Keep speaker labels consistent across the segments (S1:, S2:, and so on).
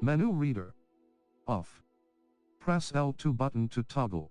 S1: Menu reader. Off. Press L2 button to toggle.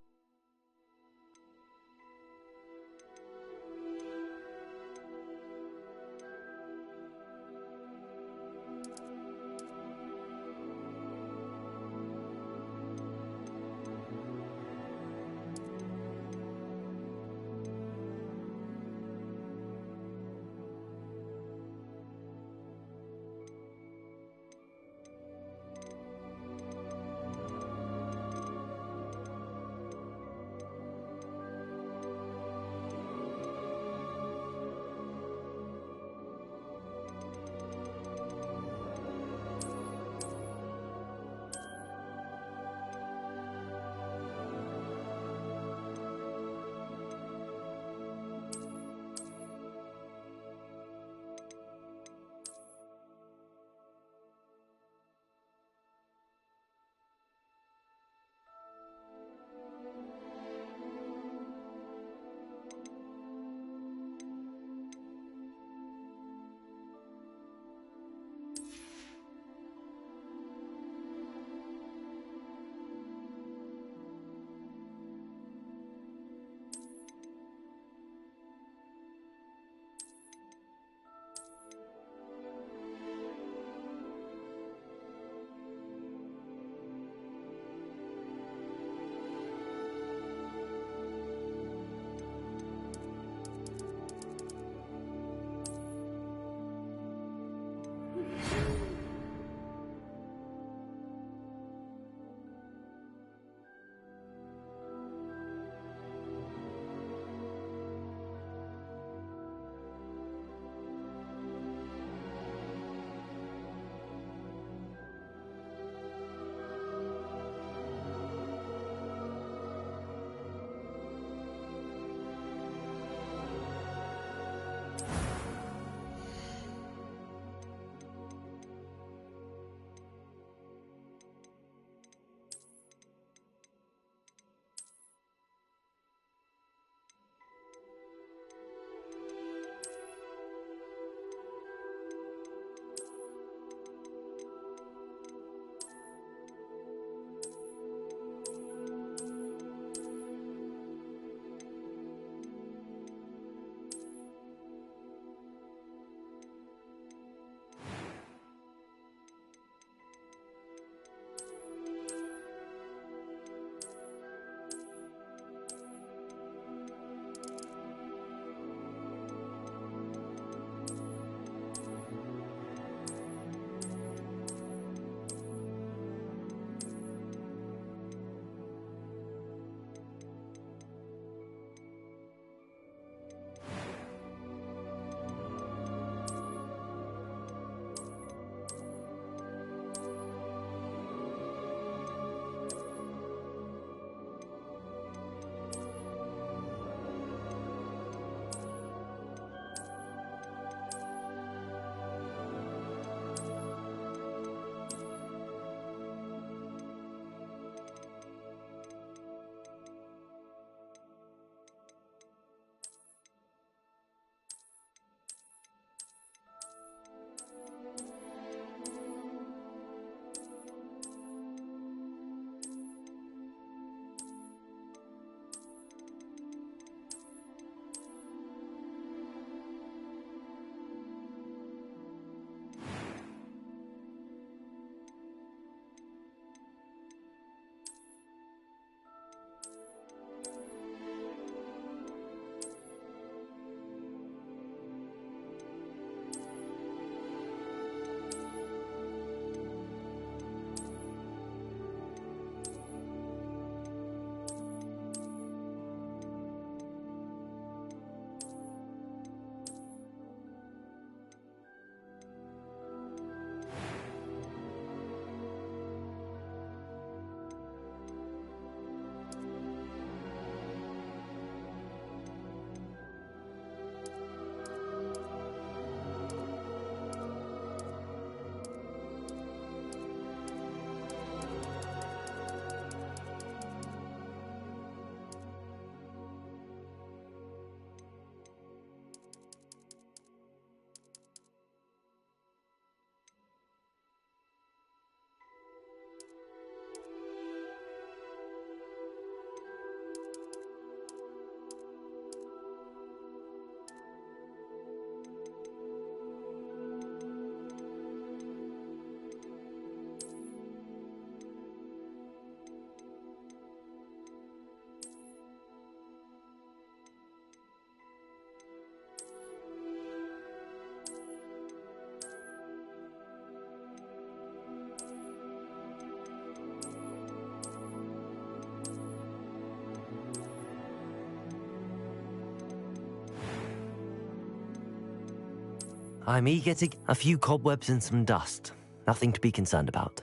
S2: I'm eager to get a few cobwebs and some dust. Nothing to be concerned about.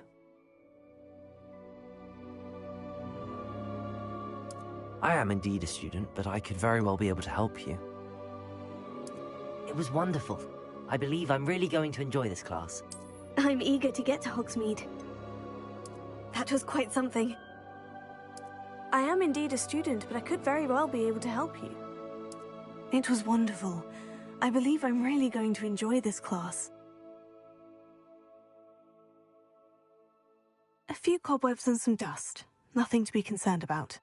S2: I am indeed a student, but I could very well be able to help you. It was wonderful. I believe I'm really going to enjoy this class.
S3: I'm eager to get to Hogsmeade. That was quite something.
S4: I am indeed a student, but I could very well be able to help you. It was wonderful. I believe I'm really going to enjoy this class. A few cobwebs and some dust. Nothing to be concerned about.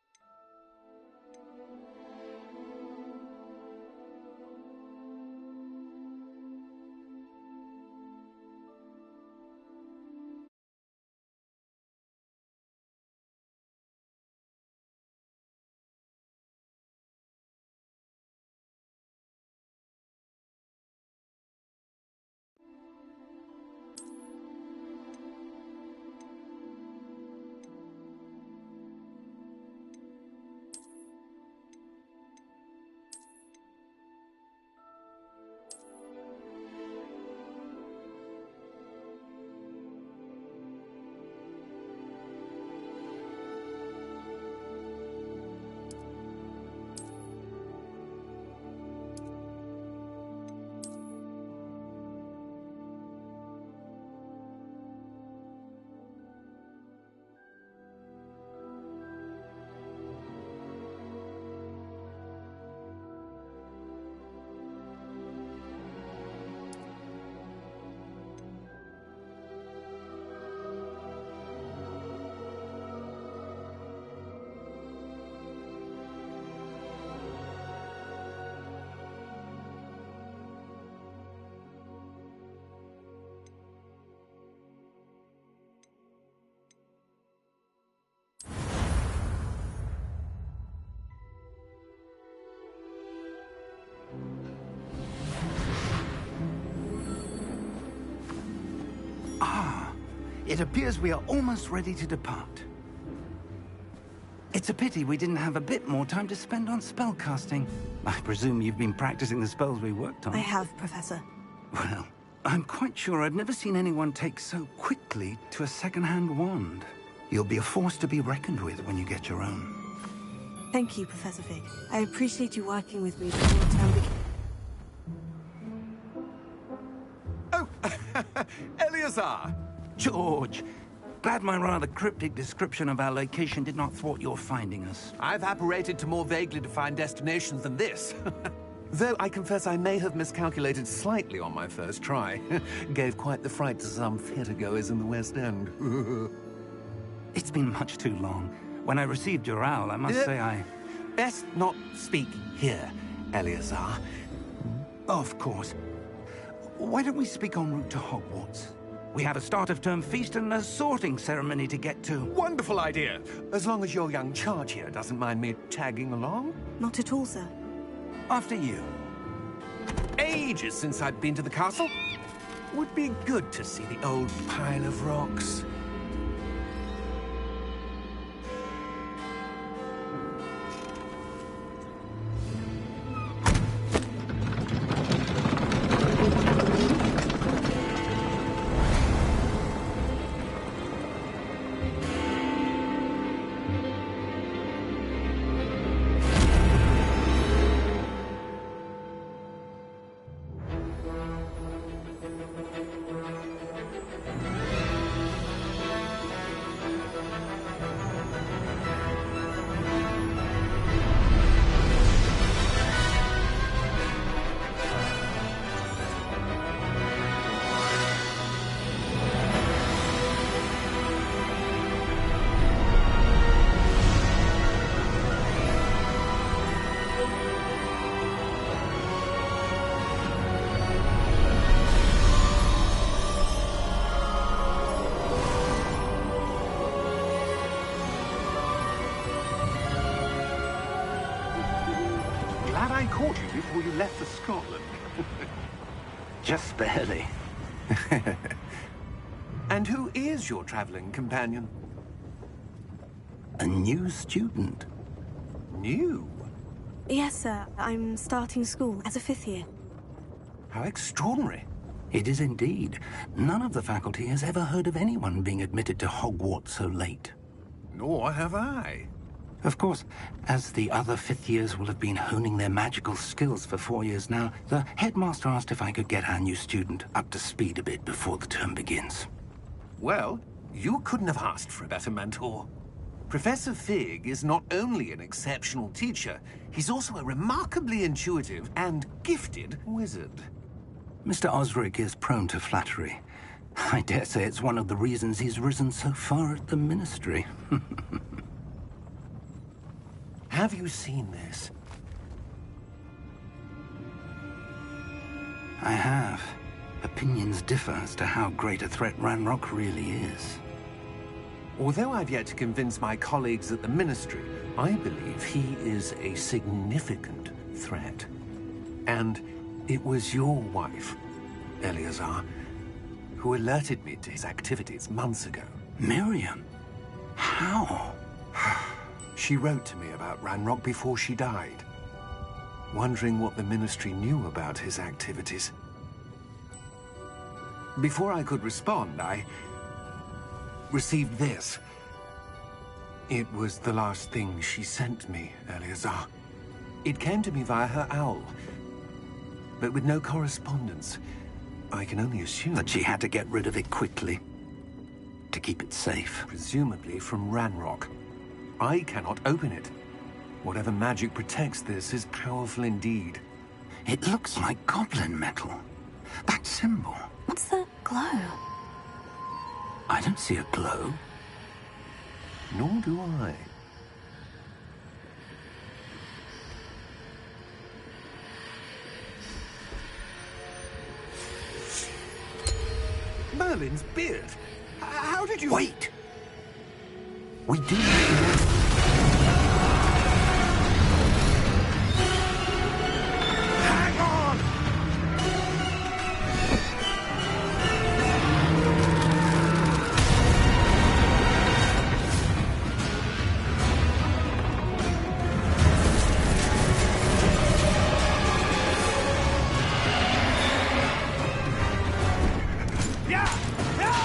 S5: It appears we are almost ready to depart. It's a pity we didn't have a bit more time to spend on spellcasting. I presume you've been practicing the spells we worked on.
S4: I have, Professor.
S5: Well, I'm quite sure I've never seen anyone take so quickly to a second-hand wand. You'll be a force to be reckoned with when you get your own.
S4: Thank you, Professor Fig. I appreciate you working with me before the term begins.
S6: Oh, Eleazar!
S5: George, glad my rather cryptic description of our location did not thwart your finding us.
S6: I've apparated to more vaguely defined destinations than this. Though I confess I may have miscalculated slightly on my first try. Gave quite the fright to some theatre-goers in the West End.
S5: It's been much too long. When I received your owl, I must say I...
S6: Best not speak here, Eleazar.
S5: Of course. Why don't we speak en route to Hogwarts? We have a start-of-term feast and a sorting ceremony to get to.
S6: Wonderful idea! As long as your young charge here doesn't mind me tagging along.
S4: Not at all, sir.
S5: After you.
S6: Ages since I'd been to the castle. Would be good to see the old pile of rocks. I caught you before you left for Scotland.
S5: Just barely.
S6: And who is your traveling companion?
S5: A new student.
S6: New?
S4: Yes, sir. I'm starting school as a 5th year.
S6: How extraordinary.
S5: It is indeed. None of the faculty has ever heard of anyone being admitted to Hogwarts so late.
S6: Nor have I.
S5: Of course, as the other fifth years will have been honing their magical skills for 4 years now, the headmaster asked if I could get our new student up to speed a bit before the term begins.
S6: Well, you couldn't have asked for a better mentor. Professor Fig is not only an exceptional teacher, he's also a remarkably intuitive and gifted wizard.
S5: Mr. Osric is prone to flattery. I dare say it's one of the reasons he's risen so far at the Ministry.
S6: Have you seen this?
S5: I have. Opinions differ as to how great a threat Ranrock really is.
S6: Although I've yet to convince my colleagues at the Ministry, I believe he is a significant threat. And it was your wife, Eleazar, who alerted me to his activities months ago.
S5: Miriam? How?
S6: She wrote to me about Ranrock before she died, wondering what the Ministry knew about his activities. Before I could respond, I received this. It was the last thing she sent me, Eleazar. It came to me via her owl, but with no correspondence. I can only assume
S5: That she had to get rid of it quickly, to keep it safe.
S6: presumably from Ranrock. I cannot open it. Whatever magic protects this is powerful indeed.
S5: It looks like goblin metal. That symbol.
S4: What's that glow?
S5: I don't see a glow.
S6: Nor do I. Merlin's beard. How did you...
S5: Wait! We do need to...
S6: Hang on! Yeah! Yeah!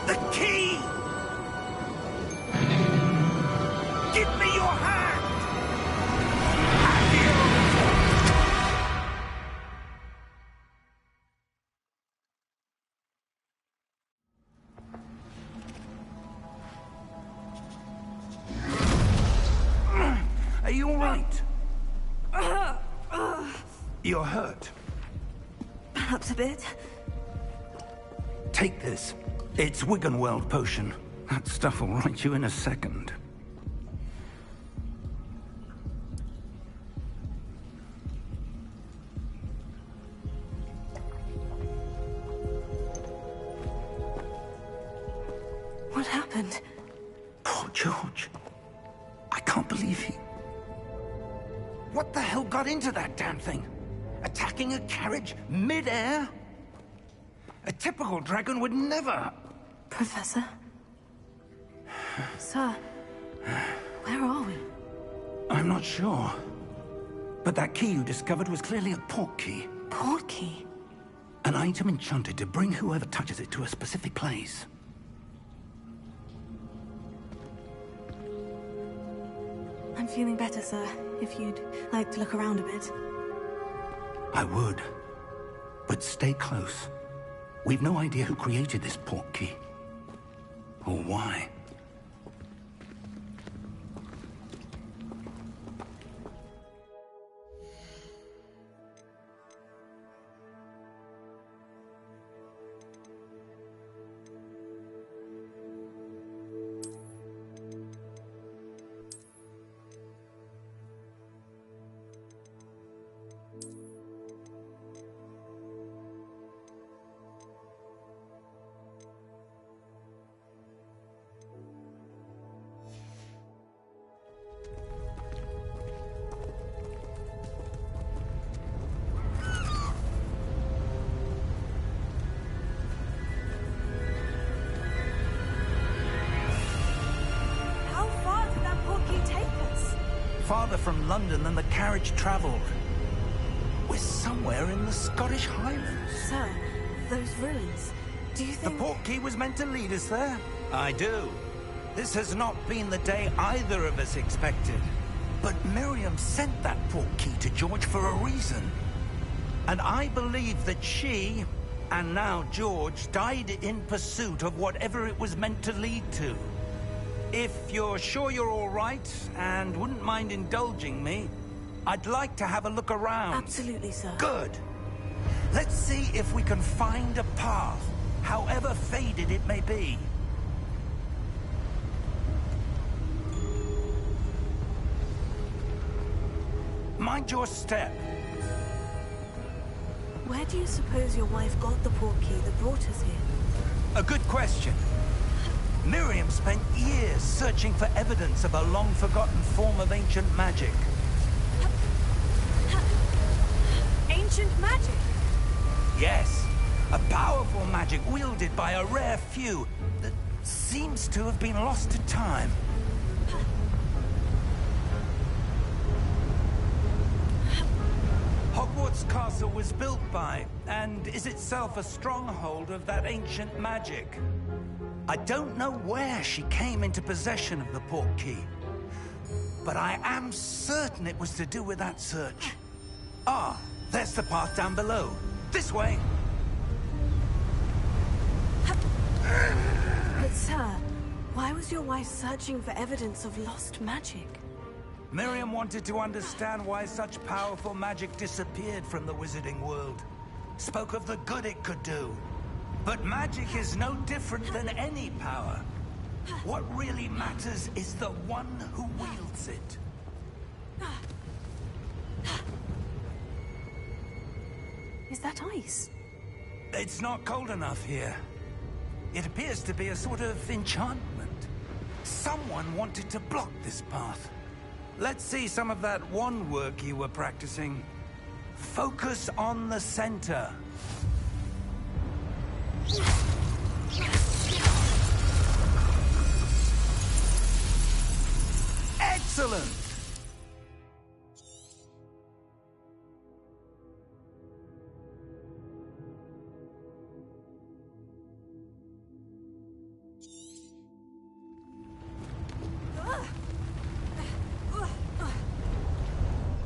S6: The key! Give me your hand! Have you?
S5: Are you all right? You're hurt.
S4: Perhaps a bit.
S5: Take this. It's Wiggenweld potion. That stuff will right you in a second.
S4: What happened?
S5: Poor George. I can't believe he... What the hell got into that damn thing? Attacking a carriage mid-air? A typical dragon would never...
S4: Professor? Sir, where are we?
S5: I'm not sure. But that key you discovered was clearly a port key.
S4: Port key?
S5: An item enchanted to bring whoever touches it to a specific place.
S4: I'm feeling better, sir. If you'd like to look around a bit.
S5: I would. But stay close. We've no idea who created this port key. Or why. farther from London than the carriage travelled. We're somewhere in the Scottish Highlands.
S4: Sir, those ruins, do you
S5: The
S4: think...
S5: portkey was meant to lead us there? I do. This has not been the day either of us expected. But Miriam sent that portkey to George for a reason. And I believe that she, and now George, died in pursuit of whatever it was meant to lead to. If you're sure you're all right, and wouldn't mind indulging me, I'd like to have a look around.
S4: Absolutely, sir.
S5: Good. Let's see if we can find a path, however faded it may be. Mind your step.
S4: Where do you suppose your wife got the portkey that brought us here?
S5: A good question. Miriam spent years searching for evidence of a long-forgotten form of ancient magic.
S4: Ancient magic?
S5: Yes, a powerful magic wielded by a rare few that seems to have been lost to time. Hogwarts Castle was built by, and is itself a stronghold of that ancient magic. I don't know where she came into possession of the portkey, but I am certain it was to do with that search. Ah, there's the path down below. This way!
S4: But sir, why was your wife searching for evidence of lost magic?
S5: Miriam wanted to understand why such powerful magic disappeared from the wizarding world. Spoke of the good it could do. But magic is no different than any power. What really matters is the one who wields it.
S4: Is that ice?
S5: It's not cold enough here. It appears to be a sort of enchantment. Someone wanted to block this path. Let's see some of that wand work you were practicing. Focus on the center. Excellent!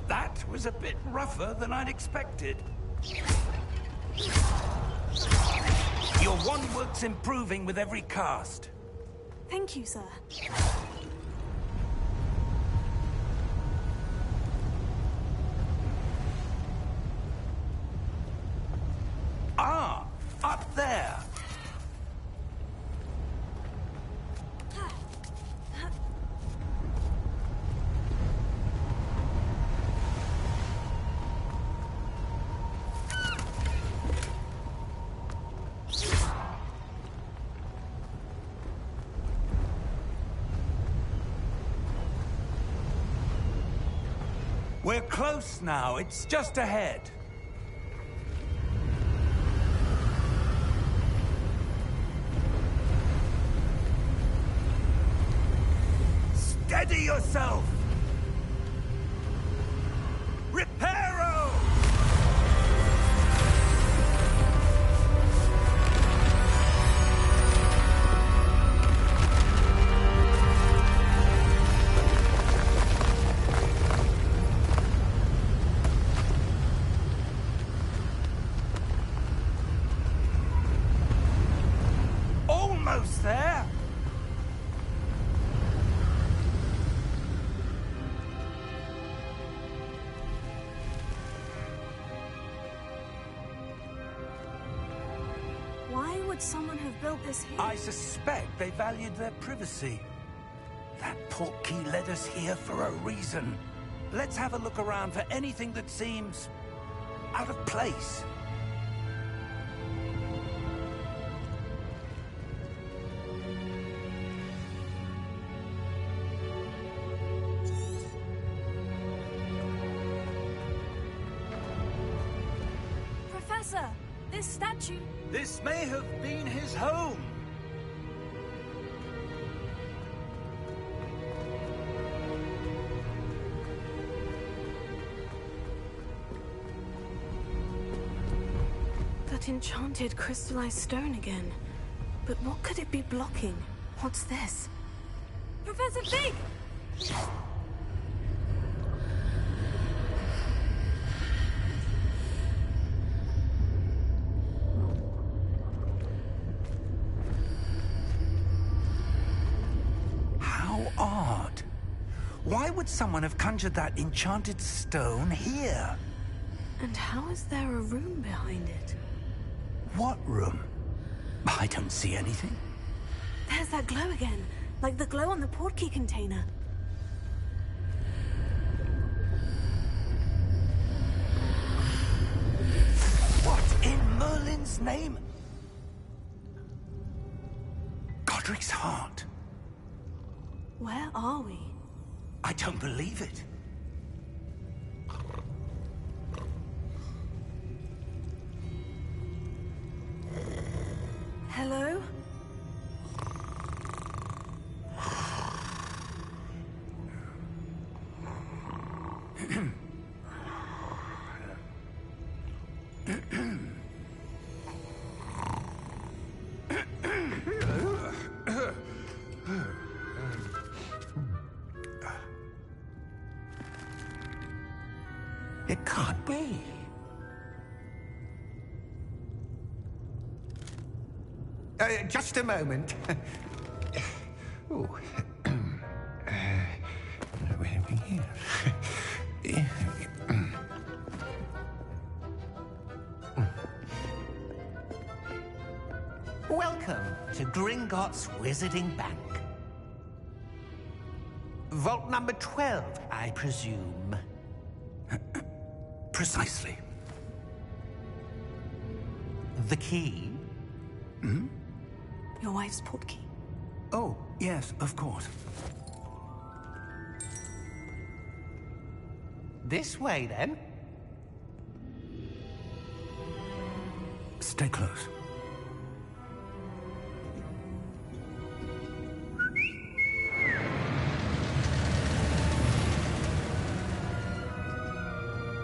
S5: That was a bit rougher than I'd expected. Your wand work's improving with every cast.
S4: Thank you, sir.
S5: Ah, up there. We're close now. It's just ahead. Steady yourself! Reparo! Almost there!
S4: Why would someone have built this here?
S5: I suspect they valued their privacy. That portkey led us here for a reason. Let's have a look around for anything that seems out of place.
S4: Professor, this statue...
S5: This may have been his home.
S4: That enchanted crystallized stone again. But what could it be blocking? What's this?
S3: Professor Fig!
S5: How odd. Why would someone have conjured that enchanted stone here?
S4: And how is there a room behind it?
S5: What room? I don't see anything.
S4: There's that glow again, like the glow on the portkey container.
S5: What in Merlin's name? Godric's heart.
S4: Where are we?
S5: I don't believe it.
S4: Hello?
S5: It can't be. Just a moment. Ooh.
S6: Welcome to Gringotts Wizarding Bank. Vault number 12, I presume.
S5: Precisely.
S6: The key?
S4: Your wife's portkey.
S5: Oh, yes, of course.
S6: This way, then.
S5: Stay close.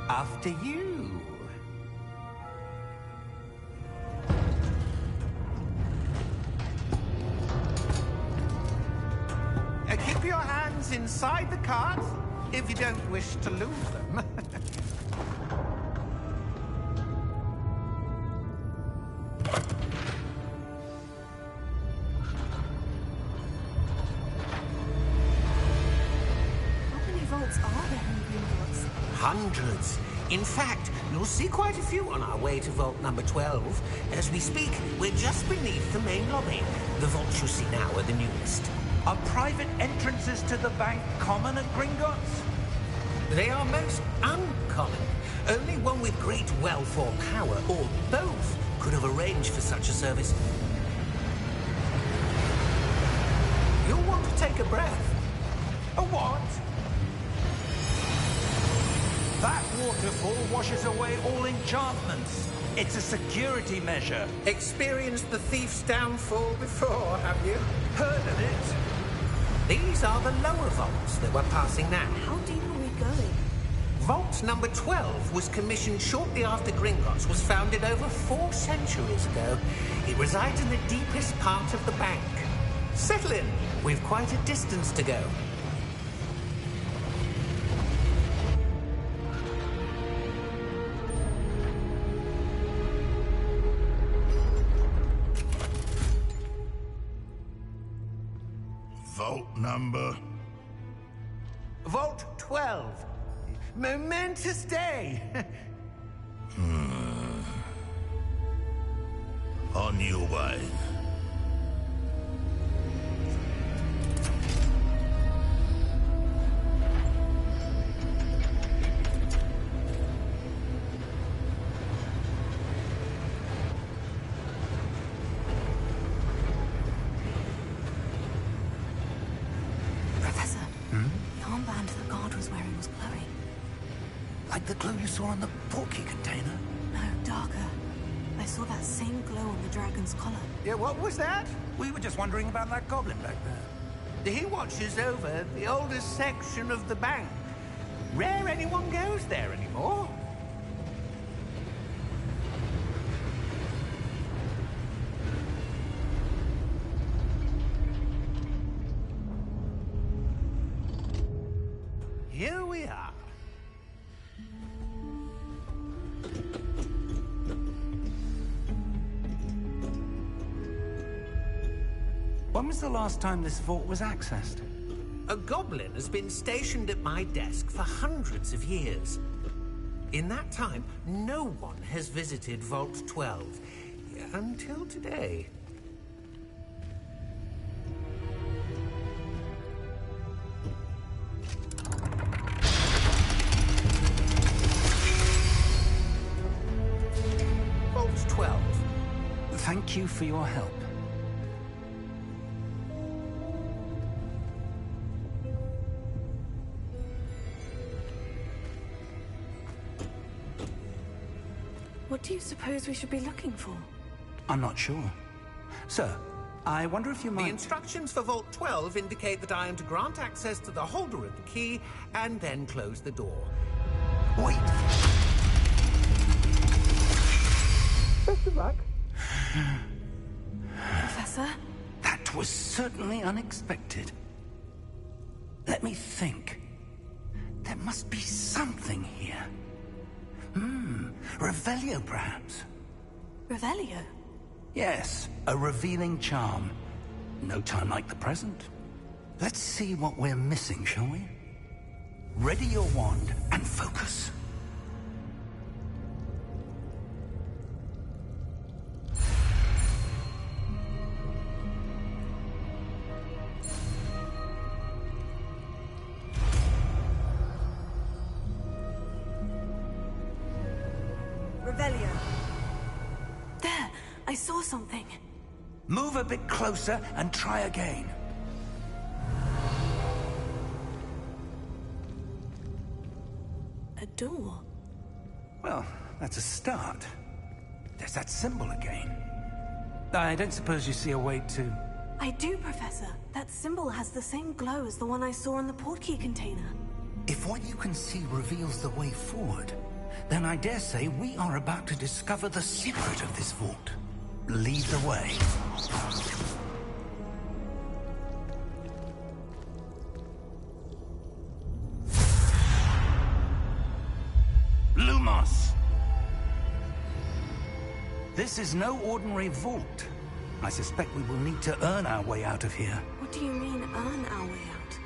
S6: After you. Keep your hands inside the cart if you don't wish to lose them.
S4: How many vaults are there in Gringotts?
S6: Hundreds. In fact, you'll see quite a few on our way to vault number 12. As we speak, we're just beneath the main lobby. The vaults you see now are the newest.
S5: Are private entrances to the bank common at Gringotts?
S6: They are most uncommon. Only one with great wealth or power, or both, could have arranged for such a service. You'll want to take a breath.
S5: A what? That waterfall washes away all enchantments. It's a security measure.
S6: Experienced the thief's downfall before, have you?
S5: Heard of it?
S6: These are the lower vaults that we're passing now.
S4: How deep are we going?
S6: Vault number 12 was commissioned shortly after Gringotts was founded over 4 centuries ago. It resides in the deepest part of the bank. Settle in. We've quite a distance to go.
S7: Vault number?
S6: Vault 12. Momentous day.
S7: On your way.
S4: Professor, the armband the guard was wearing was glowing.
S5: Like the glow you saw on the portkey container?
S4: No, darker. I saw that same glow on the dragon's collar.
S6: Yeah, what was that?
S5: We were just wondering about that goblin back there.
S6: He watches over the oldest section of the bank. Rare anyone goes there anymore.
S5: When was the last time this vault was accessed?
S6: A goblin has been stationed at my desk for hundreds of years. In that time, no one has visited Vault 12. Until today. Vault 12.
S5: Thank you for your help.
S4: What do you suppose we should be looking for?
S5: I'm not sure. Sir, I wonder if you might...
S6: The instructions for Vault 12 indicate that I am to grant access to the holder of the key and then close the door.
S5: Wait!
S6: Best of luck.
S4: Professor?
S5: That was certainly unexpected. Let me think. There must be something here. Revelio, perhaps?
S4: Revelio?
S5: Yes, a revealing charm. No time like the present. Let's see what we're missing, shall we? Ready your wand and focus.
S3: Revelio.
S4: There! I saw something.
S5: Move a bit closer and try again.
S4: A door.
S5: Well, that's a start. There's that symbol again. I don't suppose you see a way to...
S4: I do, Professor. That symbol has the same glow as the one I saw in the portkey container.
S5: If what you can see reveals the way forward, then I dare say we are about to discover the secret of this vault. Lead the way. Lumos! This is no ordinary vault. I suspect we will need to earn our way out of here.
S4: What do you mean, earn our way out?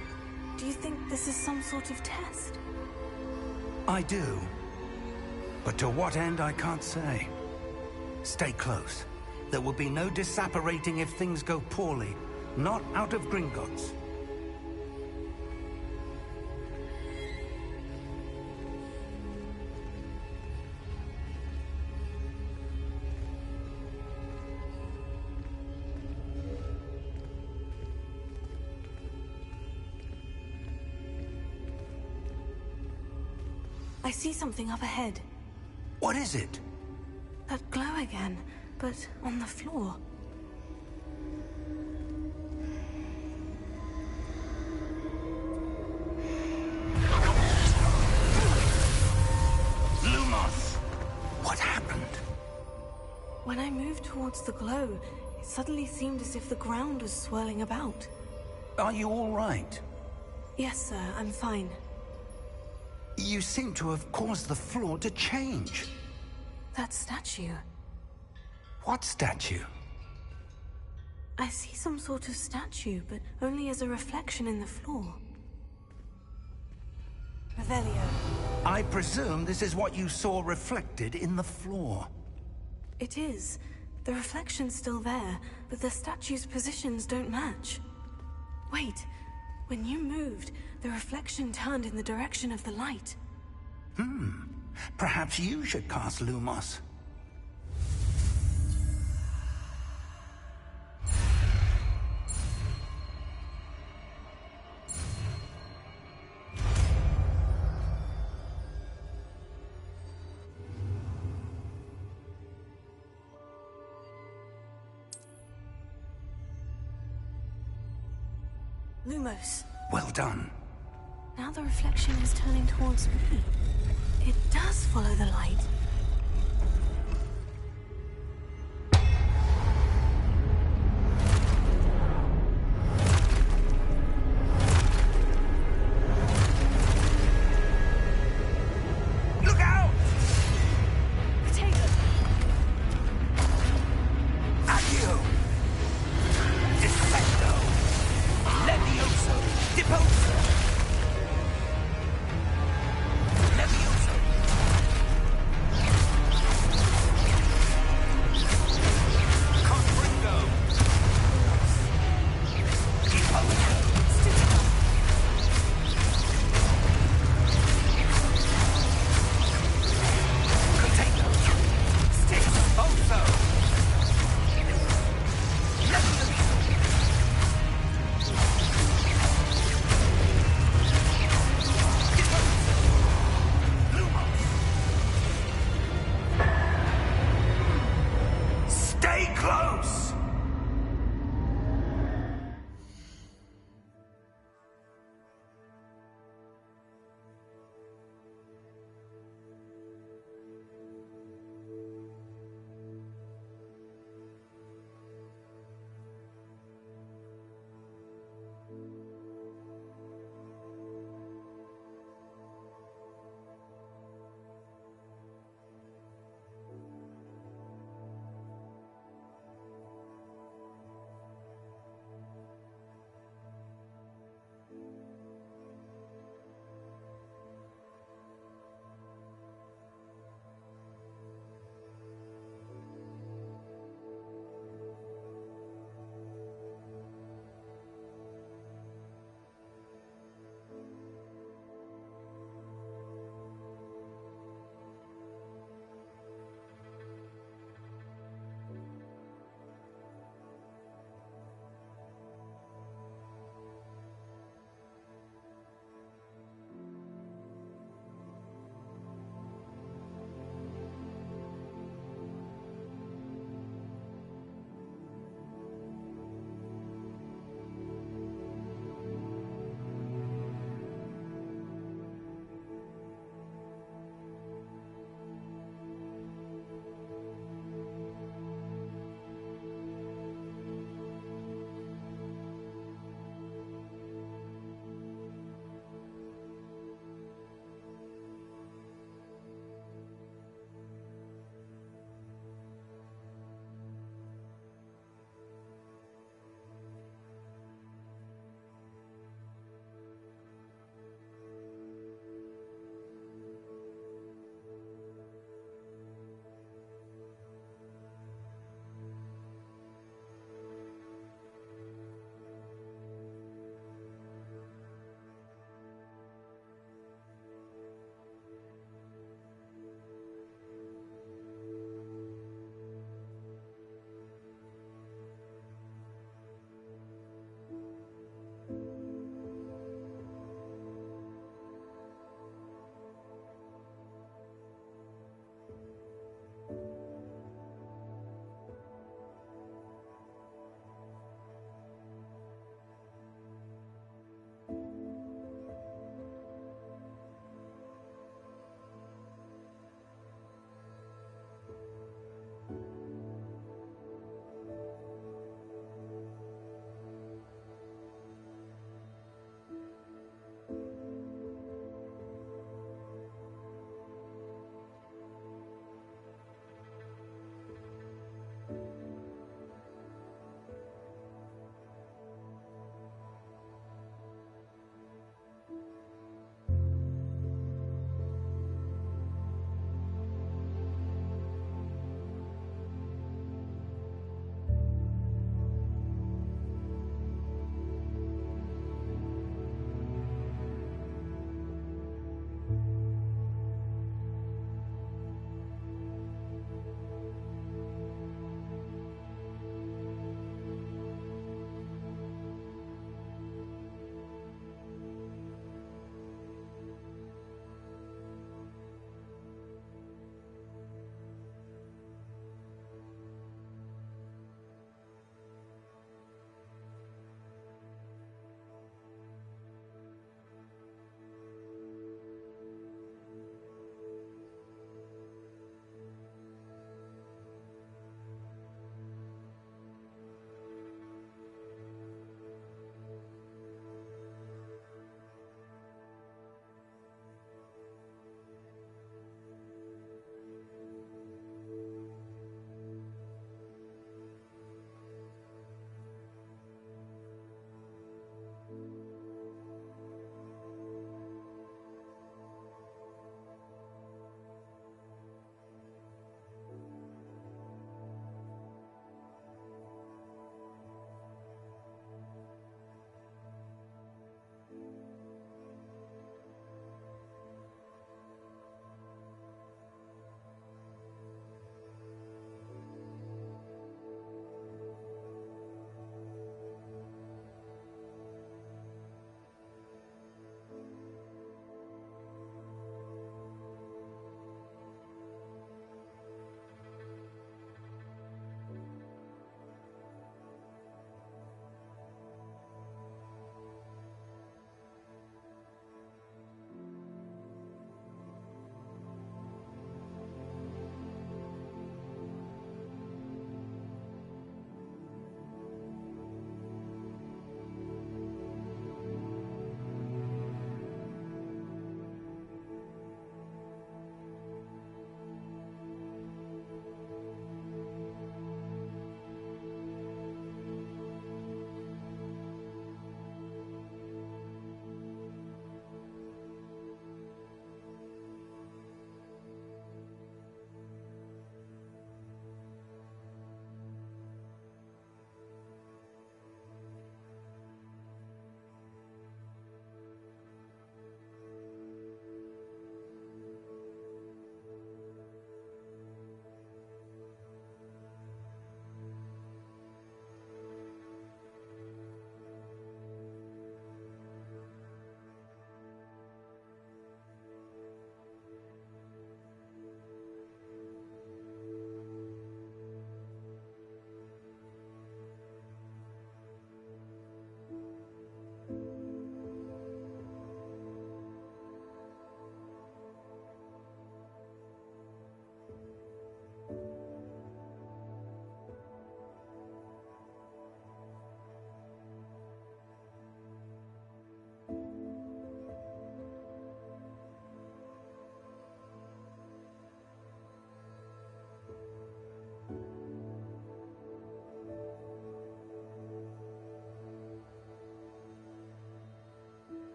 S4: Do you think this is some sort of test?
S5: I do. But to what end, I can't say. Stay close. There will be no disapparating if things go poorly. Not out of Gringotts.
S4: I see something up ahead.
S5: What is it?
S4: That glow again, but on the floor.
S5: Lumos! What happened?
S4: When I moved towards the glow, it suddenly seemed as if the ground was swirling about.
S5: Are you all right?
S4: Yes, sir, I'm fine.
S5: You seem to have caused the floor to change.
S4: That statue.
S5: What statue?
S4: I see some sort of statue, but only as a reflection in the floor. Revelio.
S5: I presume this is what you saw reflected in the floor.
S4: It is. The reflection's still there, but the statue's positions don't match. Wait. When you moved, the reflection turned in the direction of the light.
S5: Perhaps you should cast Lumos.
S4: Lumos.
S5: Well done.
S4: Now the reflection is turning towards me. It does follow the light.
S5: Look out!
S4: Potato!
S5: At you! Defender!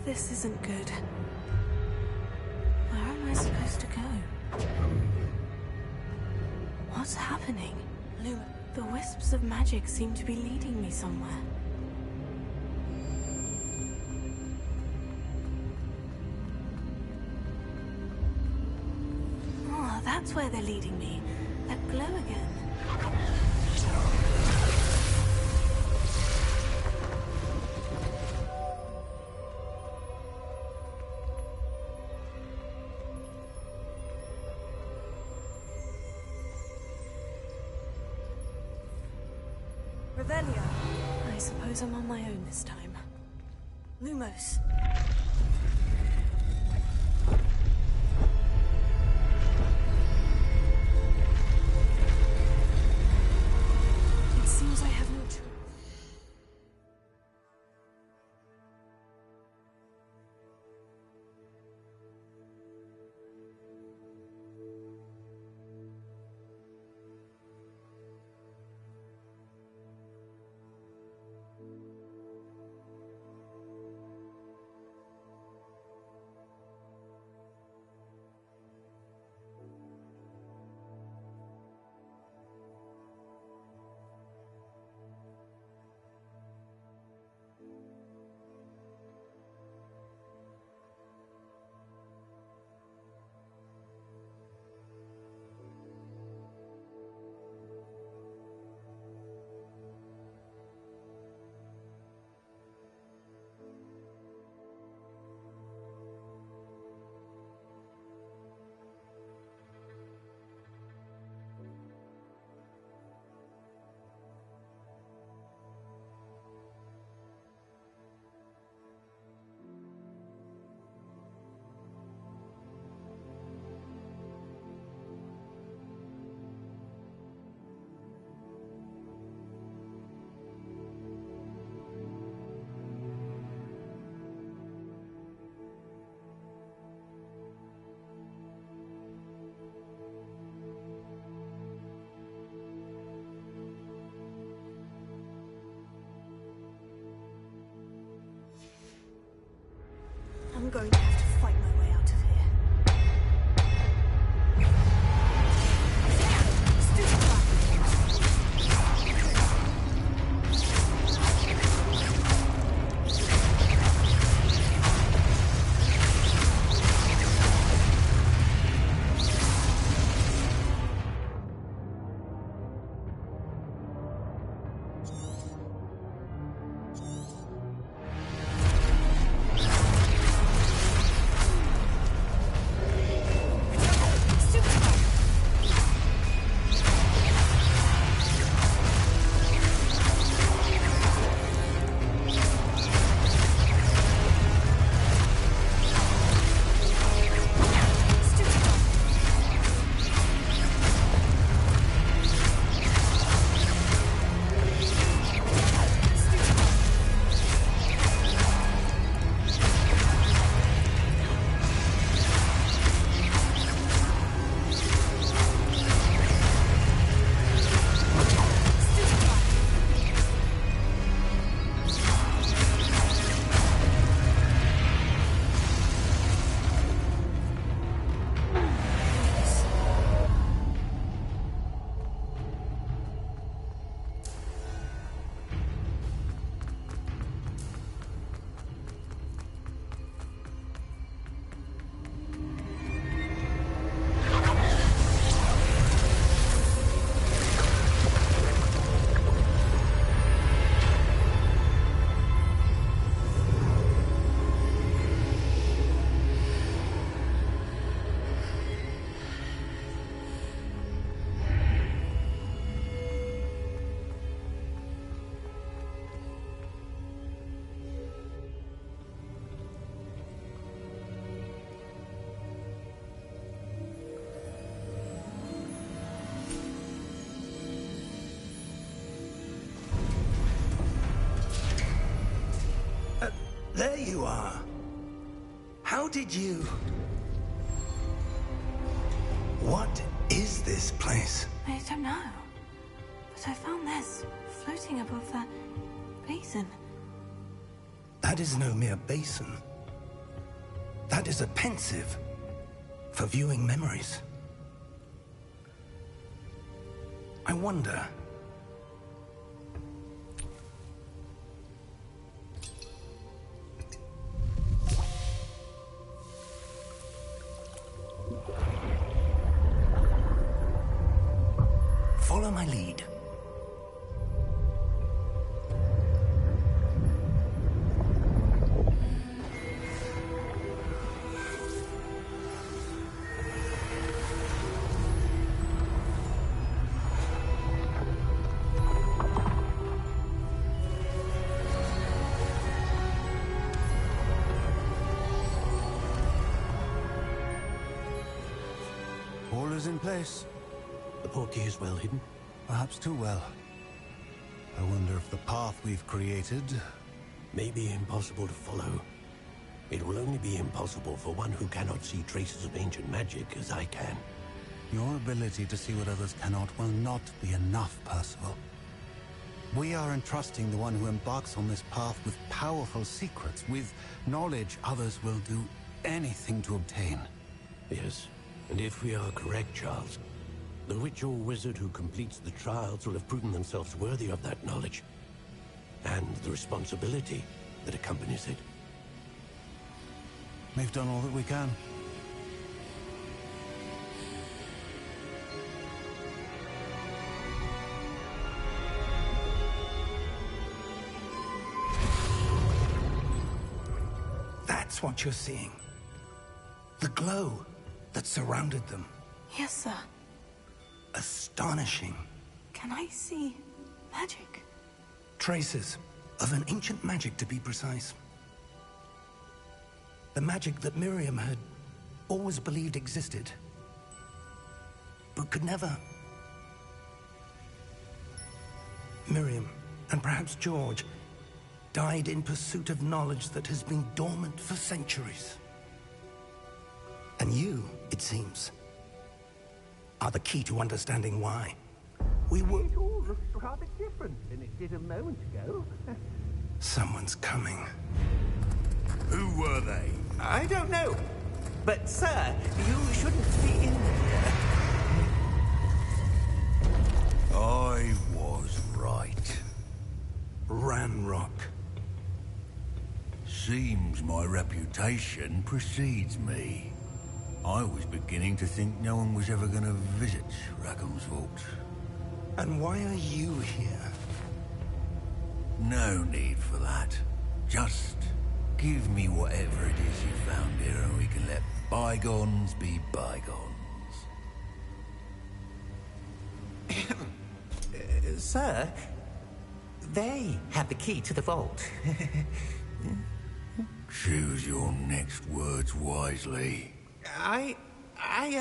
S4: This isn't good. Where am I supposed to go? What's happening? Luma, the wisps of magic seem to be leading me somewhere. Oh, that's where they're leading me. That glow again. Revelio. I suppose I'm on my own this time. Lumos. It seems I have no choice. I'm going to have to fight my way out of here. Stupid plan.
S5: There you are. How did you... What is this place?
S4: I don't know. But I found this floating above that basin.
S5: That is no mere basin. That is a pensive for viewing memories. I wonder... Follow my lead.
S8: All is in place.
S6: The portkey is well hidden.
S8: Perhaps too well. I wonder if the path we've created...
S6: May be impossible to follow. It will only be impossible for one who cannot see traces of ancient magic as I can.
S8: Your ability to see what others cannot will not be enough, Percival. We are entrusting the one who embarks on this path with powerful secrets, with knowledge others will do anything to obtain.
S6: Yes, and if we are correct, Charles, the witch or wizard who completes the trials will have proven themselves worthy of that knowledge, and the responsibility that accompanies it.
S8: We've done all that we can.
S5: That's what you're seeing. The glow that surrounded them.
S4: Yes, sir.
S5: Astonishing.
S4: Can I see magic?
S5: Traces of an ancient magic, to be precise. The magic that Miriam had always believed existed, but could never. Miriam, and perhaps George, died in pursuit of knowledge that has been dormant for centuries. And you, it seems, are the key to understanding why. We were...
S6: It all looks rather different than it did a moment ago.
S5: Someone's coming.
S7: Who were they?
S9: I don't know. But, sir, you shouldn't be in here.
S7: I was right.
S5: Ranrock.
S7: Seems my reputation precedes me. I was beginning to think no one was ever going to visit Rackham's vault.
S5: And why are you here?
S7: No need for that. Just give me whatever it is you found here and we can let bygones be bygones.
S9: Sir, they have the key to the vault.
S7: Choose your next words wisely.
S9: I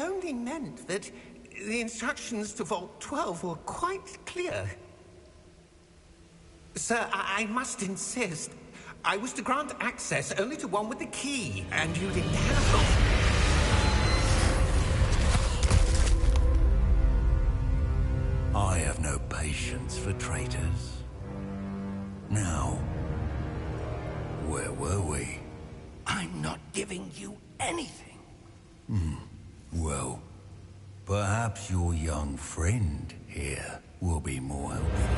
S9: only meant that the instructions to Vault 12 were quite clear. Sir, I must insist. I was to grant access only to one with the key, and you didn't have
S7: I have no patience for traitors. Now, where were we?
S5: I'm not giving you anything.
S7: Well, perhaps your young friend here will be more helpful.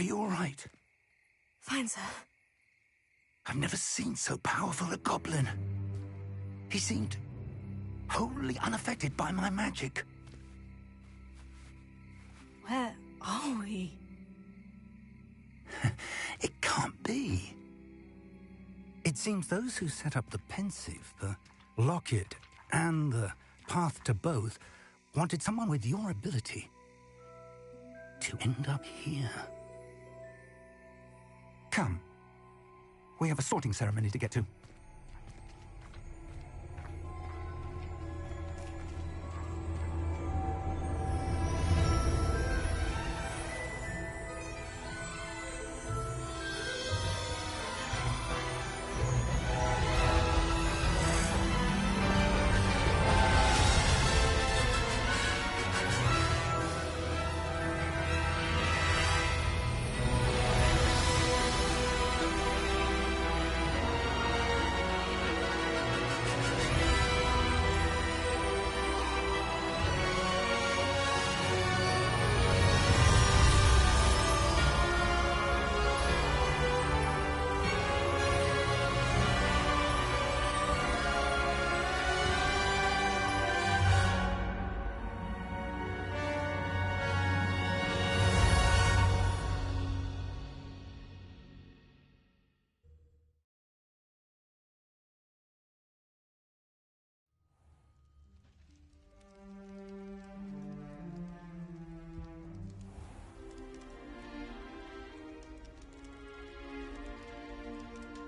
S5: Are you all right?
S4: Fine, sir.
S5: I've never seen so powerful a goblin. He seemed wholly unaffected by my magic.
S4: Where are we?
S5: It can't be. It seems those who set up the pensive, the locket, and the path to both wanted someone with your ability to end up here. Come. We have a sorting ceremony to get to.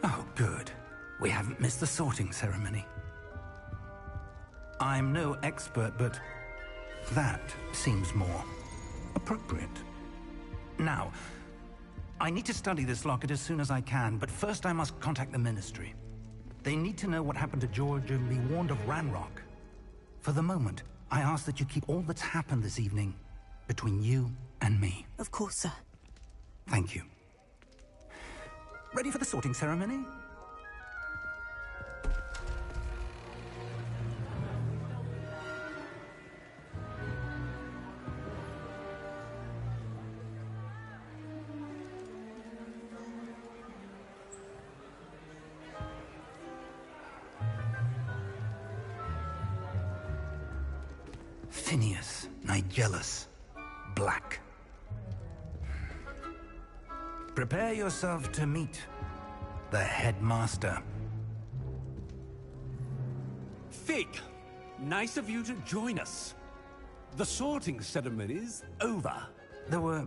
S5: Oh, good. We haven't missed the sorting ceremony. I'm no expert, but that seems more appropriate. Now, I need to study this locket as soon as I can, but first I must contact the Ministry. They need to know what happened to George and be warned of Ranrock. For the moment, I ask that you keep all that's happened this evening between you and me.
S4: Of course, sir.
S5: Thank you. Ready for the sorting ceremony? Phineas Nigellus Black. Prepare yourself to meet the headmaster.
S10: Fig, nice of you to join us. The sorting ceremony's over.
S5: There were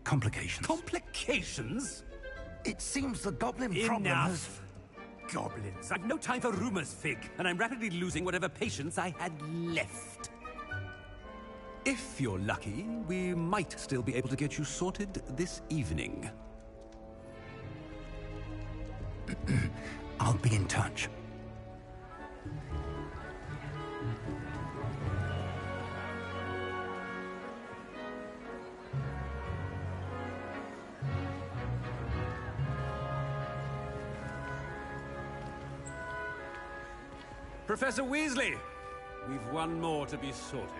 S5: complications.
S10: Complications?
S5: It seems the goblin problem has...
S10: Enough! Goblins. I've no time for rumors, Fig, and I'm rapidly losing whatever patience I had left. If you're lucky, we might still be able to get you sorted this evening.
S5: I'll be in touch.
S10: Professor Weasley, we've one more to be sorted.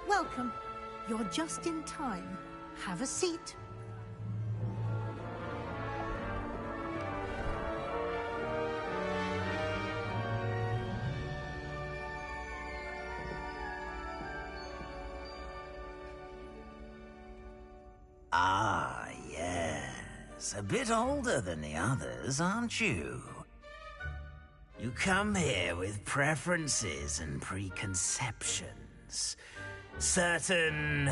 S11: Welcome. You're just in time. Have a seat.
S12: Ah, yes. A bit older than the others, aren't you? You come here with preferences and preconceptions. Certain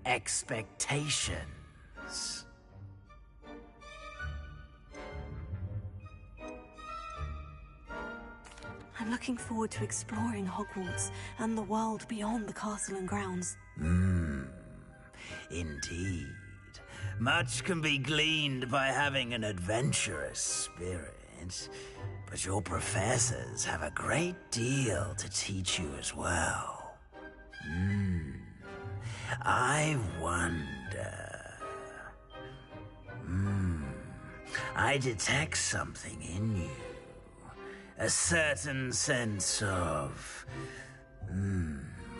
S12: expectations.
S4: I'm looking forward to exploring Hogwarts and the world beyond the castle and grounds.
S12: Indeed. Much can be gleaned by having an adventurous spirit, but your professors have a great deal to teach you as well. I wonder... I detect something in you. A certain sense of...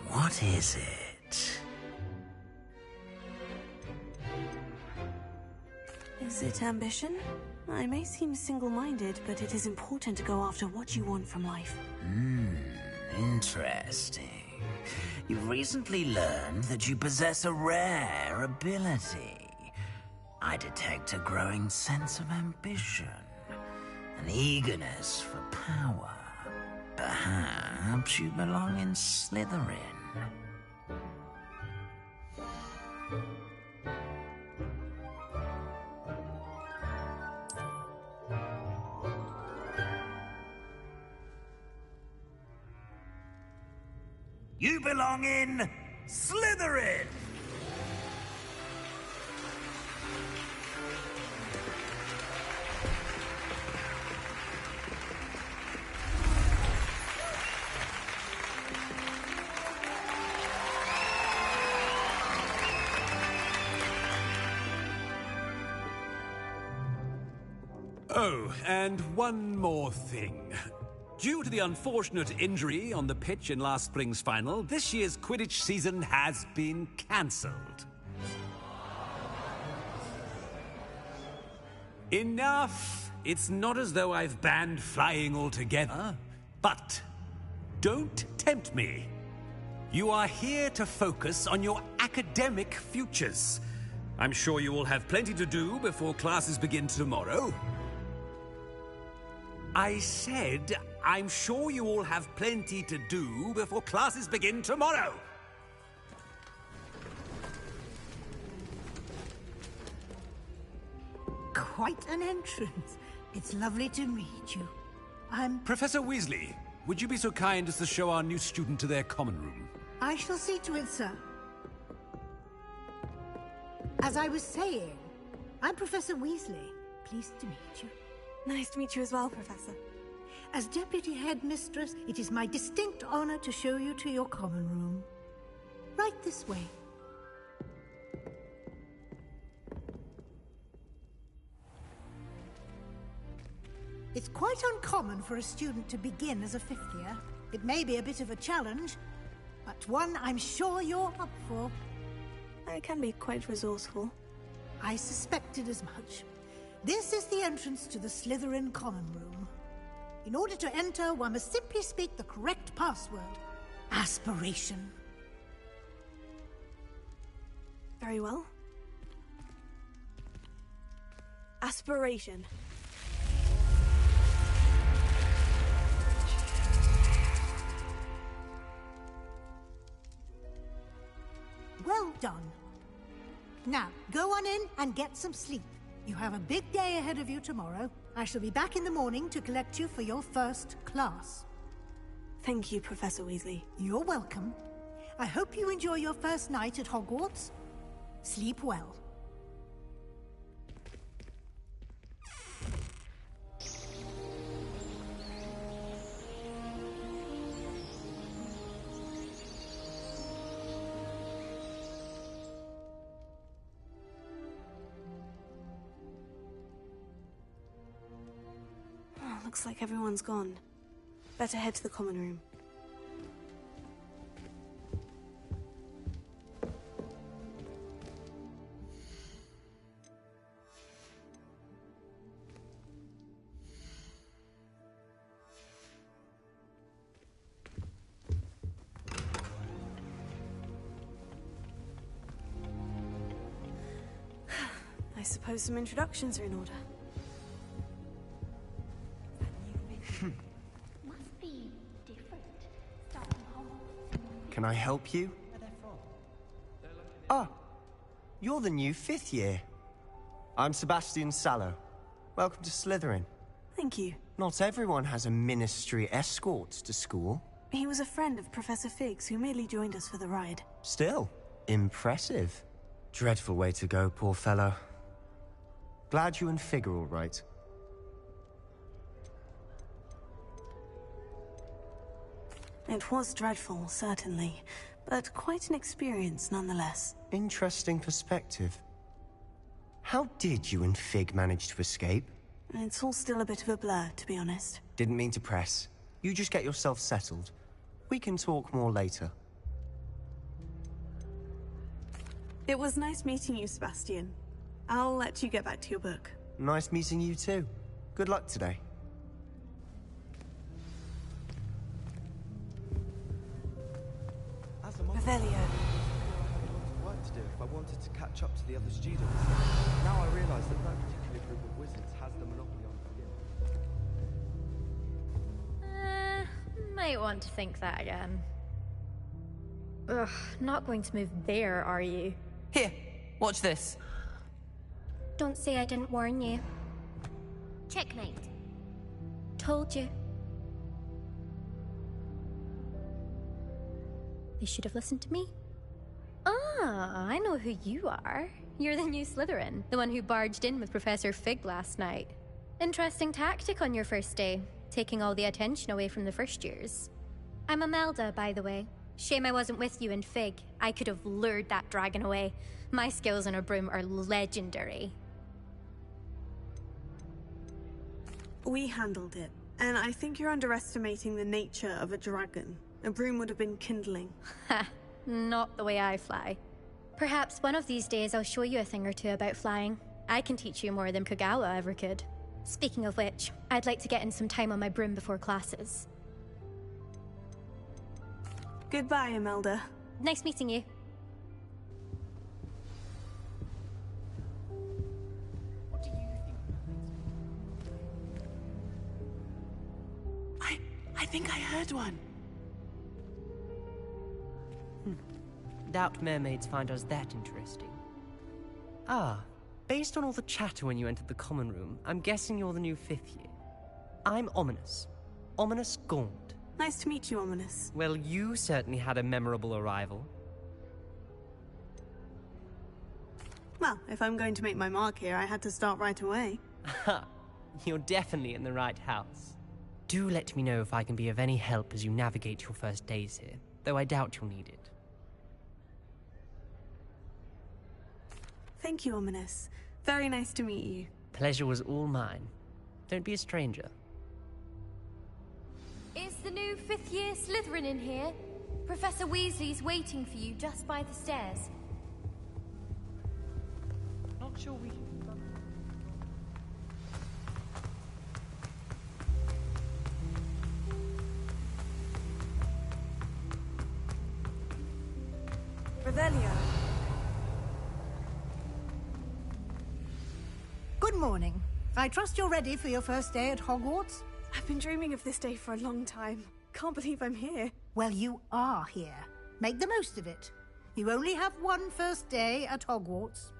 S12: what is it?
S4: Is it ambition? I may seem single-minded, but it is important to go after what you want from life.
S12: Interesting. You've recently learned that you possess a rare ability. I detect a growing sense of ambition, an eagerness for power. Perhaps you belong in Slytherin. You belong in Slytherin!
S10: Oh, and one more thing. Due to the unfortunate injury on the pitch in last spring's final, this year's Quidditch season has been cancelled. Enough! It's not as though I've banned flying altogether, but don't tempt me. You are here to focus on your academic futures. I'm sure you will have plenty to do before classes begin tomorrow. I said, I'm sure you all have plenty to do before classes begin tomorrow.
S11: Quite an entrance. It's lovely to meet you.
S10: Professor Weasley, would you be so kind as to show our new student to their common room?
S11: I shall see to it, sir. As I was saying, I'm Professor Weasley. Pleased to meet you.
S3: Nice to meet you as well, Professor.
S11: As Deputy Headmistress, it is my distinct honor to show you to your common room. Right this way. It's quite uncommon for a student to begin as a fifth year. It may be a bit of a challenge, but one I'm sure you're up for.
S4: I can be quite resourceful.
S11: I suspected as much. This is the entrance to the Slytherin common room. In order to enter, one must simply speak the correct password. Aspiration.
S3: Very well. Aspiration.
S11: Well done. Now, go on in and get some sleep. You have a big day ahead of you tomorrow. I shall be back in the morning to collect you for your first class.
S4: Thank you, Professor Weasley.
S11: You're welcome. I hope you enjoy your first night at Hogwarts. Sleep well.
S4: Looks like everyone's gone. Better head to the common room. I suppose some introductions are in order.
S13: Can I help you? Ah, you're the new fifth year. I'm Sebastian Sallow. Welcome to Slytherin.
S4: Thank you.
S13: Not everyone has a ministry escort to school.
S4: He was a friend of Professor Fig's who merely joined us for the ride.
S13: Still, impressive. Dreadful way to go, poor fellow. Glad you and Fig are all right.
S4: It was dreadful, certainly, but quite an experience nonetheless.
S13: Interesting perspective. How did you and Fig manage to escape?
S4: It's all still a bit of a blur, to be honest.
S13: Didn't mean to press. You just get yourself settled. We can talk more later.
S3: It was nice meeting you, Sebastian.
S4: I'll let you get back to your book.
S13: Nice meeting you too. Good luck today.
S4: Revelio.
S14: Work to do if I wanted to catch up to the other students. Now I realize that no particular group of wizards has the monopoly on skill.
S15: Might want to think that again. Ugh, not going to move there, are you?
S16: Here, watch this.
S15: Don't say I didn't warn you.
S17: Checkmate.
S15: Told you. They should have listened to me. Ah, I know who you are. You're the new Slytherin, the one who barged in with Professor Fig last night. Interesting tactic on your first day, taking all the attention away from the first years. I'm Imelda, by the way. Shame I wasn't with you in Fig. I could have lured that dragon away. My skills on a broom are legendary.
S4: We handled it, and I think you're underestimating the nature of a dragon. A broom would have been kindling.
S15: Ha, not the way I fly. Perhaps one of these days I'll show you a thing or two about flying. I can teach you more than Kogawa ever could. Speaking of which, I'd like to get in some time on my broom before classes.
S4: Goodbye, Imelda.
S15: Nice meeting you.
S16: I think I heard one. Doubt mermaids find us that interesting. Ah, based on all the chatter when you entered the common room, I'm guessing you're the new 5th year. I'm Ominous. Ominous Gaunt.
S4: Nice to meet you, Ominous.
S16: Well, you certainly had a memorable arrival.
S4: Well, if I'm going to make my mark here, I had to start right away.
S16: Ha! You're definitely in the right house. Do let me know if I can be of any help as you navigate your first days here, though I doubt you'll need it.
S4: Thank you, Ominous. Very nice to meet you.
S16: Pleasure was all mine. Don't be a stranger.
S17: Is the new 5th year Slytherin in here? Professor Weasley's waiting for you just by the stairs.
S16: Not sure we...
S4: Revelio.
S11: Good morning. I trust you're ready for your first day at Hogwarts?
S4: I've been dreaming of this day for a long time. Can't believe I'm here.
S11: Well, you are here. Make the most of it. You only have one first day at Hogwarts.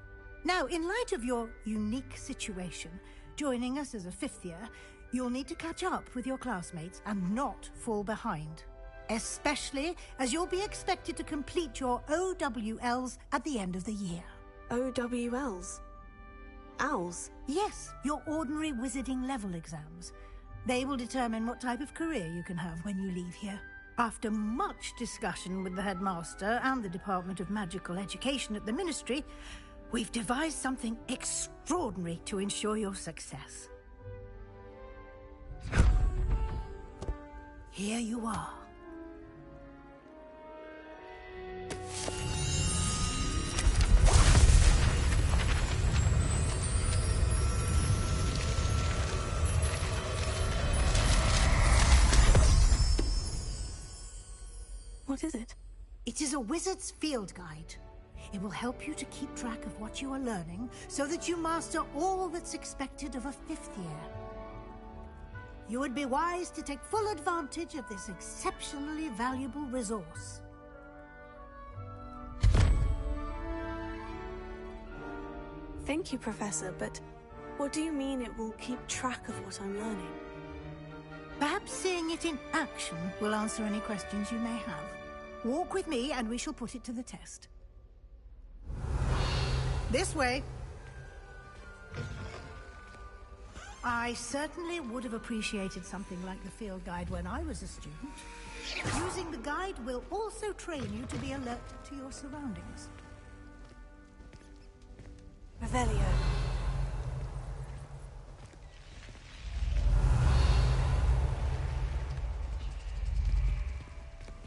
S11: Now, in light of your unique situation, joining us as a 5th year, you'll need to catch up with your classmates and not fall behind. Especially as you'll be expected to complete your OWLs at the end of the year.
S4: OWLs? Owls?
S11: Yes, your ordinary wizarding level exams. They will determine what type of career you can have when you leave here. After much discussion with the headmaster and the Department of Magical Education at the Ministry, we've devised something extraordinary to ensure your success. Here you are.
S4: What is it?
S11: It is a wizard's field guide. It will help you to keep track of what you are learning so that you master all that's expected of a 5th year. You would be wise to take full advantage of this exceptionally valuable resource.
S4: Thank you, Professor, but what do you mean it will keep track of what I'm learning?
S11: Perhaps seeing it in action will answer any questions you may have. Walk with me and we shall put it to the test. This way. I certainly would have appreciated something like the field guide when I was a student. Using the guide will also train you to be alert to your surroundings.
S4: Revelio.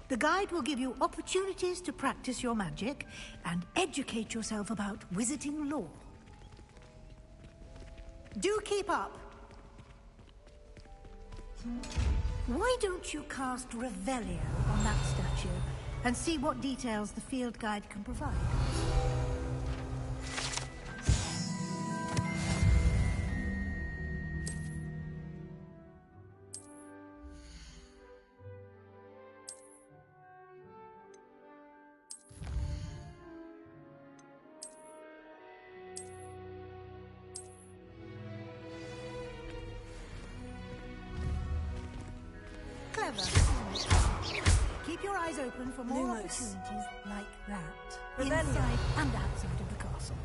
S11: The guide will give you opportunities to practice your magic and educate yourself about wizarding lore. Do keep up. Why don't you cast Revelio on that statue and see what details the field guide can provide? Clever. Keep your eyes open for more opportunities like that. Inside and outside of the castle.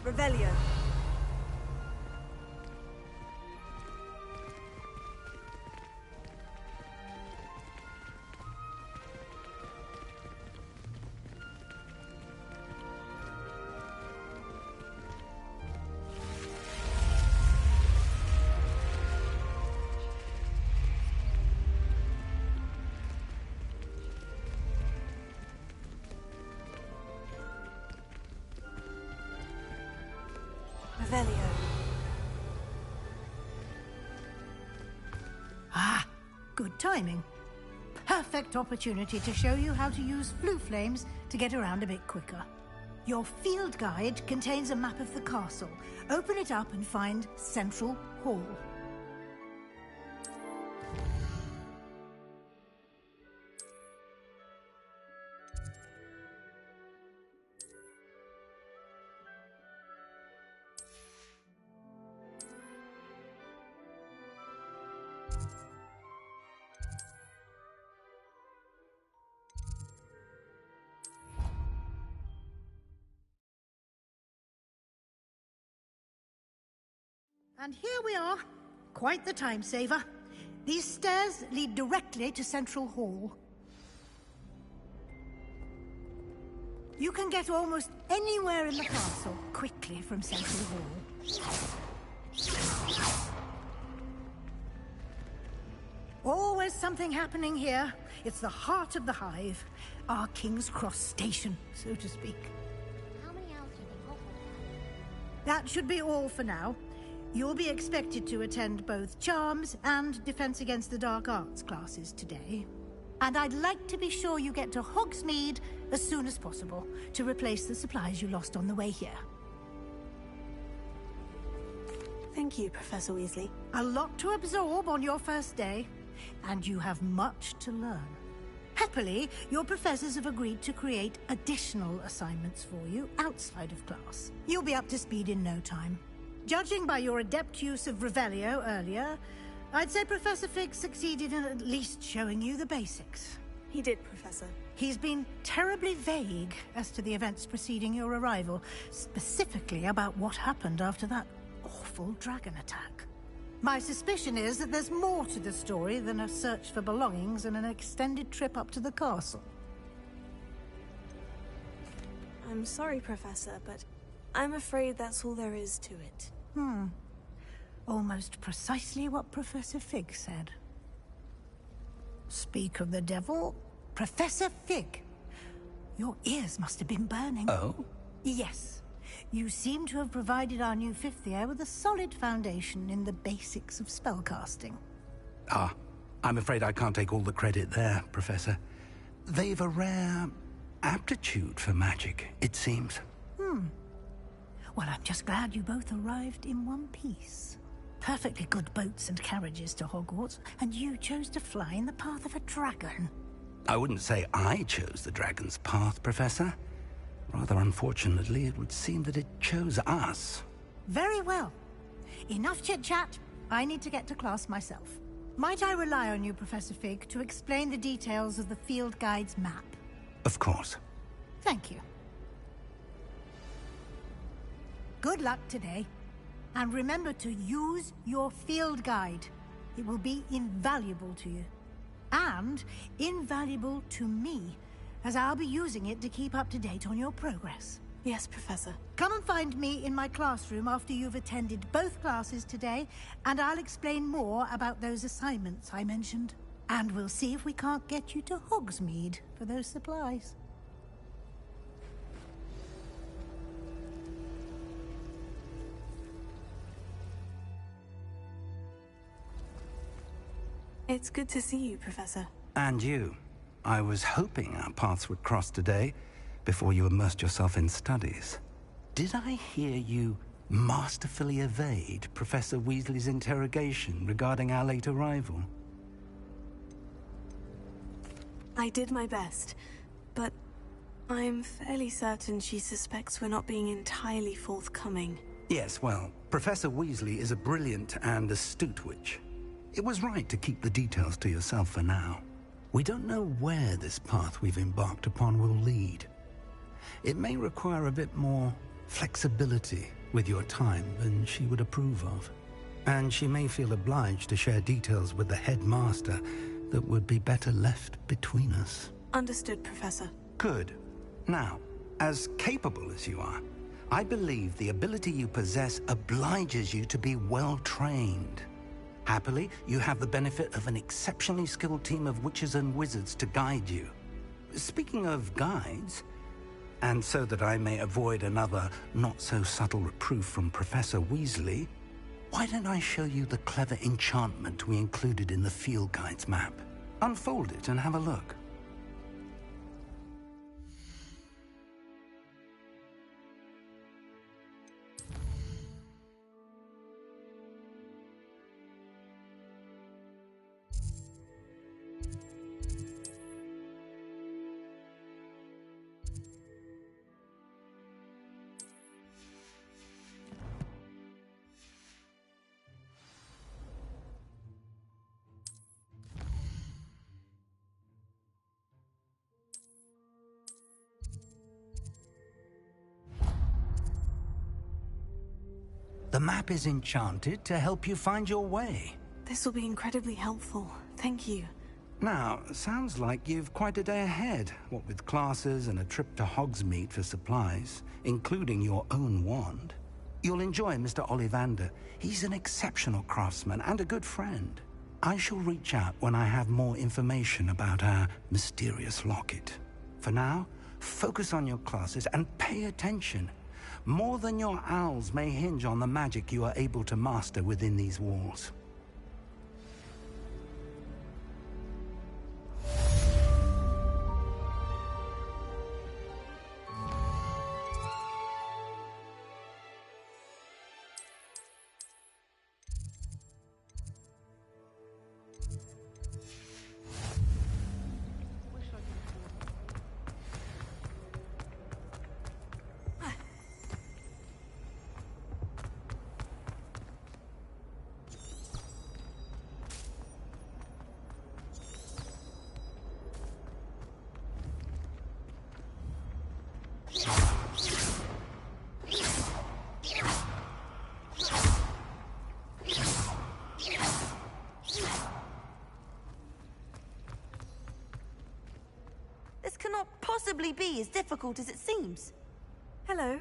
S3: Revelio. Revelio.
S11: Ah, good timing. Perfect opportunity to show you how to use flue flames to get around a bit quicker. Your field guide contains a map of the castle. Open it up and find Central Hall. And here we are. Quite the time saver. These stairs lead directly to Central Hall. You can get almost anywhere in the castle quickly from Central Hall. Always something happening here. It's the heart of the hive. Our King's Cross station, so to speak.
S17: How many hours do you think Hogwarts?
S11: That should be all for now. You'll be expected to attend both Charms and Defense Against the Dark Arts classes today. And I'd like to be sure you get to Hogsmeade as soon as possible to replace the supplies you lost on the way here.
S3: Thank you, Professor Weasley.
S11: A lot to absorb on your first day, and you have much to learn. Happily, your professors have agreed to create additional assignments for you outside of class. You'll be up to speed in no time. Judging by your adept use of Revelio earlier, I'd say Professor Fig succeeded in at least showing you the basics.
S4: He did, Professor.
S11: He's been terribly vague as to the events preceding your arrival, specifically about what happened after that awful dragon attack. My suspicion is that there's more to the story than a search for belongings and an extended trip up to the castle.
S4: I'm sorry, Professor, but I'm afraid that's all there is to it.
S11: Almost precisely what Professor Fig said. Speak of the devil, Professor Fig. Your ears must have been burning.
S5: Oh?
S11: Yes. You seem to have provided our new fifth year with a solid foundation in the basics of spellcasting.
S5: Ah, I'm afraid I can't take all the credit there, Professor. They've a rare aptitude for magic, it seems.
S11: Well, I'm just glad you both arrived in one piece. Perfectly good boats and carriages to Hogwarts, and you chose to fly in the path of a dragon.
S5: I wouldn't say I chose the dragon's path, Professor. Rather unfortunately, it would seem that it chose us.
S11: Very well. Enough chit-chat. I need to get to class myself. Might I rely on you, Professor Fig, to explain the details of the field guide's map?
S5: Of course.
S11: Thank you. Good luck today. And remember to use your field guide. It will be invaluable to you. And invaluable to me, as I'll be using it to keep up to date on your progress.
S4: Yes, Professor.
S11: Come and find me in my classroom after you've attended both classes today, and I'll explain more about those assignments I mentioned. And we'll see if we can't get you to Hogsmeade for those supplies.
S4: It's good to see you, Professor.
S5: And you. I was hoping our paths would cross today, before you immersed yourself in studies. Did I hear you masterfully evade Professor Weasley's interrogation regarding our late arrival?
S4: I did my best, but I'm fairly certain she suspects we're not being entirely forthcoming.
S5: Yes, well, Professor Weasley is a brilliant and astute witch. It was right to keep the details to yourself for now. We don't know where this path we've embarked upon will lead. It may require a bit more flexibility with your time than she would approve of. And she may feel obliged to share details with the headmaster that would be better left between us.
S4: Understood, Professor.
S5: Good. Now, as capable as you are, I believe the ability you possess obliges you to be well-trained. Happily, you have the benefit of an exceptionally skilled team of witches and wizards to guide you. Speaking of guides, and so that I may avoid another not-so-subtle reproof from Professor Weasley, why don't I show you the clever enchantment we included in the field guide's map? Unfold it and have a look. The map is enchanted to help you find your way.
S4: This will be incredibly helpful. Thank you.
S5: Now, sounds like you've quite a day ahead, what with classes and a trip to Hogsmeade for supplies, including your own wand. You'll enjoy Mr. Ollivander. He's an exceptional craftsman and a good friend. I shall reach out when I have more information about our mysterious locket. For now, focus on your classes and pay attention. More than your owls may hinge on the magic you are able to master within these walls.
S14: Wish
S18: possibly be as difficult as it seems.
S4: Hello.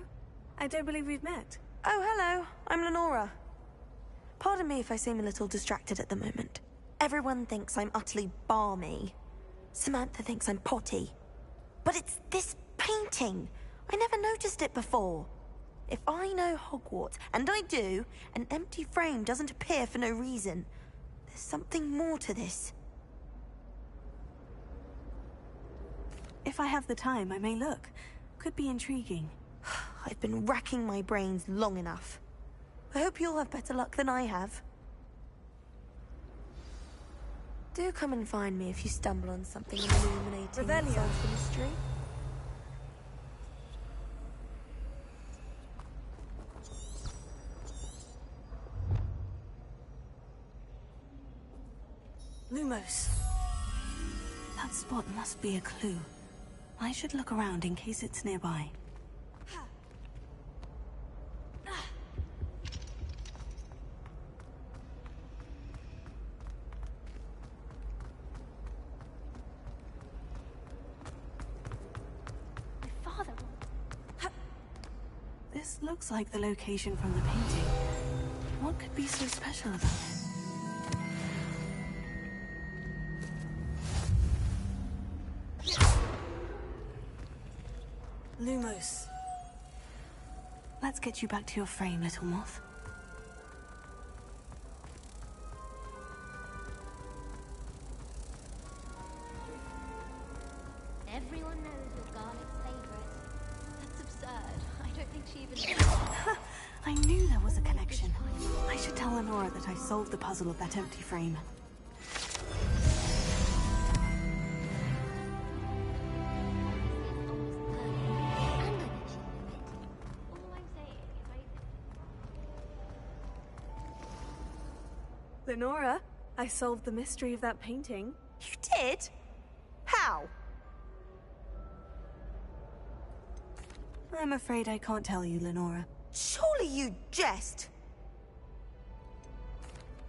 S4: I don't believe we've met.
S18: Oh, hello. I'm Lenora. Pardon me if I seem a little distracted at the moment. Everyone thinks I'm utterly balmy. Samantha thinks I'm potty. But it's this painting. I never noticed it before. If I know Hogwarts, and I do, an empty frame doesn't appear for no reason. There's something more to this.
S4: If I have the time, I may look. Could be intriguing.
S18: I've been racking my brains long enough. I hope you'll have better luck than I have. Do come and find me if you stumble on something illuminating that solves the mystery.
S4: Lumos. That spot must be a clue. I should look around in case it's nearby. This looks like the location from the painting. What could be so special about it? Lumos. Let's get you back to your frame, little moth.
S17: Everyone knows you're Garlic's favorite. That's absurd. I don't think she even...
S4: I knew there was a connection. I should tell Lenora that I solved the puzzle of that empty frame. Lenora, I solved the mystery of that painting.
S18: You did? How?
S4: I'm afraid I can't tell you, Lenora.
S18: Surely you jest.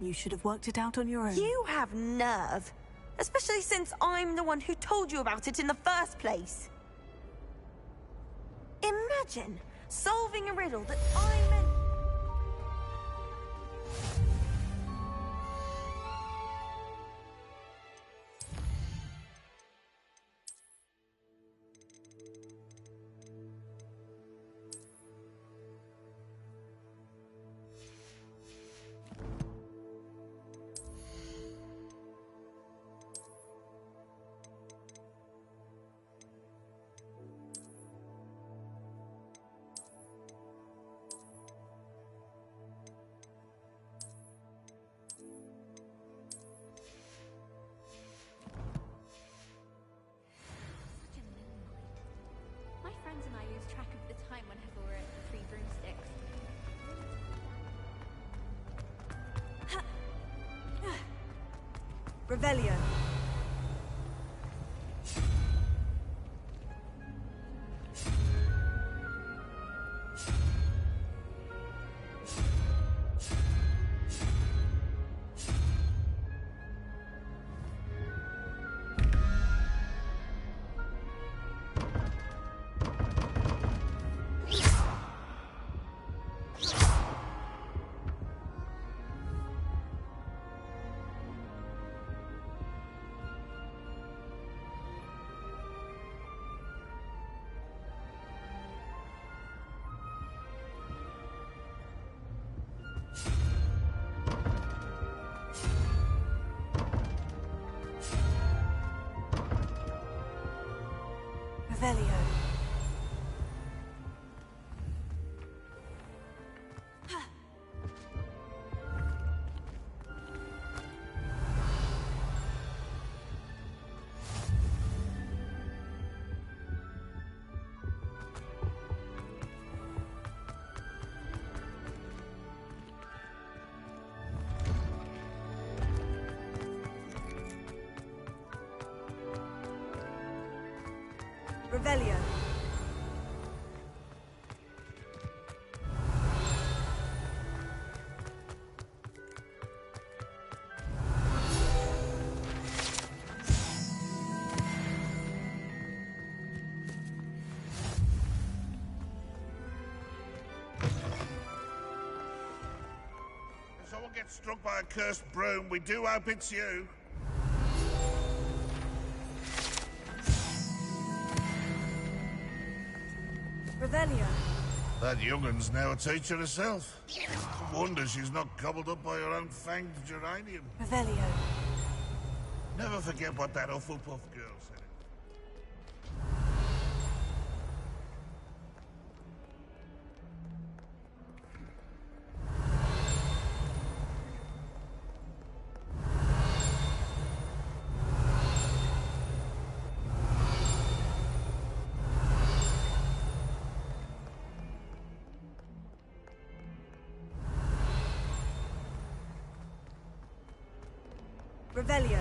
S4: You should have worked it out on your own.
S18: You have nerve. Especially since I'm the one who told you about it in the first place. Imagine solving a riddle that I meant...
S17: And I lose track of the time whenever we're at the Three Broomsticks.
S4: Revelio. Revelio. Revelio.
S19: get struck by a cursed broom, we do hope it's you.
S4: Revelio.
S19: That young'un's now a teacher herself. Wonder she's not gobbled up by her own fanged geranium.
S4: Revelio.
S19: Never forget what that Hufflepuff girl said.
S4: Revelio.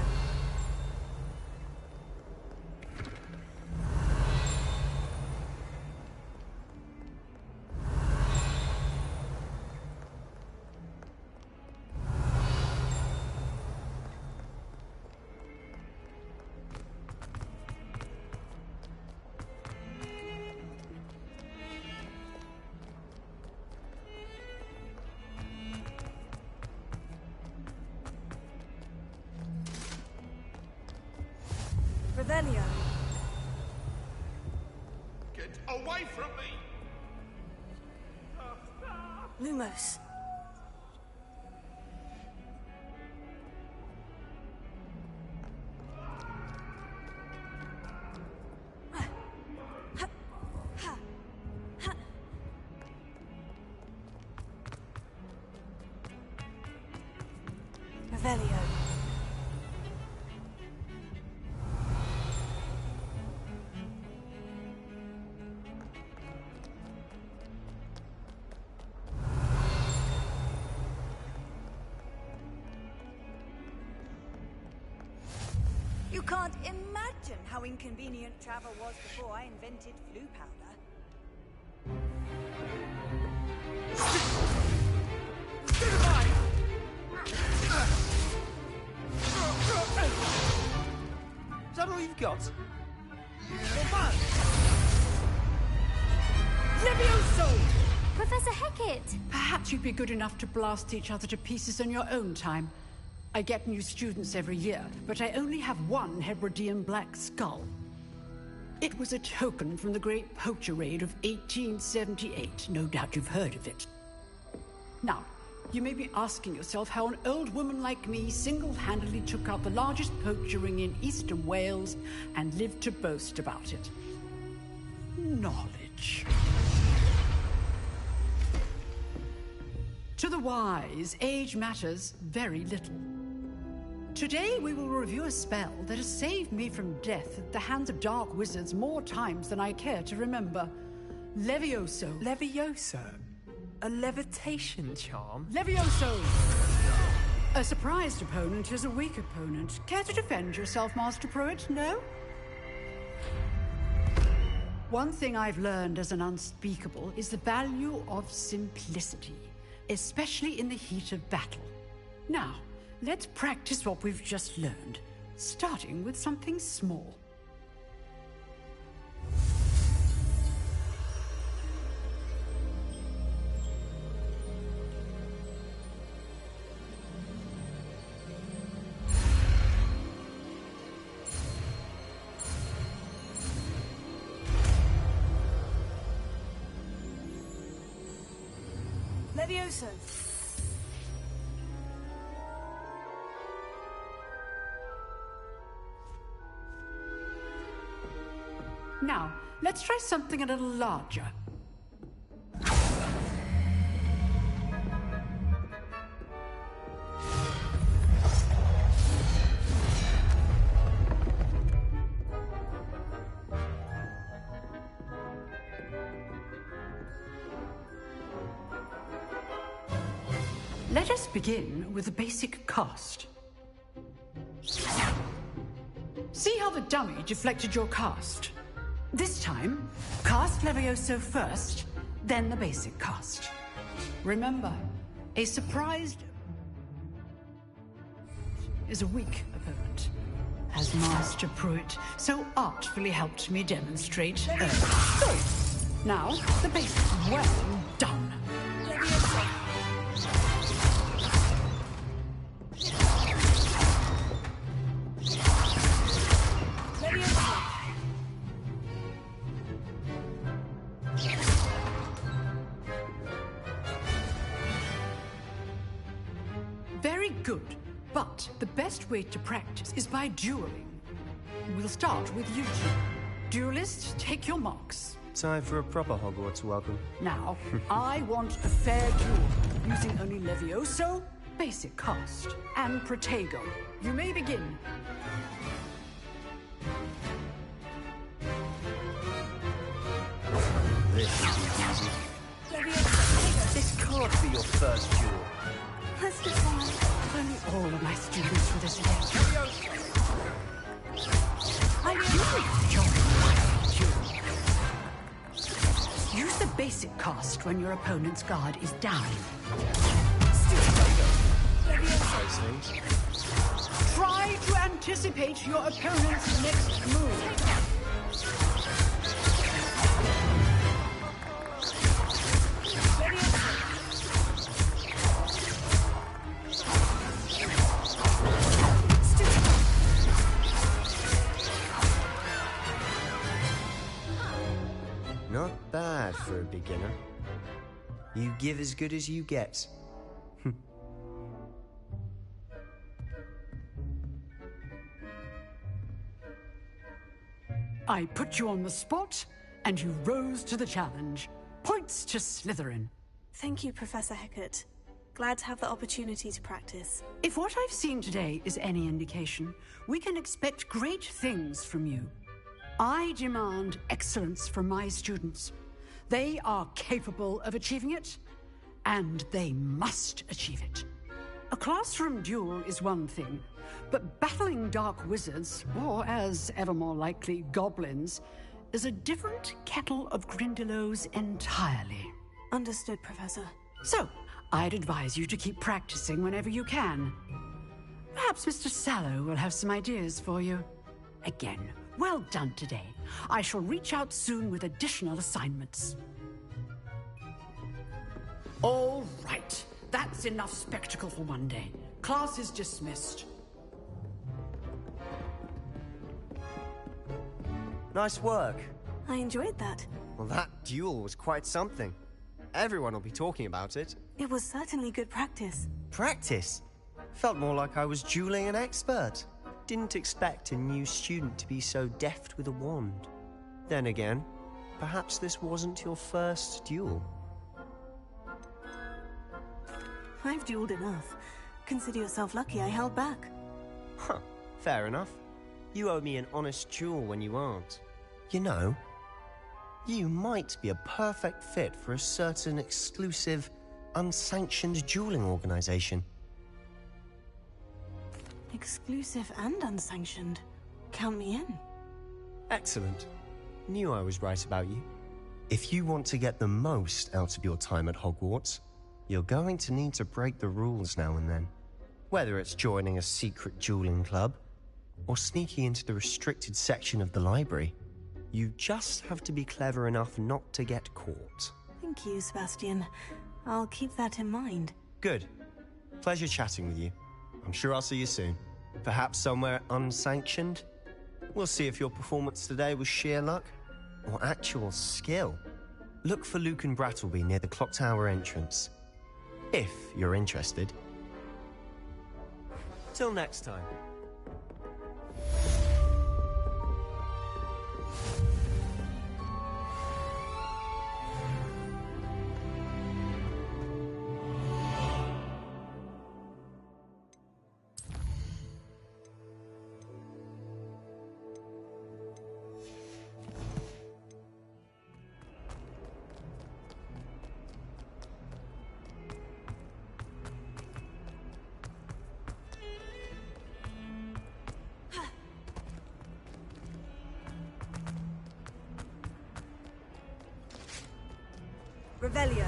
S4: Revelio.
S19: Get away from me!
S4: Lumos. Revelio.
S20: You can't imagine how inconvenient travel was before I invented flu powder.
S16: Is that all you've got?
S21: Levioso!
S15: Professor Hecat!
S21: Perhaps you'd be good enough to blast each other to pieces on your own time. I get new students every year, but I only have one Hebridean black skull. It was a token from the Great Poacher Raid of 1878. No doubt you've heard of it. Now, you may be asking yourself how an old woman like me single-handedly took out the largest poacher ring in eastern Wales and lived to boast about it. Knowledge. To the wise, age matters very little. Today we will review a spell that has saved me from death at the hands of dark wizards more times than I care to remember. Levioso.
S16: Levioso? A levitation charm?
S21: Levioso! A surprised opponent is a weak opponent. Care to defend yourself, Master Pruitt? No? One thing I've learned as an unspeakable is the value of simplicity, especially in the heat of battle. Now, let's practice what we've just learned, starting with something small.
S4: Levioso.
S21: Now, let's try something a little larger. Let us begin with the basic cast. See how the dummy deflected your cast? This time, cast Levioso first, then the basic cast. Remember, a surprised is a weak opponent, as Master Pruitt so artfully helped me demonstrate earlier. So, now, the basic. Well done. good. But the best way to practice is by dueling. We'll start with you two. Duelists, take your marks.
S13: Time for a proper Hogwarts welcome.
S21: Now, I want a fair duel, using only Levioso, basic cast, and Protego. You may begin.
S13: This can't be your first duel.
S21: Let's just if only all of my students were this again. Use the basic cast when your opponent's guard is down. Try to anticipate your opponent's next move.
S13: Not bad for a beginner. You give as good as you get.
S21: I put you on the spot, and you rose to the challenge. Points to Slytherin.
S4: Thank you, Professor Hecat. Glad to have the opportunity to practice.
S21: If what I've seen today is any indication, we can expect great things from you. I demand excellence from my students. They are capable of achieving it, and they must achieve it. A classroom duel is one thing, but battling dark wizards, or as ever more likely, goblins, is a different kettle of Grindylows entirely.
S4: Understood, Professor.
S21: So, I'd advise you to keep practicing whenever you can. Perhaps Mr. Sallow will have some ideas for you. Again, well done today. I shall reach out soon with additional assignments. All right. That's enough spectacle for one day. Class is dismissed.
S13: Nice work.
S4: I enjoyed that.
S13: Well, that duel was quite something. Everyone will be talking about it.
S4: It was certainly good practice.
S13: Practice? Felt more like I was dueling an expert. Didn't expect a new student to be so deft with a wand. Then again, perhaps this wasn't your first duel.
S4: I've dueled enough. Consider yourself lucky I held back.
S13: Huh, fair enough. You owe me an honest duel when you aren't. You know, you might be a perfect fit for a certain exclusive, unsanctioned dueling organization.
S4: Exclusive and unsanctioned. Count me in.
S13: Excellent. Knew I was right about you. If you want to get the most out of your time at Hogwarts, you're going to need to break the rules now and then. Whether it's joining a secret dueling club, or sneaking into the restricted section of the library, you just have to be clever enough not to get caught.
S4: Thank you, Sebastian. I'll keep that in mind.
S13: Good. Pleasure chatting with you. I'm sure I'll see you soon. Perhaps somewhere unsanctioned? We'll see if your performance today was sheer luck or actual skill. Look for Luke and Brattleby near the clock tower entrance. If you're interested. Till next time.
S20: Revelio.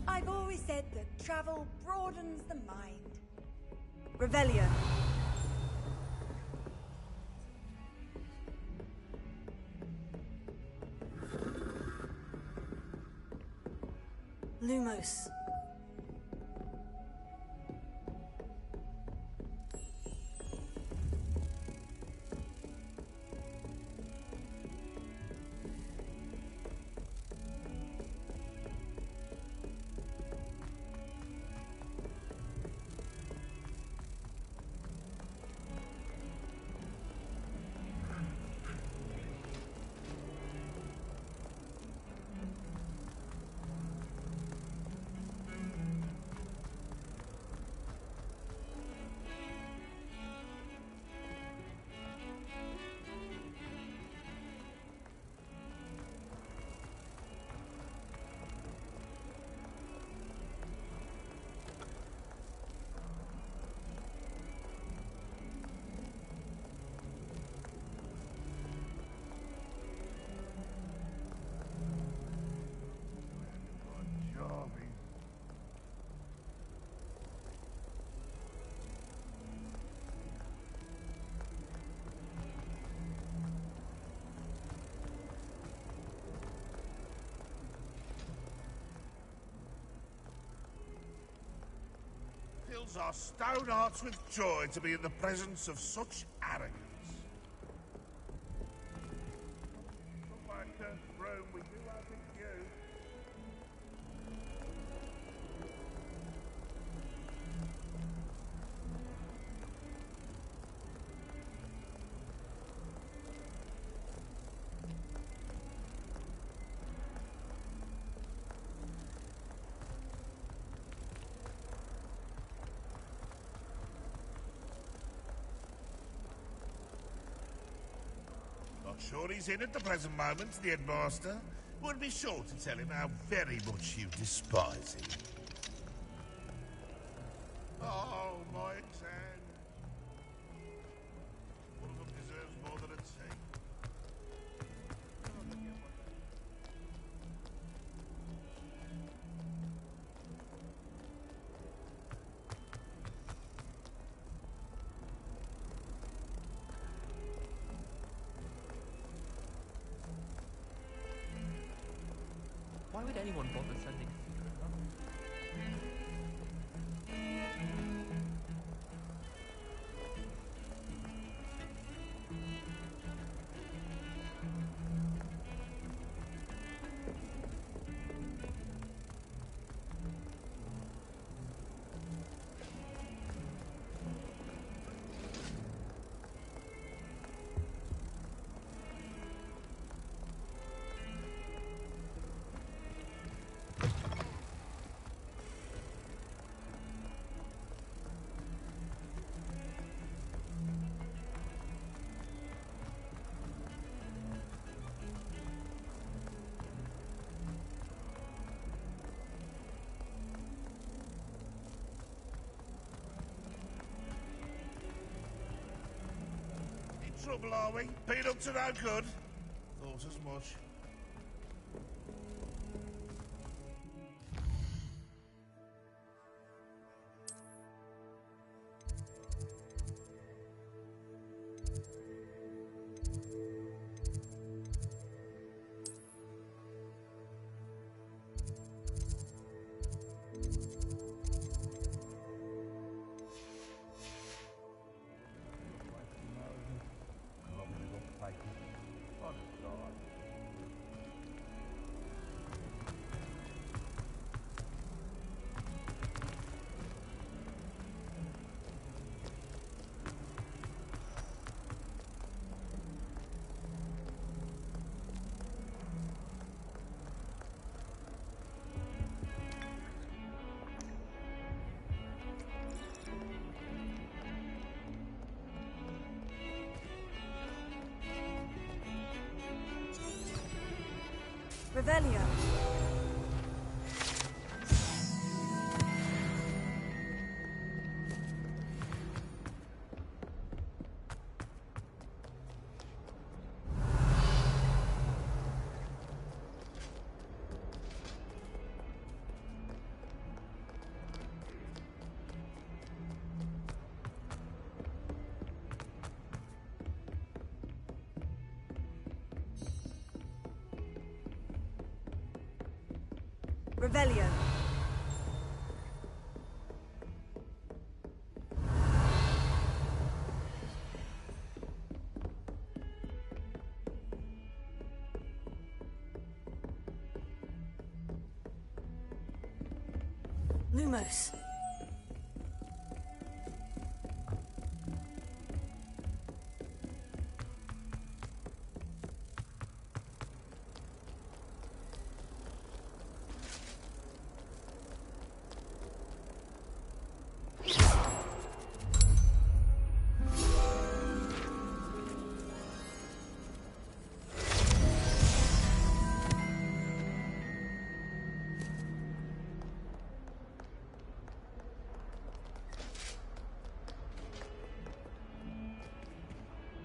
S20: I've always said that travel broadens the mind. Revelio.
S4: Lumos.
S19: Fills our stone hearts with joy to be in the presence of such arrogance. Come back, Rome, we do have it you. Not sure he's in at the present moment, the headmaster. Would be sure to tell him how very much you despise him. Oh, my exam. One of them deserves more than a tea.
S14: Why would anyone bother sending a secret number?
S19: Trouble, are we? Beat up to no good? Thought as much.
S20: Revelio. Revelio.
S4: Lumos.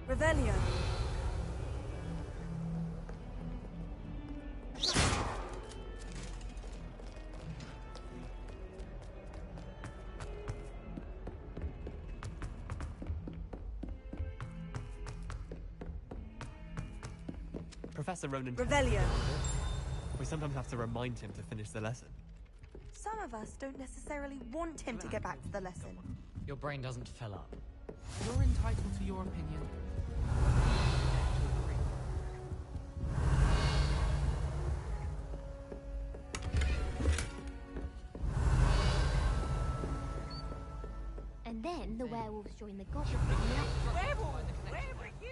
S4: Revelio.
S14: Professor Ronan.
S20: Revelio.
S14: We sometimes have to remind him to finish the lesson.
S18: Some of us don't necessarily want him to get back to the lesson.
S1: Your brain doesn't fill up.
S22: You're entitled to your opinion.
S17: And then the werewolves joined the goblins.
S12: Werewolf, where were you?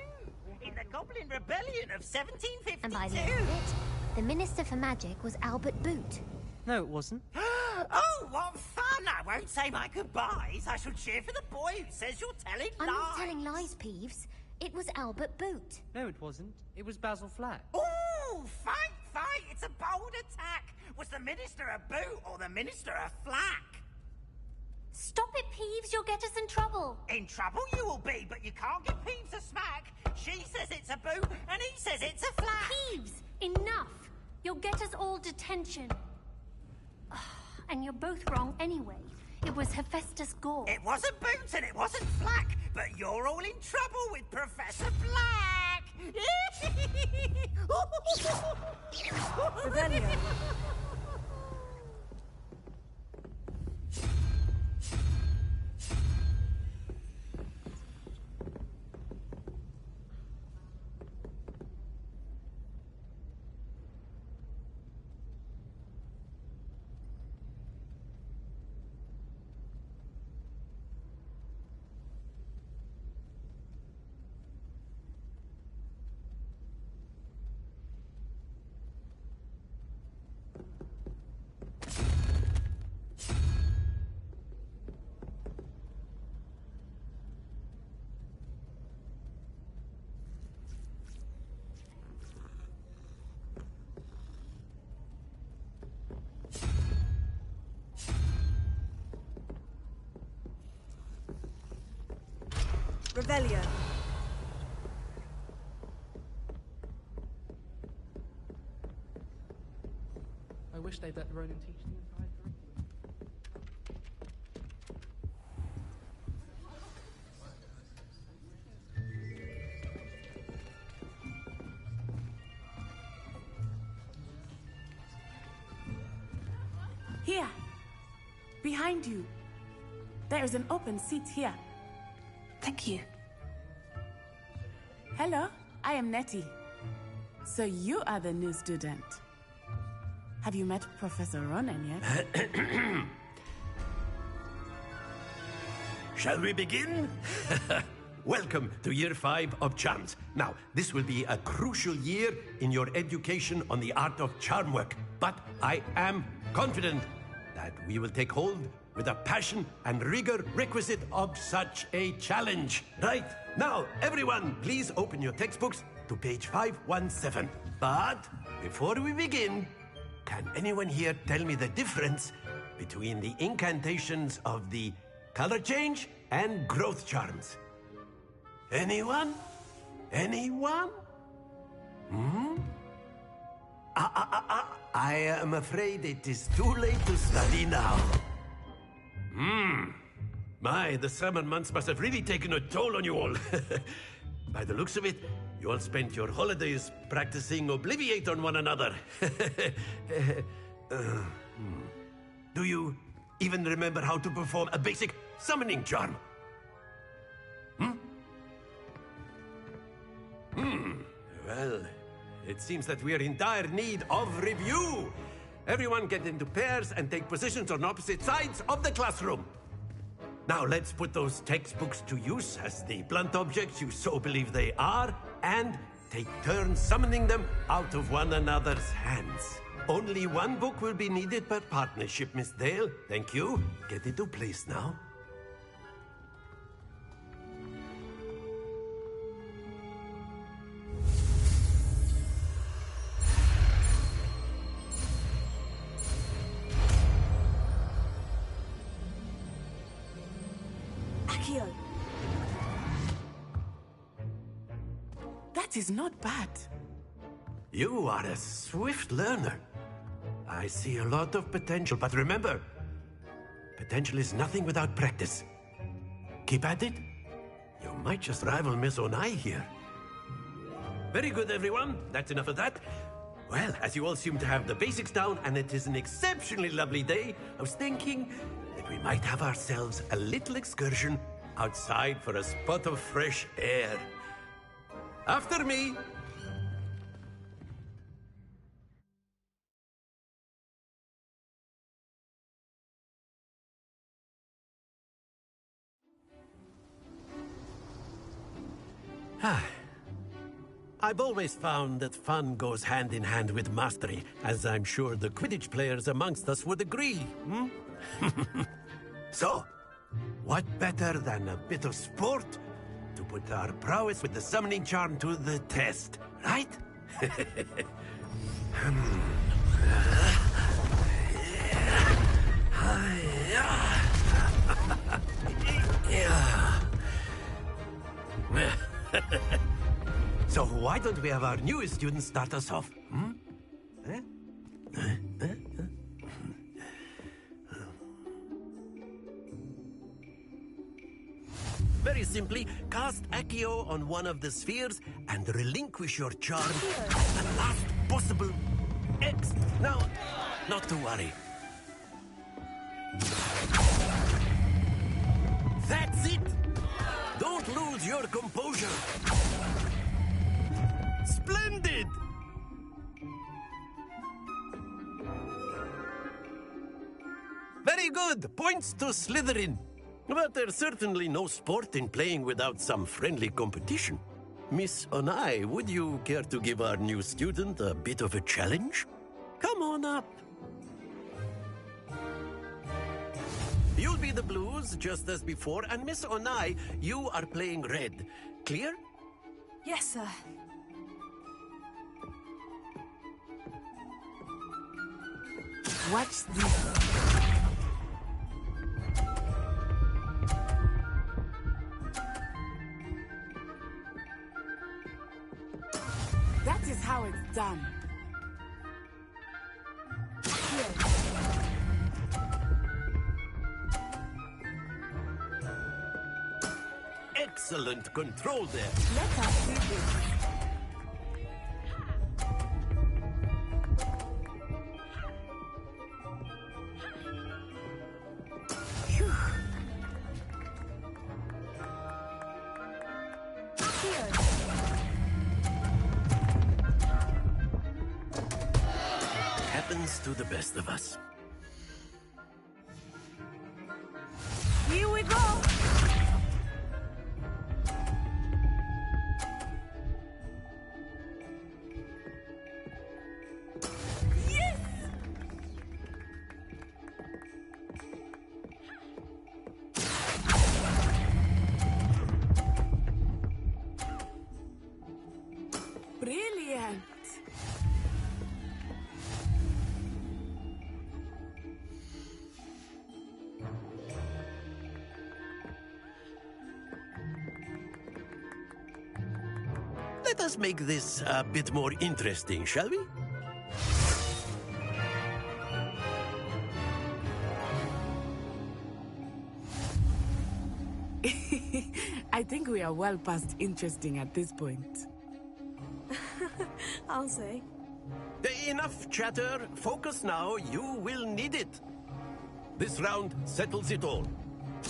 S12: In the Goblin Rebellion of 1752?
S17: And by the end of it, the Minister for Magic was Albert Boot.
S16: No, it wasn't.
S12: Oh, what fun! I won't say my goodbyes. I shall cheer for the boy who says you're telling
S17: I'm
S12: lies.
S17: not telling lies, Peeves. It was Albert Boot.
S16: No, it wasn't. It was Basil Flack.
S12: Ooh, fight, fight! It's a bold attack. Was the Minister a boot or the Minister a flack?
S17: Stop it, Peeves. You'll get us in trouble.
S12: In trouble you will be, but you can't give Peeves a smack. She says it's a boot, and he says it's a flack.
S17: Peeves, enough. You'll get us all detention. And you're both wrong anyway. It was Hephaestus Gore.
S12: It wasn't boot and it wasn't flack, but you're all in trouble with Professor Black.
S20: Revelio. Revelio.
S14: I wish they'd let Ronan teach the entire curriculum.
S23: Here. Behind you. There is an open seat here.
S4: Thank you.
S23: Hello, I am Nettie. So you are the new student. Have you met Professor Ronan yet?
S24: Shall we begin? Welcome to Year 5 of Charms. Now, this will be a crucial year in your education on the art of charm work, but I am confident that we will take hold with the passion and rigor requisite of such a challenge. Right, now, everyone, please open your textbooks to page 517. But before we begin, can anyone here tell me the difference between the incantations of the color change and growth charms? Anyone? Anyone? I am afraid it is too late to study now. My, the summer months must have really taken a toll on you all. By the looks of it, you all spent your holidays practicing Obliviate on one another. Do you even remember how to perform a basic summoning charm? Well, it seems that we are in dire need of review. Everyone get into pairs and take positions on opposite sides of the classroom. Now let's put those textbooks to use as the blunt objects you so believe they are, and take turns summoning them out of one another's hands. Only one book will be needed per partnership, Miss Dale. Thank you. Get into place now.
S20: Accio.
S23: That is not bad.
S24: You are a swift learner. I see a lot of potential, but remember, potential is nothing without practice. Keep at it. You might just rival Miss Onai here. Very good, everyone. That's enough of that. Well, as you all seem to have the basics down, and it is an exceptionally lovely day, I was thinking that we might have ourselves a little excursion outside for a spot of fresh air. After me. I've always found that fun goes hand in hand with mastery, as I'm sure the Quidditch players amongst us would agree. So, what better than a bit of sport to put our prowess with the summoning charm to the test, right? So why don't we have our newest student start us off? Very simply, cast Accio on one of the spheres and relinquish your charm at the last possible X. Now, not to worry. That's it! Don't lose your composure. Splendid! Very good. Points to Slytherin. But there's certainly no sport in playing without some friendly competition. Miss Onai, would you care to give our new student a bit of a challenge? Come on up. You'll be the blues, just as before, and Miss Onai, you are playing red. Clear?
S20: Yes, sir.
S23: Watch this. That is how it's done.
S24: Excellent control there.
S23: Let us do this.
S24: Happens to the best of us.
S20: Here we go! Yes!
S23: Brilliant!
S24: Let us make this a bit more interesting, shall we?
S23: I think we are well past interesting at this point.
S20: I'll say.
S24: Enough chatter. Focus now. You will need it. This round settles it all.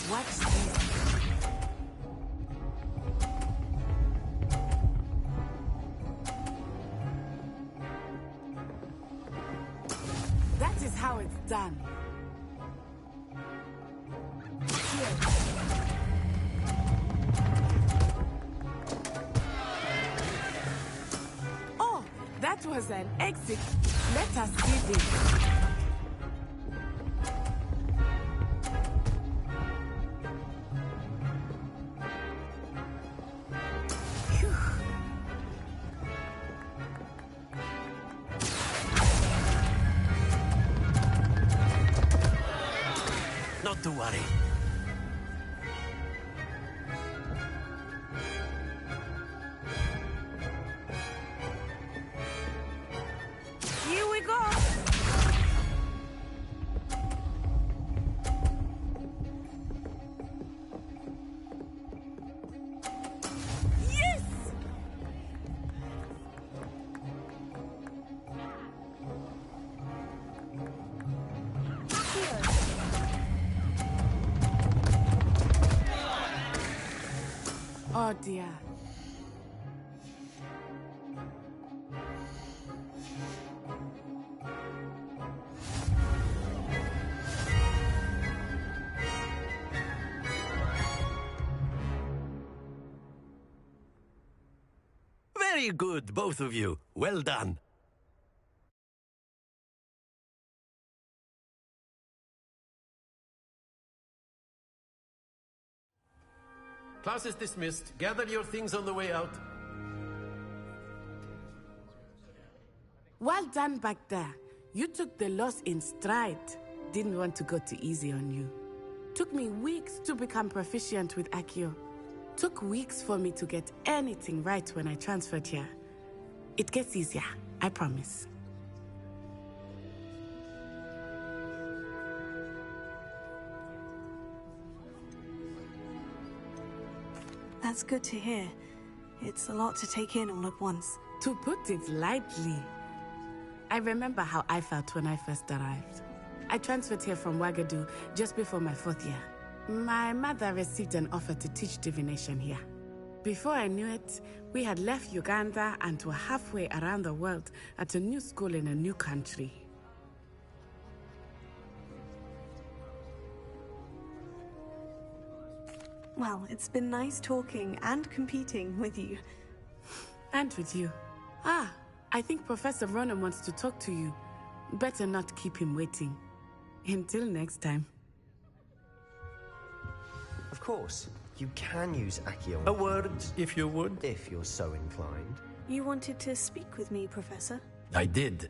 S23: What's this? That is how it's done. Oh, that was an exit. Let us see this.
S24: Not to worry.
S23: Here we go. Yes! Oh dear.
S24: Very good, both of you. Well done. Class is dismissed. Gather your things on the way out.
S23: Well done back there. You took the loss in stride. Didn't want to go too easy on you. Took me weeks to become proficient with Accio. Took weeks for me to get anything right when I transferred here. It gets easier, I promise.
S4: That's good to hear. It's a lot to take in all at once.
S23: To put it lightly, I remember how I felt when I first arrived. I transferred here from Wagadu just before my 4th year. My mother received an offer to teach divination here. Before I knew it, we had left Uganda and were halfway around the world at a new school in a new country.
S4: Well, it's been nice talking and competing with you.
S23: And with you. Ah, I think Professor Ronan wants to talk to you. Better not keep him waiting. Until next time.
S13: Of course, you can use Accio.
S24: A word, if you would.
S13: If you're so inclined.
S4: You wanted to speak with me, Professor?
S24: I did.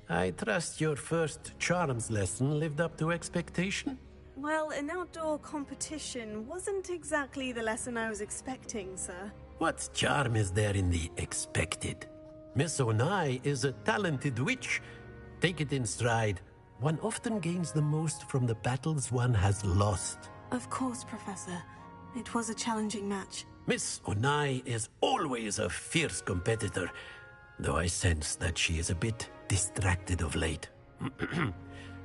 S24: I trust your first charms lesson lived up to expectation?
S4: Well, an outdoor competition wasn't exactly the lesson I was expecting, sir.
S24: What charm is there in the expected? Miss Onai is a talented witch. Take it in stride. One often gains the most from the battles one has lost.
S4: Of course, Professor. It was a challenging match.
S24: Miss Onai is always a fierce competitor, though I sense that she is a bit distracted of late.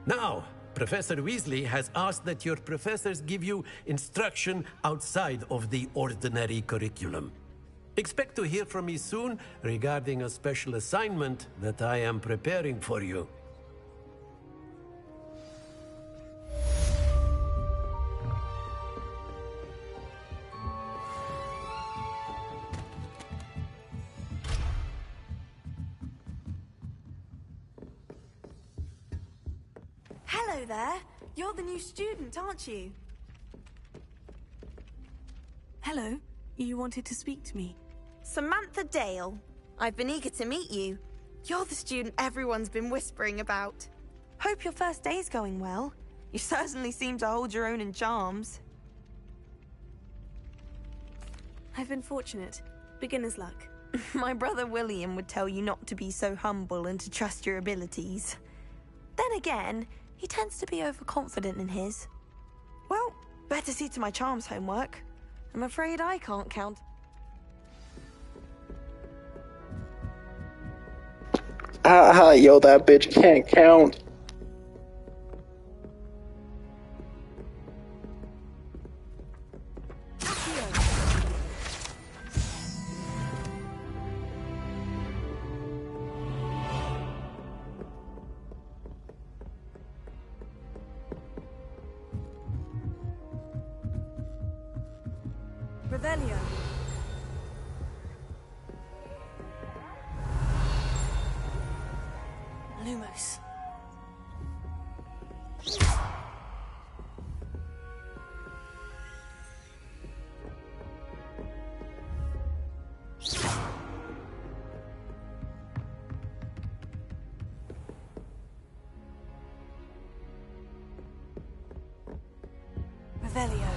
S24: Now, Professor Weasley has asked that your professors give you instruction outside of the ordinary curriculum. Expect to hear from me soon regarding a special assignment that I am preparing for you.
S18: Hello there. You're the new student, aren't you?
S4: Hello. You wanted to speak to me?
S18: Samantha Dale. I've been eager to meet you. You're the student everyone's been whispering about. Hope your first day's going well. You certainly seem to hold your own in charms.
S4: I've been fortunate. Beginner's luck.
S18: My brother William would tell you not to be so humble and to trust your abilities. Then again, he tends to be overconfident in his. Well, better see to my charms homework. I'm afraid I can't count.
S2: Yo, that bitch can't count.
S20: Revelio.
S4: Lumos. Revelio.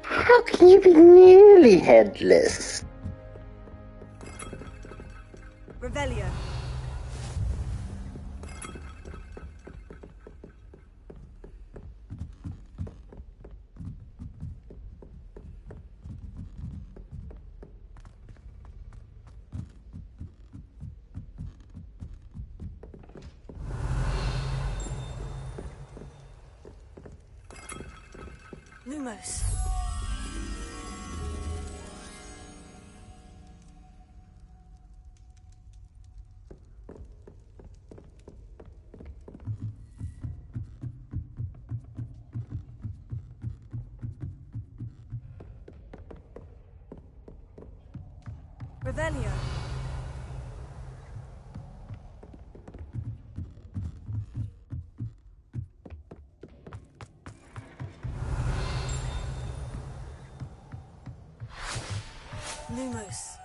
S2: How can you be nearly headless?
S20: Revelio.
S4: Lumos. Revelio. Lumos.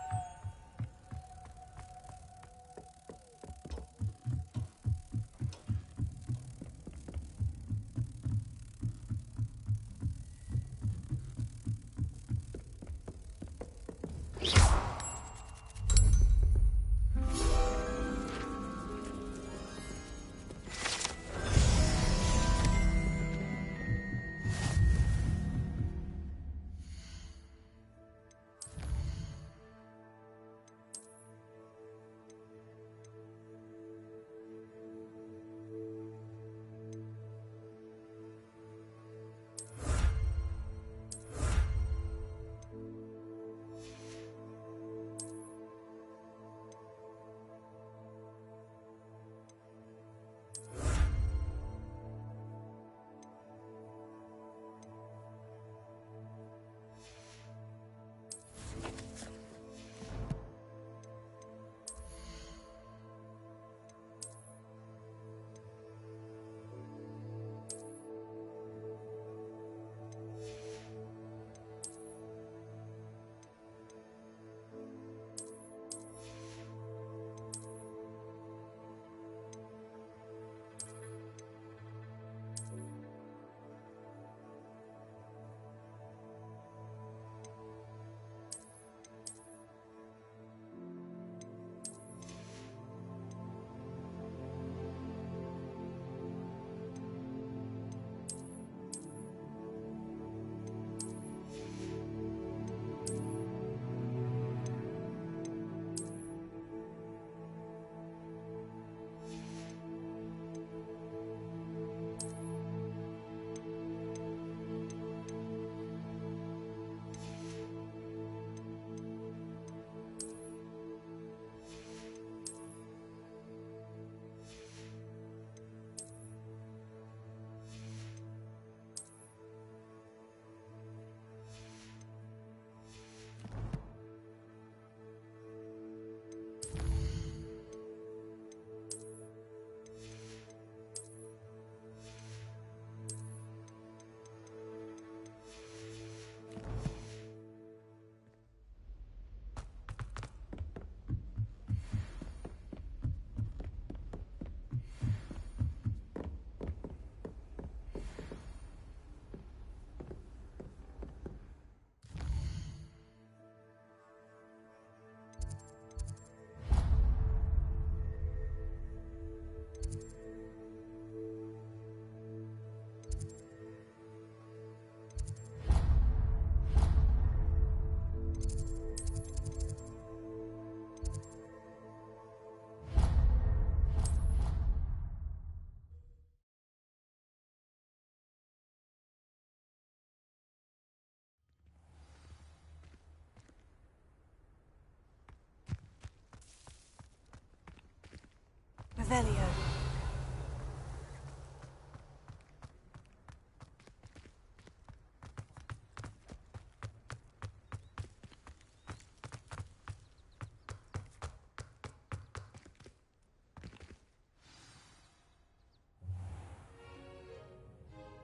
S4: Revelio.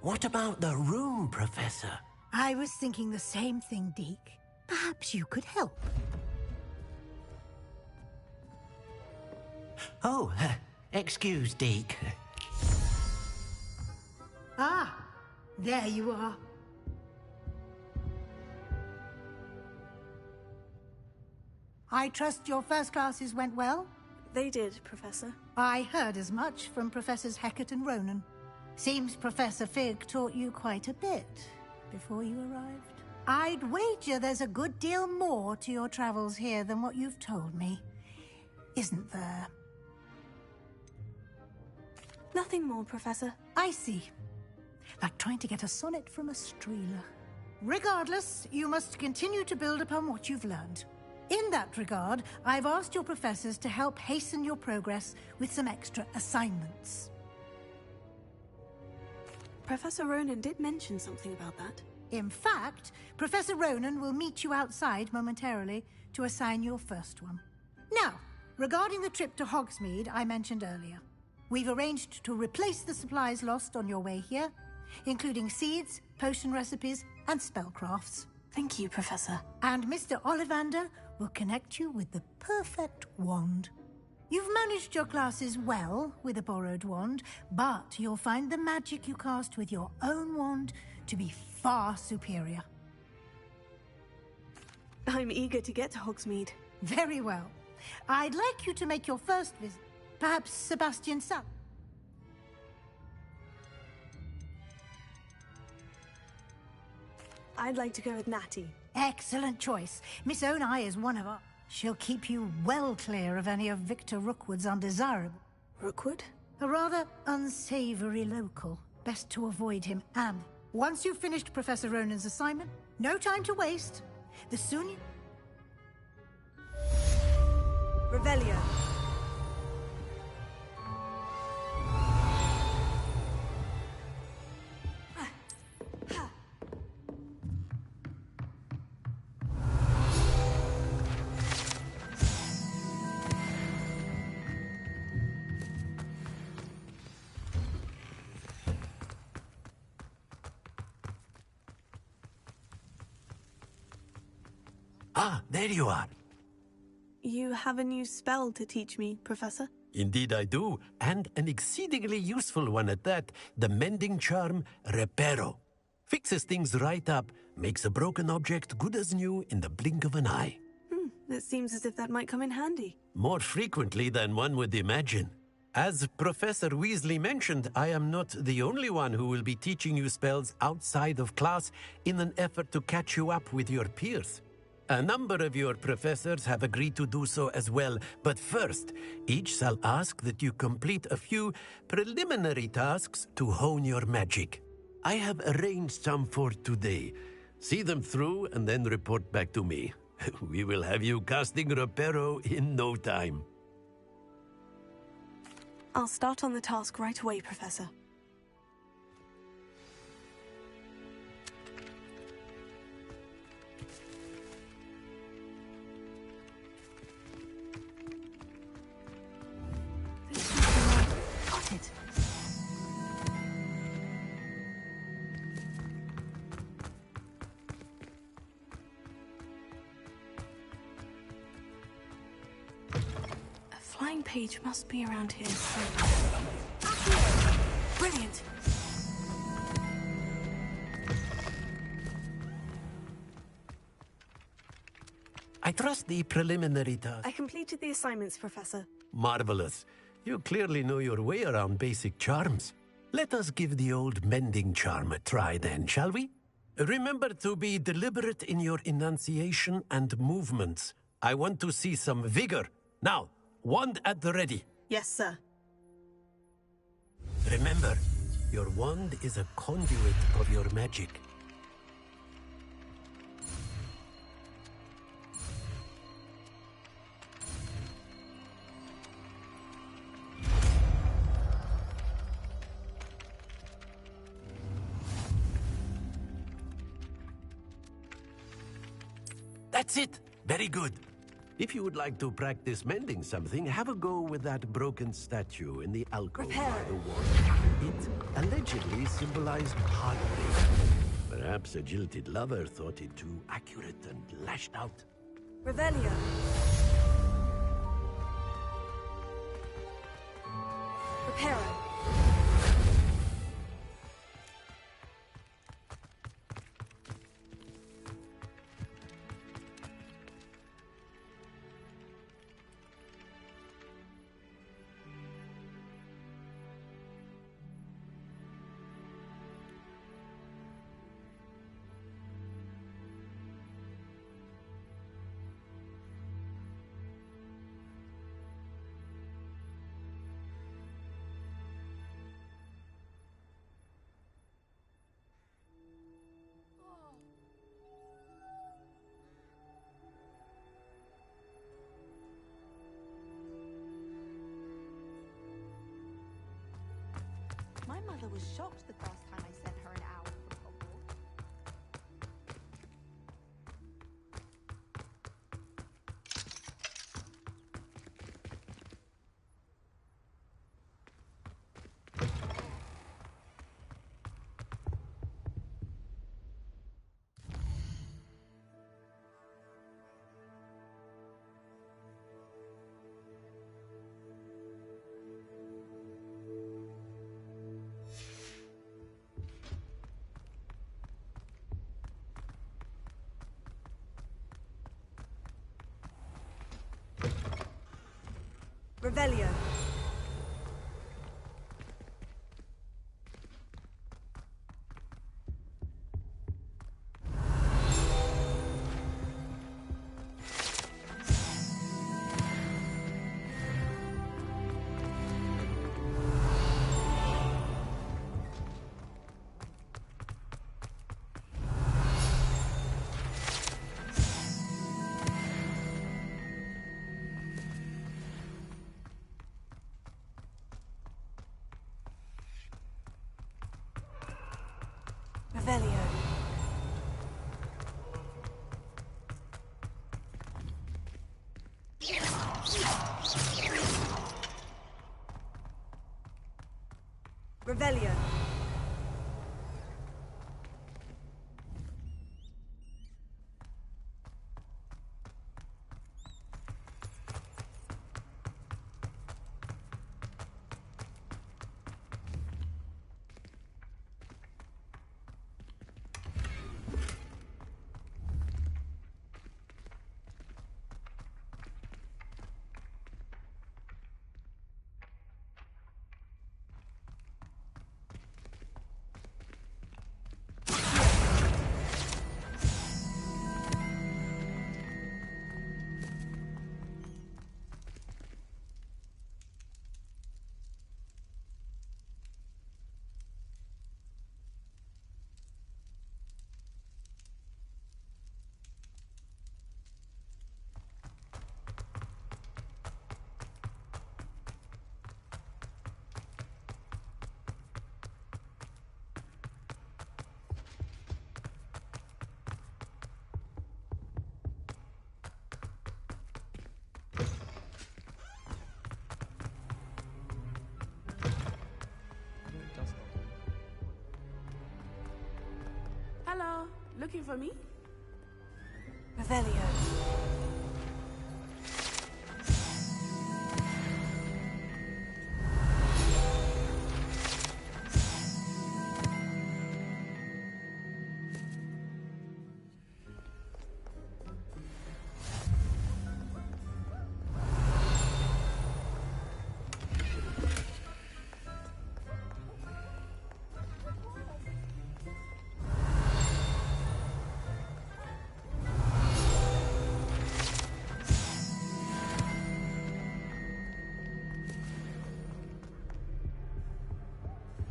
S24: What about the room, Professor?
S11: I was thinking the same thing, Deke. Perhaps you could help.
S24: Oh, excuse, Deke.
S11: Ah, there you are. I trust your first classes went well?
S3: They did, Professor.
S11: I heard as much from Professors Hecat and Ronan. Seems Professor Fig taught you quite a bit before you arrived. I'd wager there's a good deal more to your travels here than what you've told me. Isn't there?
S3: Nothing more, Professor.
S11: I see. Like trying to get a sonnet from a streeler. Regardless, you must continue to build upon what you've learned. In that regard, I've asked your professors to help hasten your progress with some extra assignments.
S3: Professor Ronan did mention something about that.
S11: In fact, Professor Ronan will meet you outside momentarily to assign your first one. Now, regarding the trip to Hogsmeade I mentioned earlier, we've arranged to replace the supplies lost on your way here, including seeds, potion recipes, and spellcrafts.
S3: Thank you, Professor.
S11: And Mr. Ollivander will connect you with the perfect wand. You've managed your classes well with a borrowed wand, but you'll find the magic you cast with your own wand to be far superior.
S3: I'm eager to get to Hogsmeade.
S11: Very well. I'd like you to make your first visit. Perhaps Sebastian's son.
S3: I'd like to go with Natty.
S11: Excellent choice. Miss Onai is one of our... She'll keep you well clear of any of Victor Rookwood's undesirable...
S3: Rookwood?
S11: A rather unsavory local. Best to avoid him, and once you've finished Professor Ronan's assignment, no time to waste. The sooner you...
S3: Revelio.
S24: Ah, there you are.
S3: You have a new spell to teach me, Professor?
S24: Indeed I do, and an exceedingly useful one at that. The mending charm, Reparo. Fixes things right up, makes a broken object good as new in the blink of an eye.
S3: It seems as if that might come in handy.
S24: More frequently than one would imagine. As Professor Weasley mentioned, I am not the only one who will be teaching you spells outside of class in an effort to catch you up with your peers. A number of your professors have agreed to do so as well, but first, each shall ask that you complete a few preliminary tasks to hone your magic. I have arranged some for today. See them through and then report back to me. We will have you casting Reparo in no time.
S3: I'll start on the task right away, Professor. Got it. A flying page must be around here somewhere. Brilliant!
S24: I trust the preliminary task.
S3: I completed the assignments, Professor.
S24: Marvelous. You clearly know your way around basic charms. Let us give the old mending charm a try then, shall we? Remember to be deliberate in your enunciation and movements. I want to see some vigor. Now, wand at the ready.
S3: Yes, sir.
S24: Remember, your wand is a conduit of your magic. That's it. Very good. If you would like to practice mending something, have a go with that broken statue in the alcove by the wall. It allegedly symbolized heartbreak. Perhaps a jilted lover thought it too accurate and lashed out.
S20: Revelio. Reparo.
S18: My mother was shocked the first time I sent her an owl from Hogwarts. Revelio. Revelio. Revelio.
S23: Hello, looking for me?
S20: Revelio.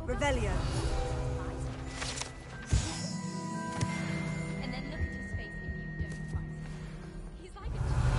S20: Revelio.
S15: And then look at his face if you don't twice. He's like a child.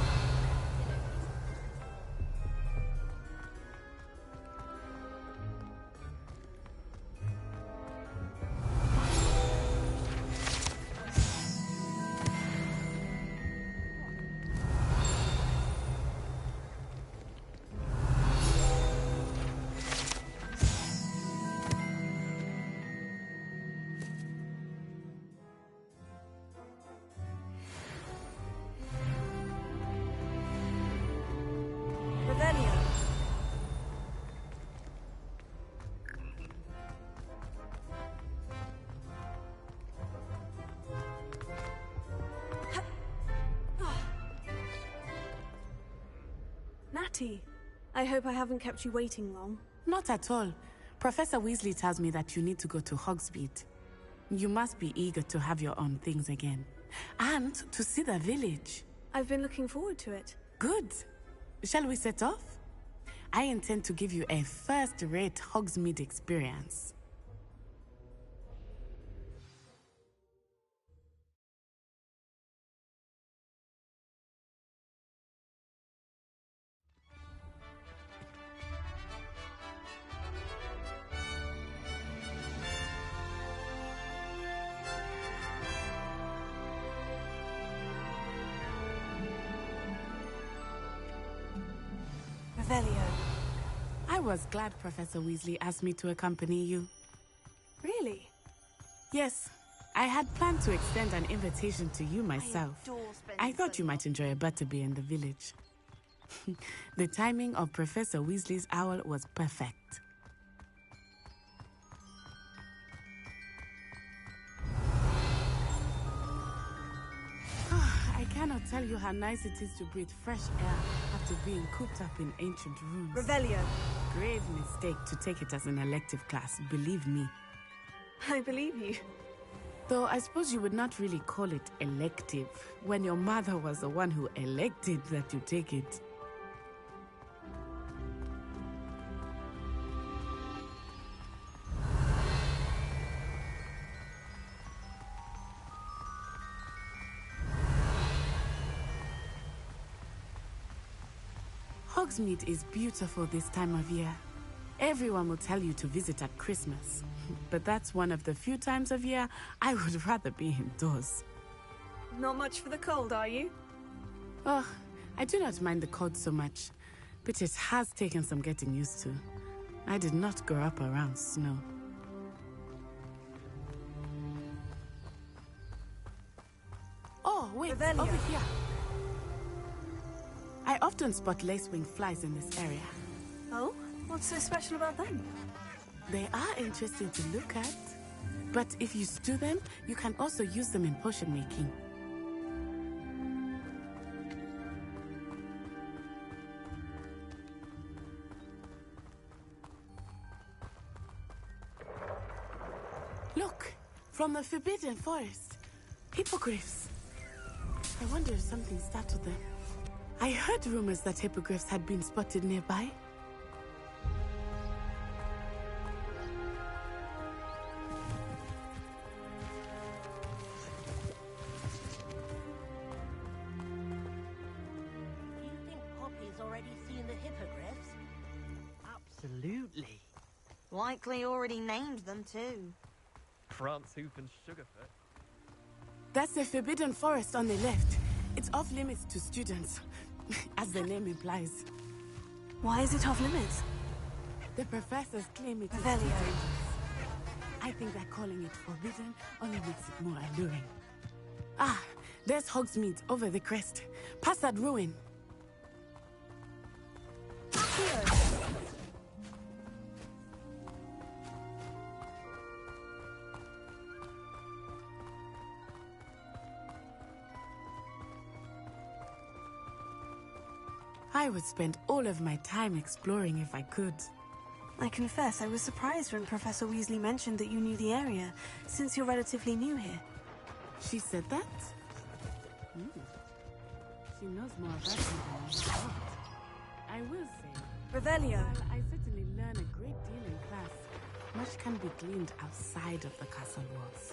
S4: Revelio. Natty, I hope I haven't kept you waiting long.
S23: Not at all. Professor Weasley tells me that you need to go to Hogsmeade. You must be eager to have your own things again. And to see the village.
S4: I've been looking forward to it.
S23: Good. Shall we set off? I intend to give you a first-rate Hogsmeade experience.
S4: Revelio.
S23: I was glad Professor Weasley asked me to accompany you.
S4: Really?
S23: Yes. I had planned to extend an invitation to you myself. I thought you might enjoy a butterbeer in the village. The timing of Professor Weasley's owl was perfect. I cannot tell you how nice it is to breathe fresh air after being cooped up in ancient rooms.
S4: Revelio.
S23: Grave mistake to take it as an elective class, believe me.
S4: I believe you.
S23: Though I suppose you would not really call it elective when your mother was the one who elected that you take it. Hogsmeade is beautiful this time of year. Everyone will tell you to visit at Christmas, but that's one of the few times of year I would rather be indoors.
S4: Not much for the cold, are you?
S23: Oh, I do not mind the cold so much, but it has taken some getting used to. I did not grow up around snow. Oh, wait,
S4: Revelio.
S23: over here. I often spot lacewing flies in this area.
S4: Oh? What's so special about them?
S23: They are interesting to look at. But if you stew them, you can also use them in potion making. Look! From the Forbidden Forest. Hippogriffs. I wonder if something startled them. I heard rumors that hippogriffs had been spotted nearby.
S6: Do you think Poppy's already seen the hippogriffs?
S7: Absolutely.
S18: Likely already named them too.
S7: France Hoof and Sugarfoot.
S23: That's the Forbidden Forest on the left. It's off limits to students, as the name implies.
S4: Why is it off limits?
S23: The professors claim it is too
S4: Revelio.
S23: dangerous. I think that calling it forbidden only makes it more alluring. Ah, there's Hogsmeade over the crest. Past that ruin. I would spend all of my time exploring if I could.
S4: I confess, I was surprised when Professor Weasley mentioned that you knew the area, since you're relatively new here.
S23: She said that? She knows more about me than I thought. I will say,
S4: Revelio.
S23: while I certainly learn a great deal in class, much can be gleaned outside of the castle walls.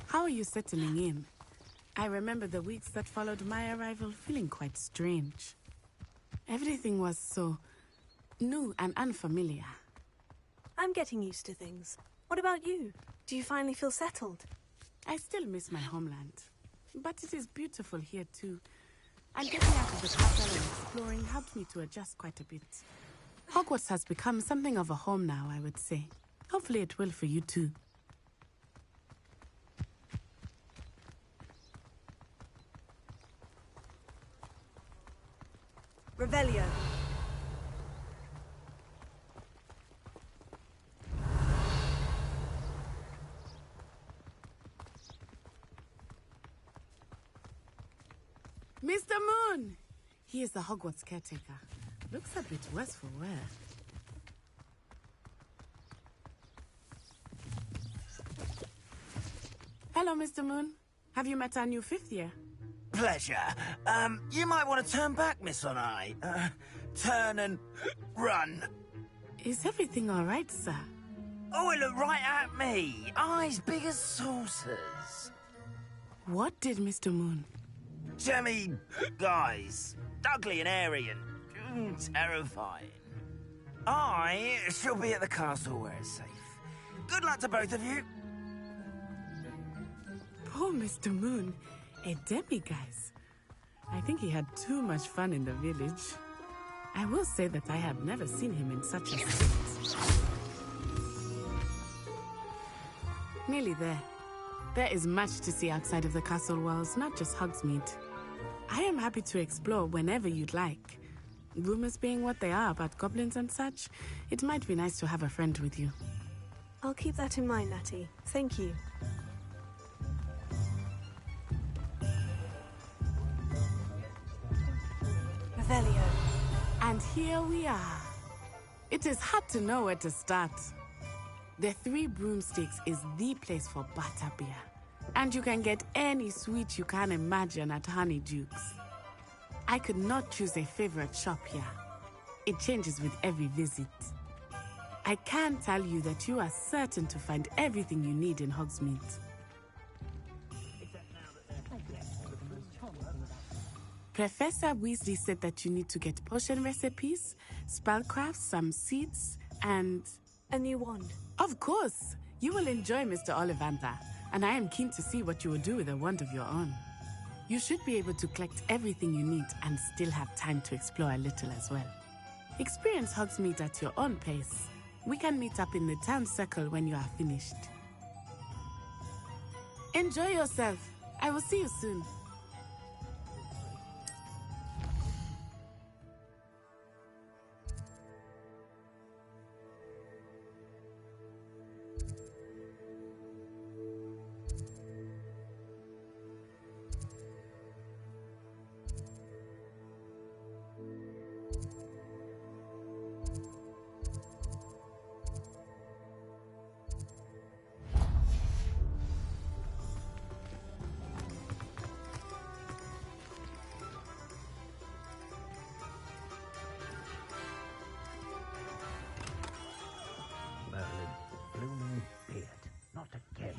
S23: How are you settling in? I remember the weeks that followed my arrival feeling quite strange. Everything was so new and unfamiliar.
S4: I'm getting used to things. What about you? Do you finally feel settled?
S23: I still miss my homeland. But it is beautiful here too. And getting out of the castle and exploring helped me to adjust quite a bit. Hogwarts has become something of a home now, I would say. Hopefully it will for you too.
S4: Revelio.
S23: Mr. Moon! He is the Hogwarts caretaker. Looks a bit worse for wear. Hello, Mr. Moon. Have you met our new 5th year?
S12: Pleasure. You might want to turn back, Miss Onai. Turn and run.
S23: Is everything all right, sir?
S12: Oh, it looked right at me. Eyes big as saucers.
S23: What did Mr. Moon?
S12: Jemmy, guys. Ugly and airy and terrifying. I shall be at the castle where it's safe. Good luck to both of you.
S23: Poor Mr. Moon. A demi-guise. I think he had too much fun in the village. I will say that I have never seen him in such a state. Nearly there. There is much to see outside of the castle walls, not just Hogsmeade. I am happy to explore whenever you'd like. Rumors being what they are about goblins and such, it might be nice to have a friend with you.
S4: I'll keep that in mind, Natty. Thank you. Revelio.
S23: And here we are. It is hard to know where to start. The Three Broomsticks is the place for butterbeer. And you can get any sweet you can imagine at Honeydukes. I could not choose a favorite shop here. It changes with every visit. I can tell you that you are certain to find everything you need in Hogsmeade. Professor Weasley said that you need to get potion recipes, spellcrafts, some seeds, and...
S4: a new wand.
S23: Of course! You will enjoy Mr. Ollivander, and I am keen to see what you will do with a wand of your own. You should be able to collect everything you need and still have time to explore a little as well. Experience Hogsmeade at your own pace. We can meet up in the town circle when you are finished. Enjoy yourself. I will see you soon.
S2: Blooming beard. Not again.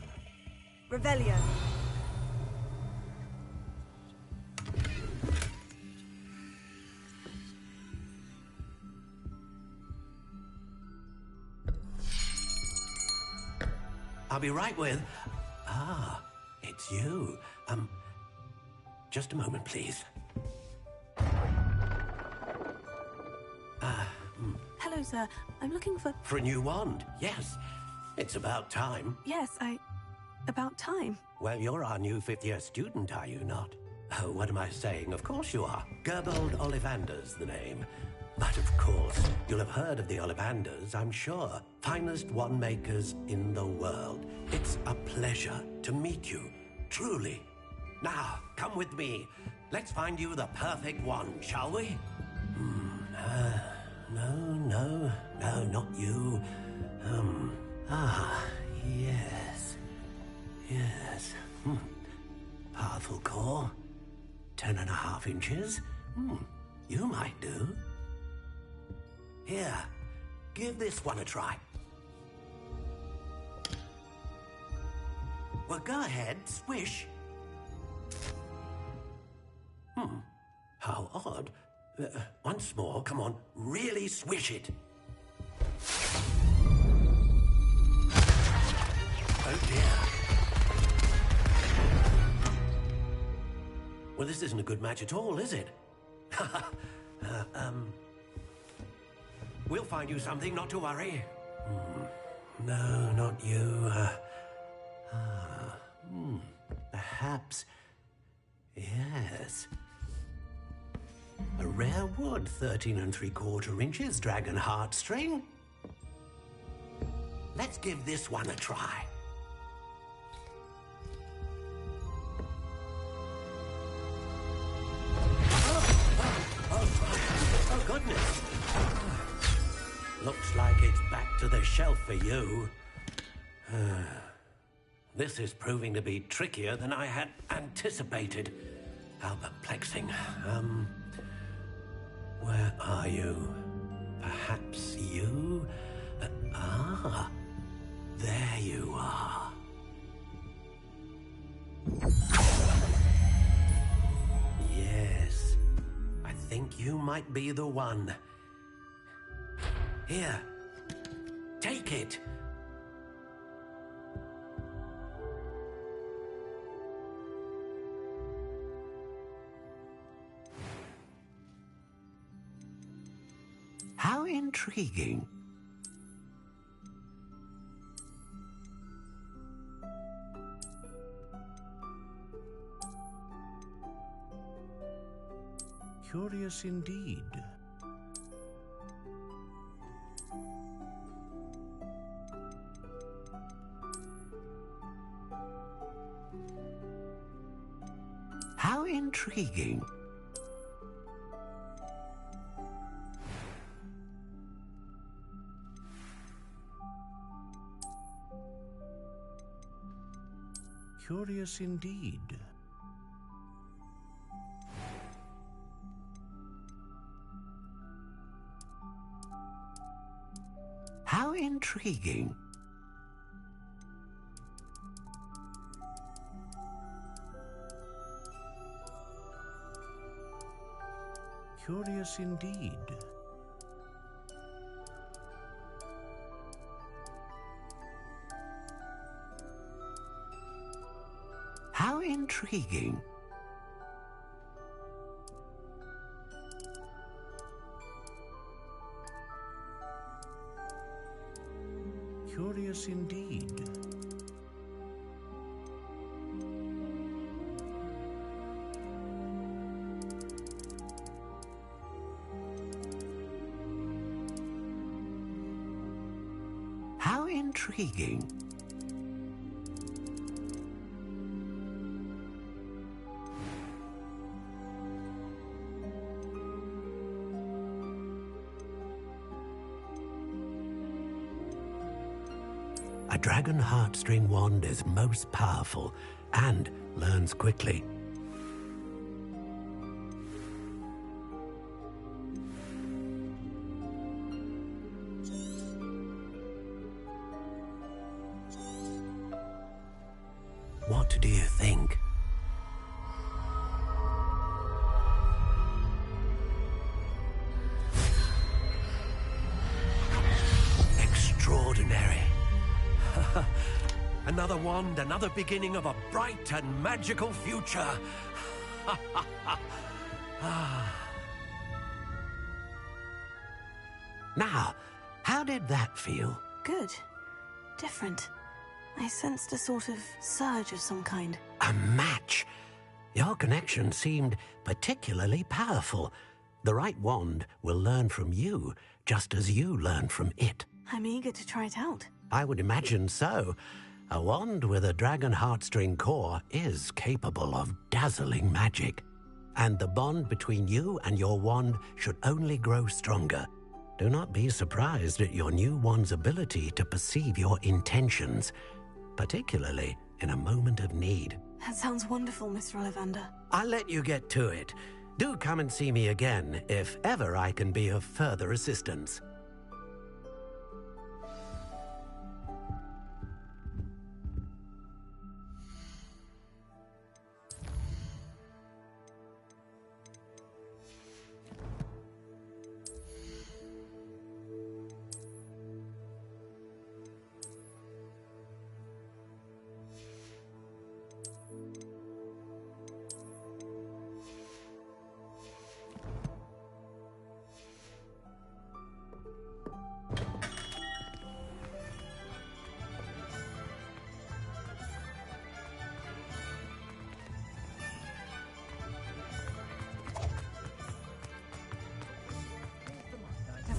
S4: Revelio.
S24: I'll be right with... Ah, it's you. Just a moment, please.
S4: Hello, sir. I'm looking for...
S24: For a new wand, yes. It's about time.
S4: Yes, about time.
S24: Well, you're our new 5th-year student, are you not? Oh, what am I saying? Of course you are. Gerbold Ollivander's the name. But of course, you'll have heard of the Ollivanders, I'm sure. Finest wand makers in the world. It's a pleasure to meet you, truly. Now, come with me. Let's find you the perfect wand, shall we? No, not you. Yes. Powerful core. 10.5 inches. You might do. Here, give this one a try. Well, go ahead, swish. How odd. Once more, come on, really swish it. Oh dear. Well, this isn't a good match at all, is it? We'll find you something, not to worry. No, not you. Perhaps. Yes. A rare wood, 13 3/4 inches, dragon heartstring. Let's give this one a try. Oh, goodness. Looks like it's back to the shelf for you. This is proving to be trickier than I had anticipated. How perplexing. Where are you? Perhaps you? There you are. Yes, I think you might be the one. Here, take it. How intriguing. Curious indeed. How intriguing. Curious indeed. How intriguing. Curious indeed. How intriguing. Curious indeed. How intriguing. A dragon heartstring wand is most powerful and learns quickly. What do you think? Extraordinary. Another wand, another beginning of a bright and magical future. Now, how did that feel?
S4: Good. Different. I sensed a sort of surge of some kind.
S24: A match. Your connection seemed particularly powerful. The right wand will learn from you, just as you learn from it.
S4: I'm eager to try it out.
S24: I would imagine so. A wand with a dragon heartstring core is capable of dazzling magic. And the bond between you and your wand should only grow stronger. Do not be surprised at your new wand's ability to perceive your intentions, particularly in a moment of need.
S4: That sounds wonderful, Mr. Ollivander.
S24: I'll let you get to it. Do come and see me again if ever I can be of further assistance.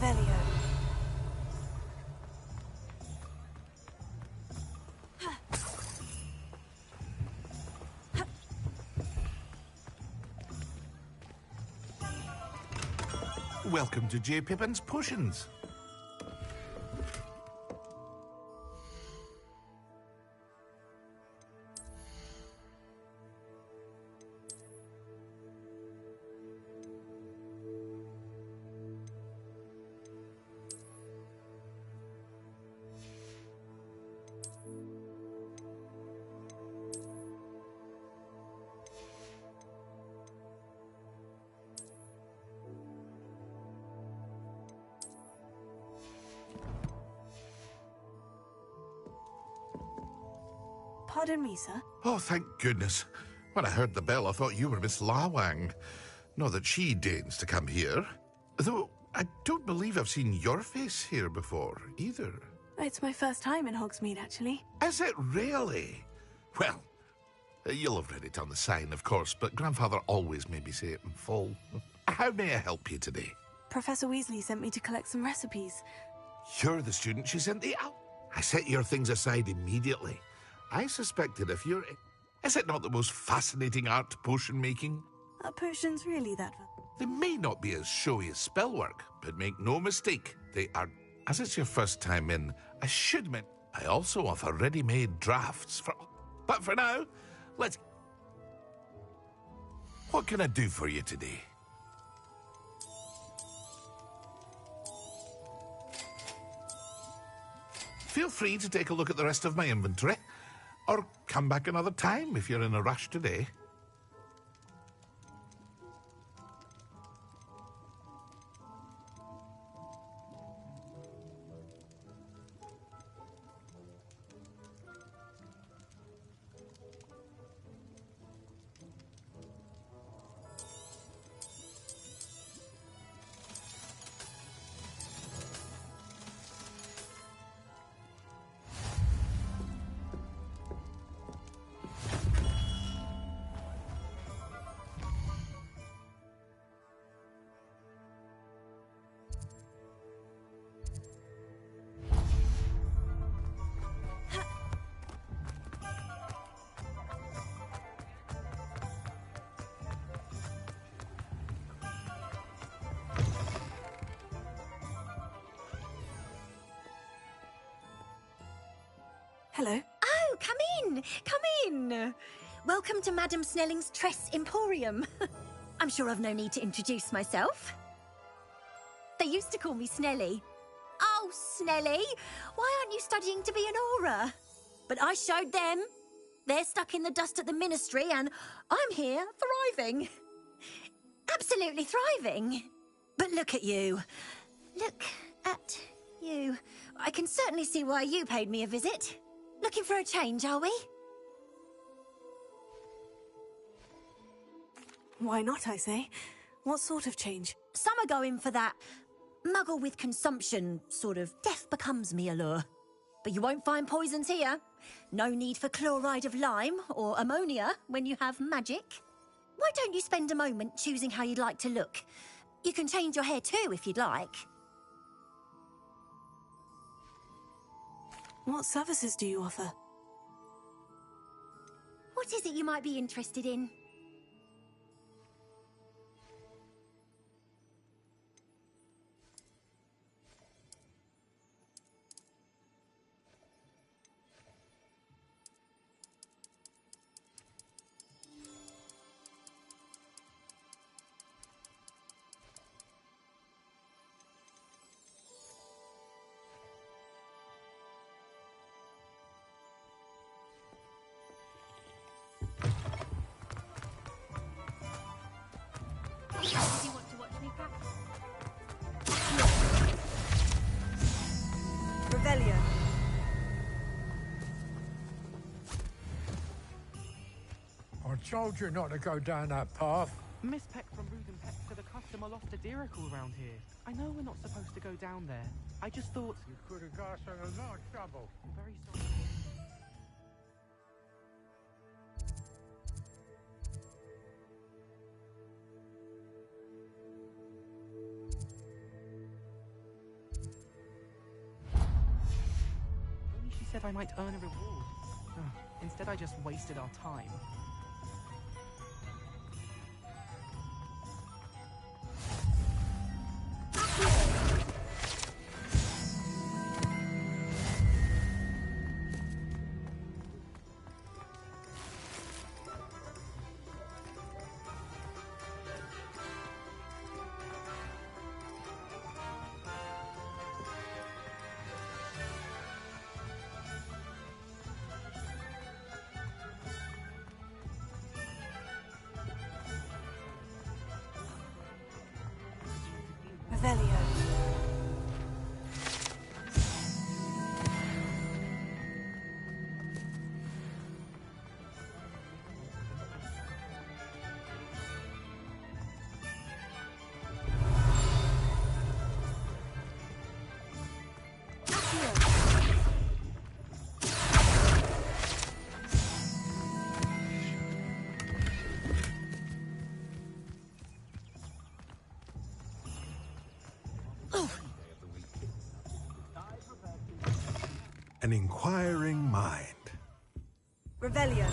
S4: Revelio.
S19: Welcome to J. Pippin's Potions.
S4: Pardon me, sir.
S19: Oh, thank goodness. When I heard the bell, I thought you were Miss Lawang. Not that she deigns to come here. Though, I don't believe I've seen your face here before, either.
S4: It's my first time in Hogsmeade, actually.
S19: Is it really? Well, you'll have read it on the sign, of course, but Grandfather always made me say it in full. How may I help you today?
S4: Professor Weasley sent me to collect some recipes.
S19: You're the student she sent the out. I set your things aside immediately. I suspected if you're... Is it not the most fascinating art potion making?
S4: Are potions really that...
S19: They may not be as showy as spellwork, but make no mistake, they are... As it's your first time in, I should mention, I also offer ready-made drafts for... But for now, let's... What can I do for you today? Feel free to take a look at the rest of my inventory, or come back another time if you're in a rush today.
S4: Hello.
S5: Oh, come in! Come in! Welcome to Madame Snelling's Tress Emporium. I'm sure I've no need to introduce myself. They used to call me Snelly. Oh, Snelly! Why aren't you studying to be an aura? But I showed them. They're stuck in the dust at the Ministry, and I'm here, thriving. Absolutely thriving. But look at you. Look at you. I can certainly see why you paid me a visit. Looking for a change, are we?
S4: Why not, I say? What sort of change?
S5: Some are going for that muggle with consumption, sort of death becomes me allure. But you won't find poisons here. No need for chloride of lime or ammonia when you have magic. Why don't you spend a moment choosing how you'd like to look? You can change your hair too if you'd like.
S4: What services do you offer?
S5: What is it you might be interested in? Do you want to watch me practice?
S4: Revelio.
S8: I told you not to go down that path.
S22: Miss Peck from Ruden Peck said a customer lost a diricle around here. I know we're not supposed to go down there. I just thought...
S8: You could have got us in a lot of trouble.
S22: I'm very sorry. said I might earn a reward. Instead, I just wasted our time.
S18: Revelio.
S1: An inquiring mind.
S20: Revelio.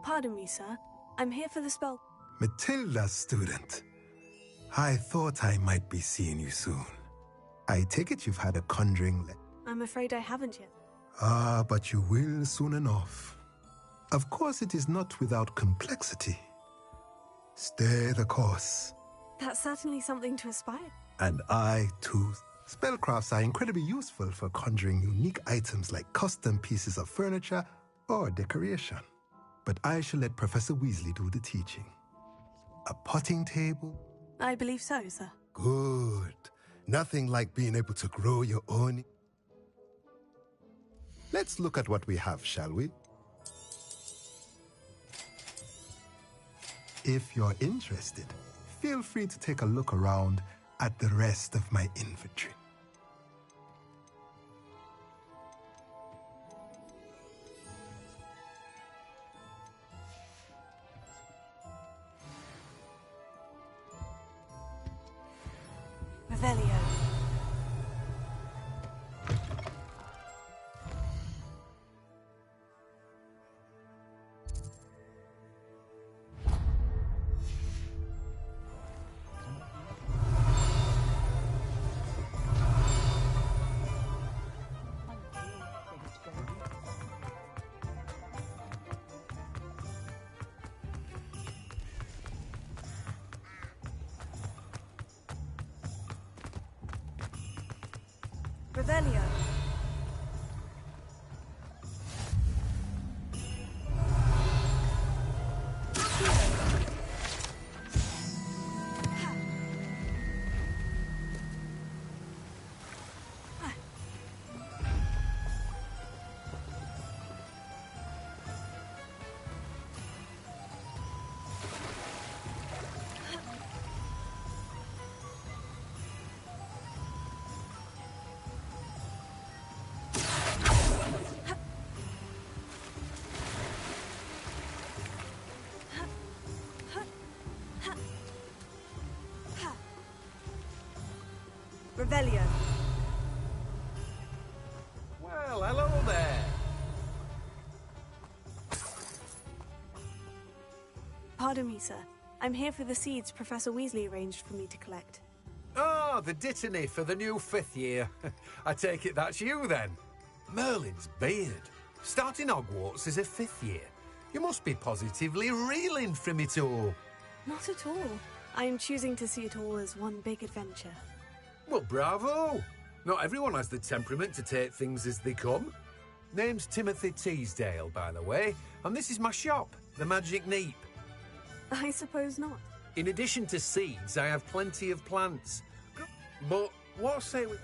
S4: Pardon me, sir. I'm here for the spell.
S1: Matilda, student. I thought I might be seeing you soon. I take it you've had a conjuring
S4: I'm afraid I haven't yet.
S1: Ah, but you will soon enough. Of course, it is not without complexity. Stay the course.
S4: That's certainly something to aspire.
S1: And I, too. Spellcrafts are incredibly useful for conjuring unique items like custom pieces of furniture or decoration. But I shall let Professor Weasley do the teaching. A potting table?
S4: I believe so, sir.
S1: Good. Nothing like being able to grow your own. Let's look at what we have, shall we? If you're interested, feel free to take a look around at the rest of my inventory.
S4: Revelio. Revelio. Revelio.
S24: Well, hello there.
S4: Pardon me, sir. I'm here for the seeds Professor Weasley arranged for me to collect.
S24: Oh, the dittany for the new 5th year. I take it that's you, then. Merlin's beard. Starting Hogwarts as a 5th year. You must be positively reeling from it all.
S4: Not at all. I am choosing to see it all as one big adventure.
S24: Well, bravo! Not everyone has the temperament to take things as they come. Name's Timothy Teasdale, by the way, and this is my shop, the Magic Neep.
S4: I suppose not.
S24: In addition to seeds, I have plenty of plants. But what say we...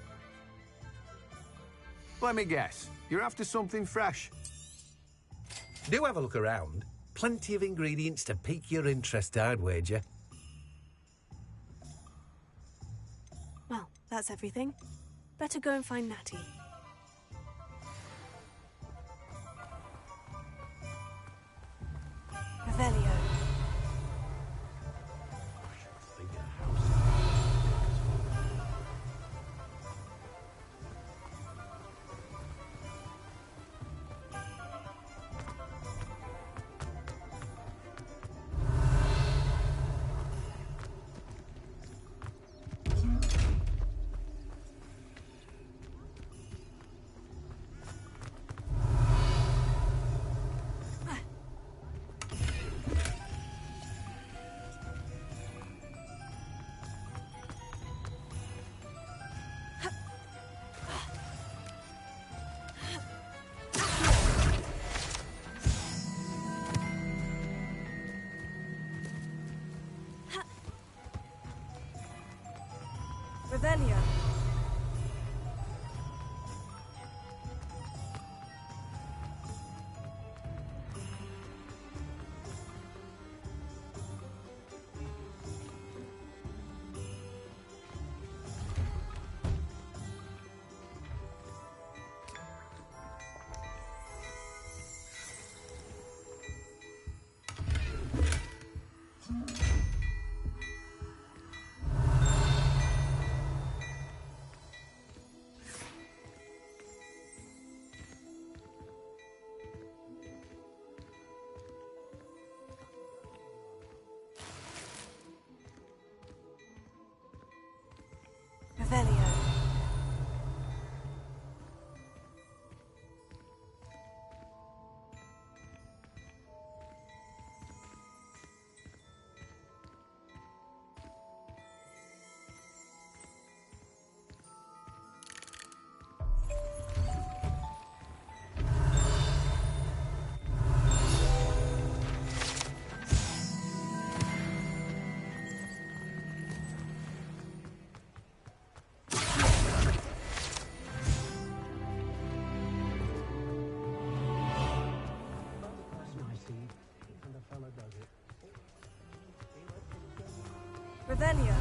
S9: Let me guess. You're after something fresh.
S24: Do have a look around. Plenty of ingredients to pique your interest, I'd wager.
S4: Well, that's everything. Better go and find Natty. Revelio.
S20: Revelio.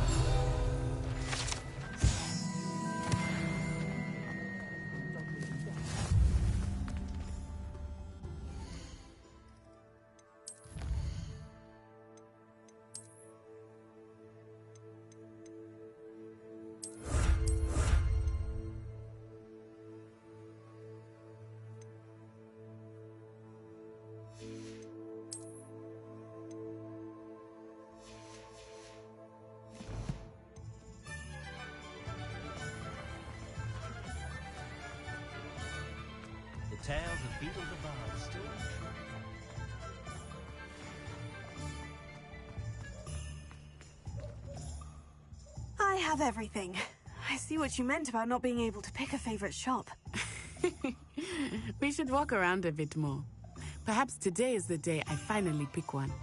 S12: The tales of Beetle the Bard still true.
S4: I have everything. I see what you meant about not being able to pick a favorite shop.
S23: We should walk around a bit more. Perhaps today is the day I finally pick one.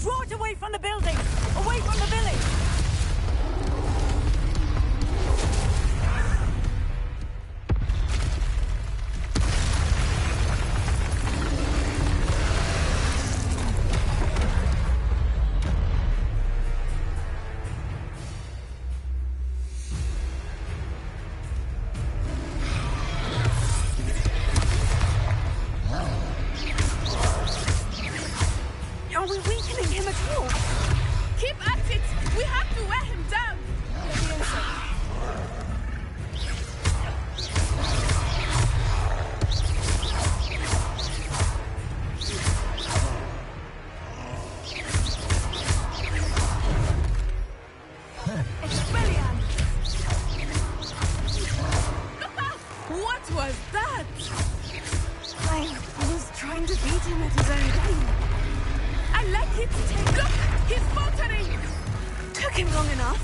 S20: Draw it away from the building! Away from the village!
S4: Are we weakening him at all?
S23: Keep at it! We have to wear him down! What was that?
S4: I was trying to beat him at his own game.
S23: I like it. Look! He's faltering!
S4: Took him long enough.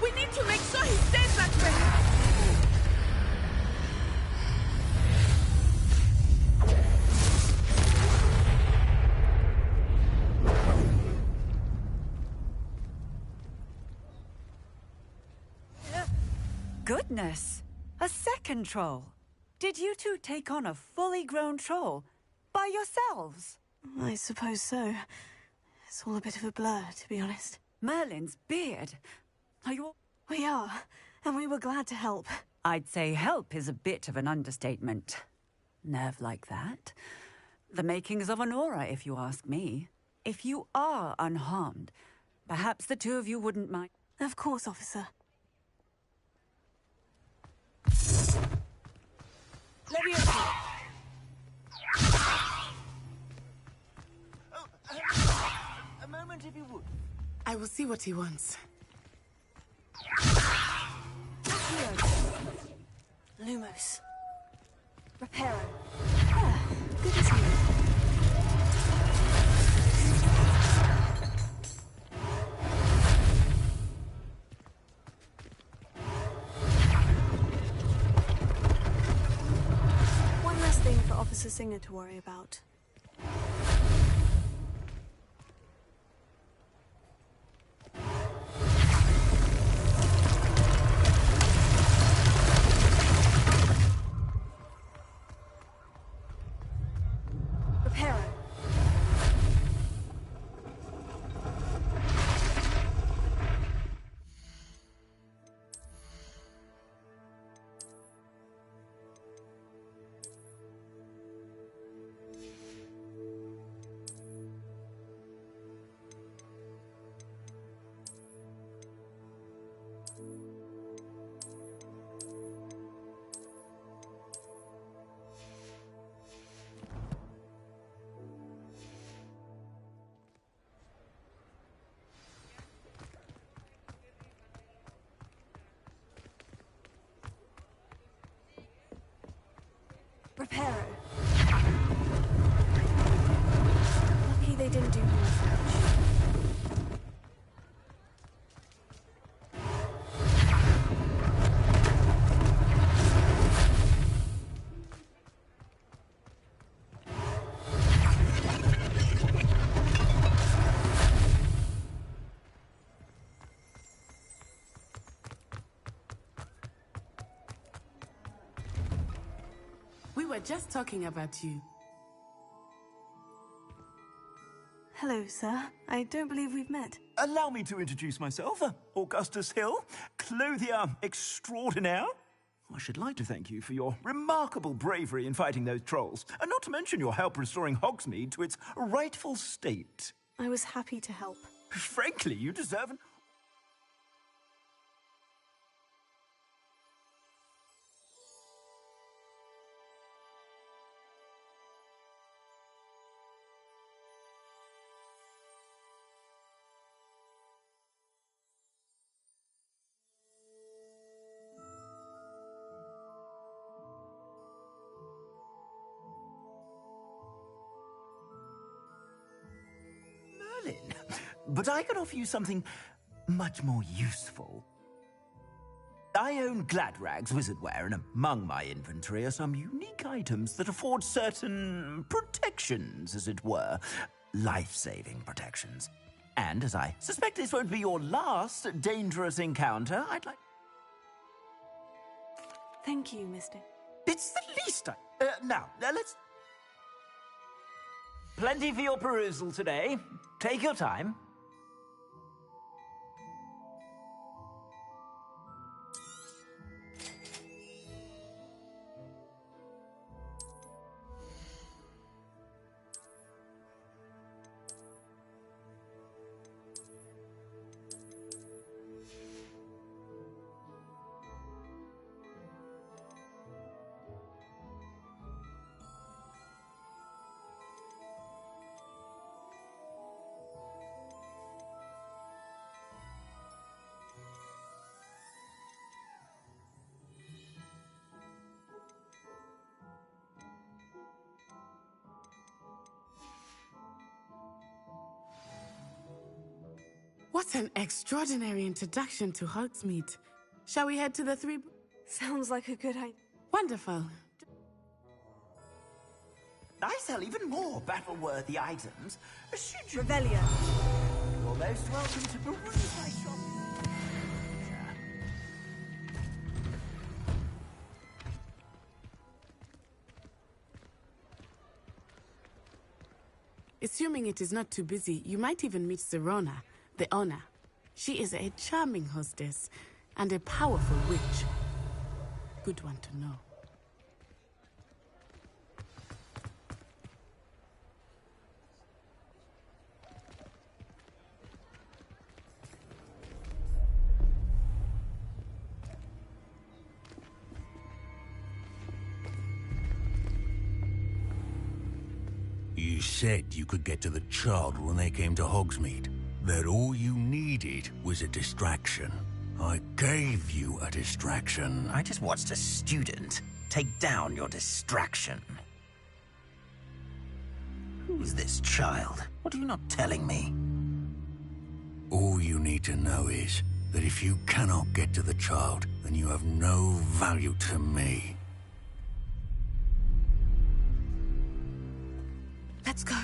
S23: We need to make sure he stays that way.
S20: Goodness! A second troll. Did you two take on a fully grown troll by yourselves?
S4: I suppose so. It's all a bit of a blur, to be honest.
S20: Merlin's beard. Are you all...
S4: We are, and we were glad to help.
S20: I'd say help is a bit of an understatement. Nerve like that. The makings of an aura, if you ask me. If you are unharmed, perhaps the two of you wouldn't mind...
S4: Of course, officer.
S6: A moment if you would.
S23: I will see what he wants.
S4: Lumos. Reparo. Good as new. One last thing for Officer Singer to worry about. Reparo. Lucky they didn't do more French.
S23: were just talking about you.
S4: Hello, sir. I don't believe we've met.
S10: Allow me to introduce myself, Augustus Hill, clothier extraordinaire. I should like to thank you for your remarkable bravery in fighting those trolls, and not to mention your help restoring Hogsmeade to its rightful state.
S4: I was happy to help.
S10: Frankly, you deserve an... But I can offer you something much more useful. I own Gladrag's wizardware, and among my inventory are some unique items that afford certain protections, as it were. Life-saving protections. And as I suspect this won't be your last dangerous encounter, I'd like...
S4: Thank you, mister.
S10: It's the least I... now, let's... Plenty for your perusal today. Take your time.
S23: What an extraordinary introduction to Hogsmeade. Shall we head to the three...
S4: Sounds like a good idea.
S23: Wonderful.
S10: I sell even more battle-worthy items. Should you...
S4: Revelia.
S10: You're most welcome to peruse my shop.
S23: Assuming it is not too busy, you might even meet Serona, the owner. She is a charming hostess and a powerful witch. Good one to know.
S16: You said you could get to the child when they came to Hogsmeade. That all you needed was a distraction. I gave you a distraction.
S12: I just watched a student take down your distraction. Who's this child? What are you not telling me?
S16: All you need to know is that if you cannot get to the child, then you have no value to me.
S23: Let's go.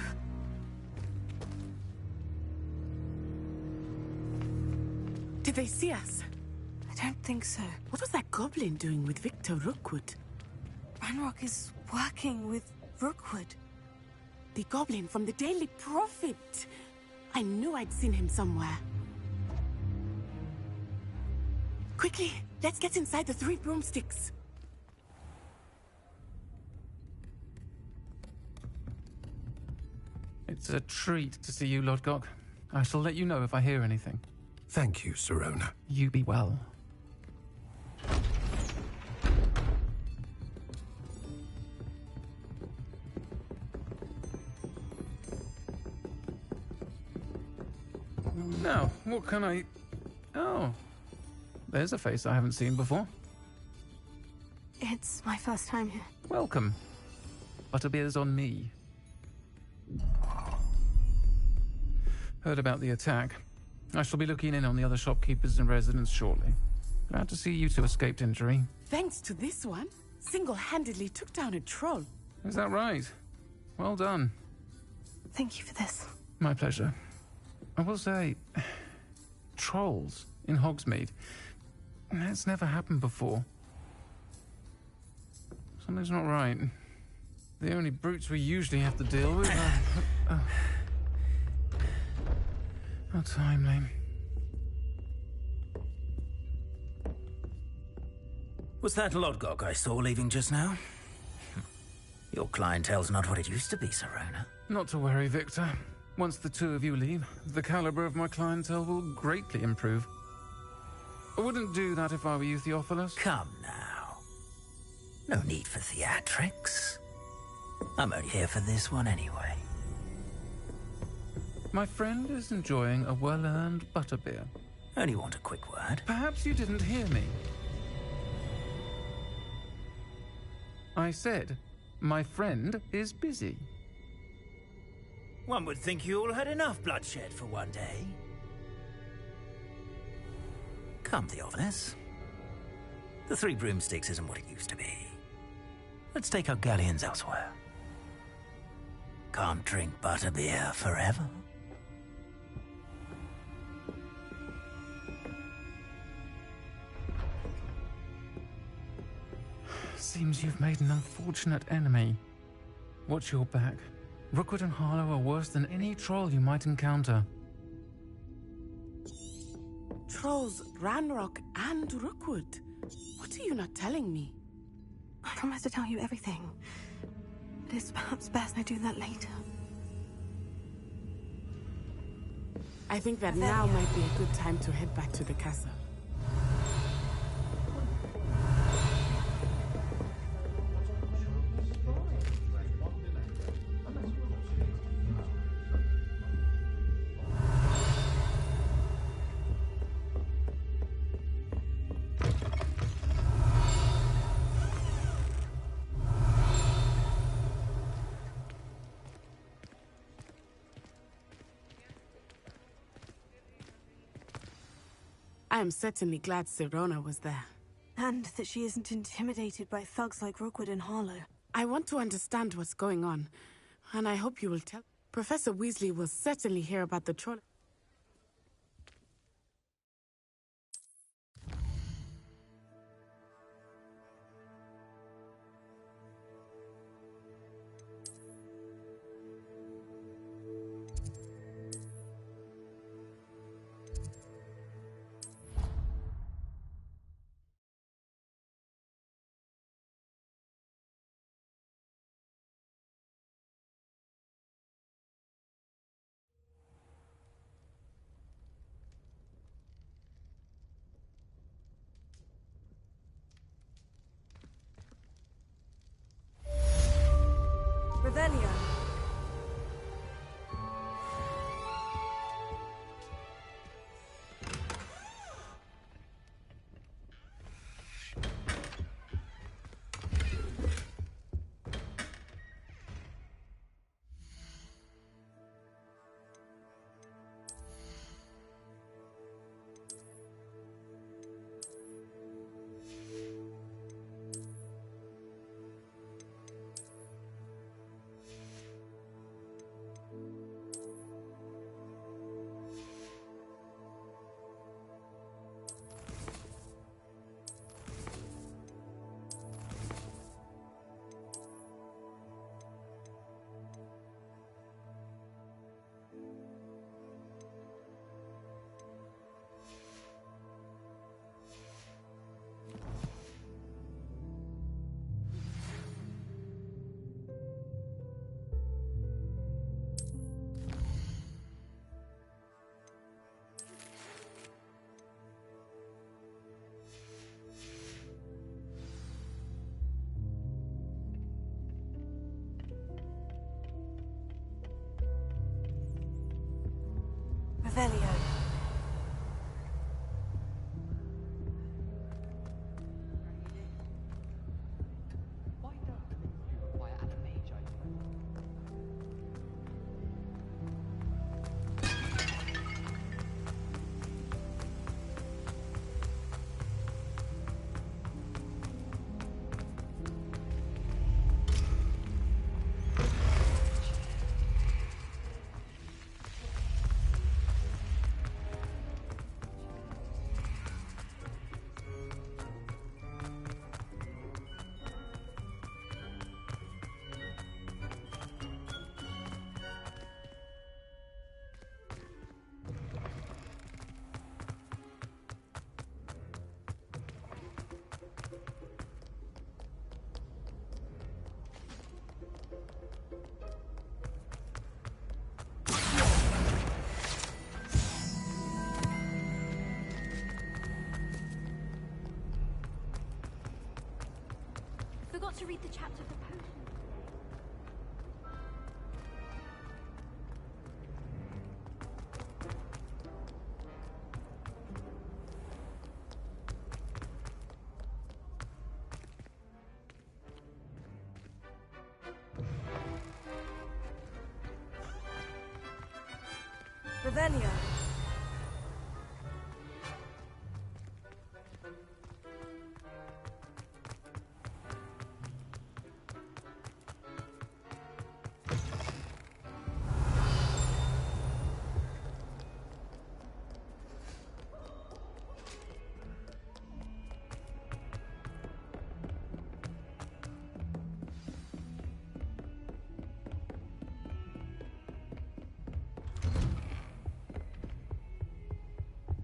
S23: Did they see us?
S4: I don't think so.
S23: What was that goblin doing with Victor Rookwood?
S4: Ranrock is working with Rookwood.
S23: The goblin from the Daily Prophet. I knew I'd seen him somewhere. Quickly, let's get inside the three broomsticks.
S17: It's a treat to see you, Lodgok. I shall let you know if I hear anything.
S1: Thank you, Serona.
S17: You be well. Now, what can I... Oh, there's a face I haven't seen before.
S4: It's my first time here.
S17: Welcome. Butterbeer's on me. Heard about the attack. I shall be looking in on the other shopkeepers and residents shortly. Glad to see you two escaped injury.
S23: Thanks to this one, single-handedly took down a troll.
S17: Is that right? Well done.
S4: Thank you for this.
S17: My pleasure. I will say, trolls in Hogsmeade. That's never happened before. Something's not right. The only brutes we usually have to deal with are... How timely.
S12: Was that Lodgok I saw leaving just now? Your clientele's not what it used to be, Serona.
S17: Not to worry, Victor. Once the two of you leave, the caliber of my clientele will greatly improve. I wouldn't do that if I were you, Theophilus.
S12: Come now. No need for theatrics. I'm only here for this one anyway.
S17: My friend is enjoying a well-earned butterbeer.
S12: Only want a quick word.
S17: Perhaps you didn't hear me. I said, my friend is busy.
S12: One would think you all had enough bloodshed for one day. Come, Theophilus. The Three Broomsticks isn't what it used to be. Let's take our galleons elsewhere. Can't drink butterbeer forever.
S17: Seems you've made an unfortunate enemy. Watch your back. Rookwood and Harlow are worse than any troll you might encounter.
S23: Trolls, Ranrock, and Rookwood. What are you not telling me?
S4: I promise to tell you everything. But it's perhaps best I do that later.
S23: I think that now might be a good time to head back to the castle. I am certainly glad Serona was there.
S4: And that she isn't intimidated by thugs like Rookwood and Harlow.
S23: I want to understand what's going on, and I hope you will tell. Professor Weasley will certainly hear about the troll.
S4: Revelio. Revelio.
S3: to read the chapter for potions.
S18: Revelio.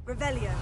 S18: Revelio.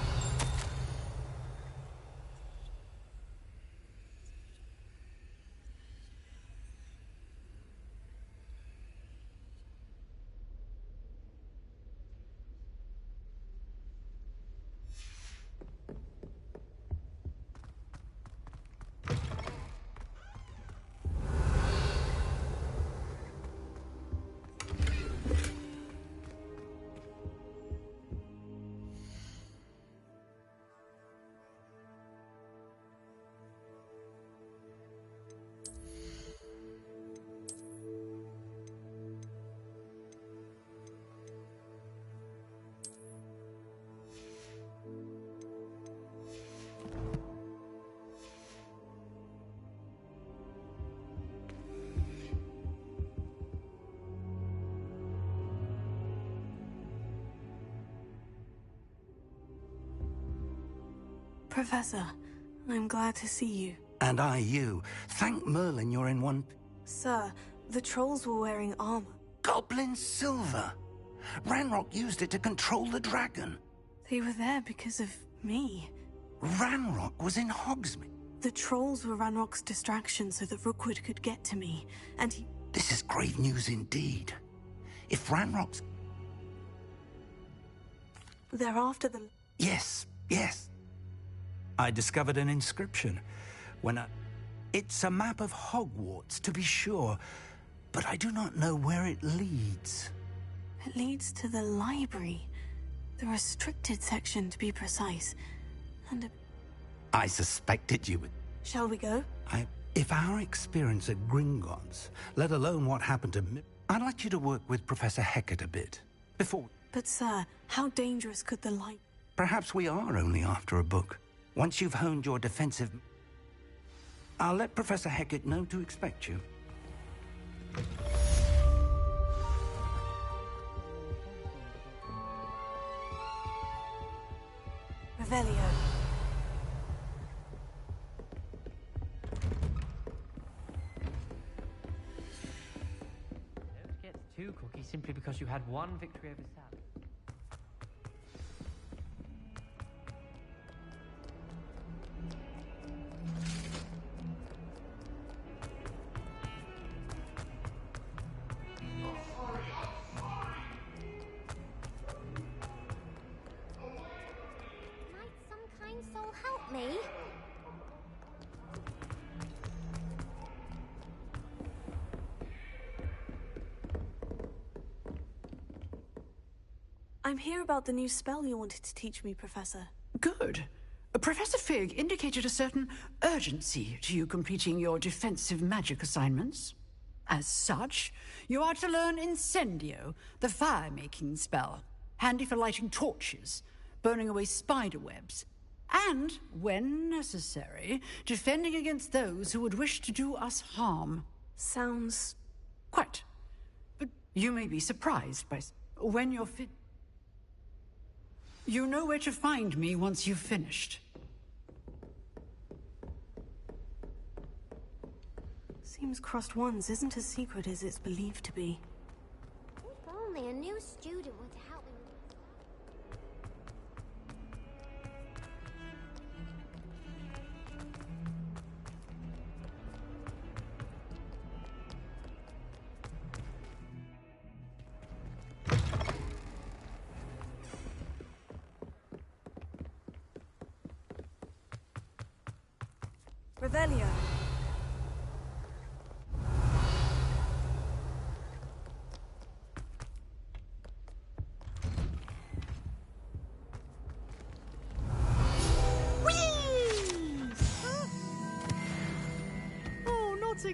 S18: Professor, I'm glad to see you.
S12: And I you. Thank Merlin you're in one...
S18: Sir, the trolls were wearing armor.
S12: Goblin silver! Ranrock used it to control the dragon.
S18: They were there because of me.
S12: Ranrock was in Hogsmeade.
S18: The trolls were Ranrock's distraction so that Rookwood could get to me, and he...
S12: This is grave news indeed. If Ranrock's...
S18: They're after the...
S12: Yes, yes. I discovered an inscription when I... It's a map of Hogwarts, to be sure, but I do not know where it leads.
S18: It leads to the library. The restricted section, to be precise. And a...
S12: I suspected you would...
S18: Shall we go?
S12: If our experience at Gringotts, let alone what happened to me... I'd like you to work with Professor Hecat a bit, before...
S18: But sir, how dangerous could the light...
S12: Perhaps we are only after a book. Once you've honed your defensive... I'll let Professor Hecat know to expect you.
S18: Revelio.
S7: Don't get too cocky simply because you had one victory over Sally.
S18: I'm here about the new spell you wanted to teach me, Professor.
S11: Good. Professor Fig indicated a certain urgency to you completing your defensive magic assignments. As such, you are to learn Incendio, the fire-making spell, handy for lighting torches, burning away spider webs, and, when necessary, defending against those who would wish to do us harm.
S18: Sounds...
S11: Quite. But you may be surprised by... When you're fit... You know where to find me once you've finished.
S18: Seems Crossed Wands isn't as secret as it's believed to be.
S3: If only a new student were to help me.
S18: Revelio.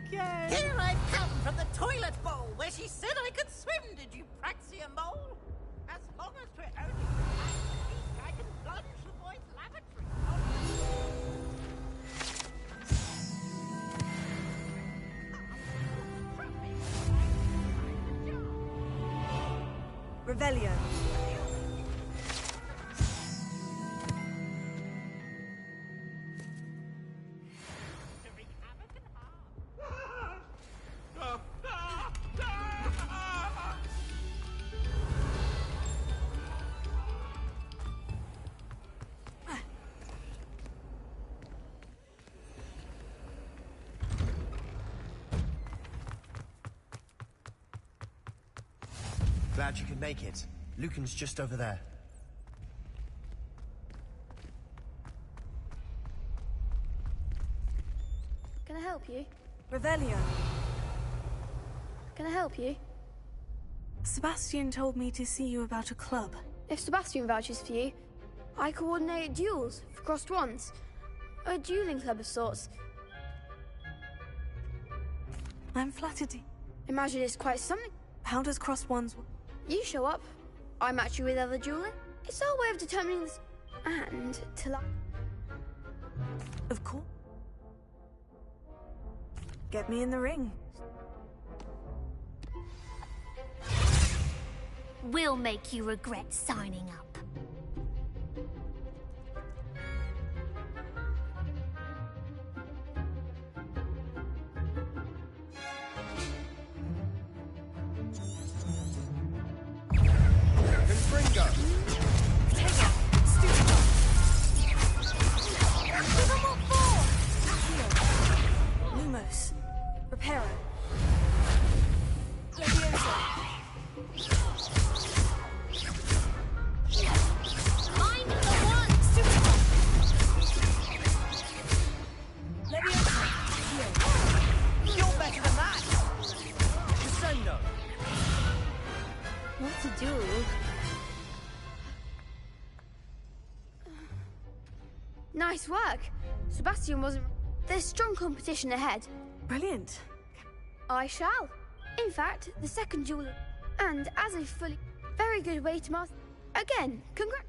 S23: again!
S6: Here I've come from the toilet bowl where she said I could swim, did you praxia mole? As long as we're only I can plunge the boy's lavatory.
S3: Revelio.
S13: Glad you could make it. Lucan's just over there.
S14: Can I help you?
S3: Revelio.
S14: Can I help you?
S3: Sebastian told me to see you about a club.
S14: If Sebastian vouches for you, I coordinate duels for crossed wands. A dueling club of sorts.
S3: I'm flattered.
S14: Imagine it's quite something.
S3: How does crossed wands work?
S14: You show up, I match you with other dueling. It's our way of determining this. And till I...
S3: Of course. Get me in the ring.
S15: We'll make you regret signing up.
S3: Lumos. Reparo.
S6: You're better than that! Descendo!
S14: What to do? Nice work. Sebastian wasn't... There's strong competition ahead.
S3: Brilliant.
S14: I shall. In fact, the second duel... And as a fully... Very good way to master... Again, congrats.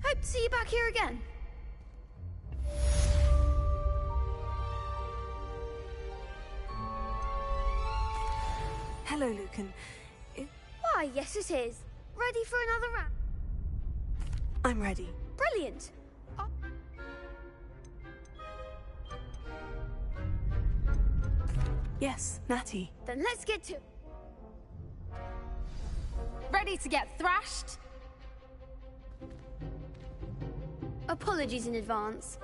S14: Hope to see you back here again.
S3: Hello, Lucan.
S14: Why, yes it is. Ready for another round?
S3: I'm ready.
S14: Brilliant.
S3: Yes, Natty.
S14: Then let's get to...
S21: Ready to get thrashed?
S14: Apologies in advance.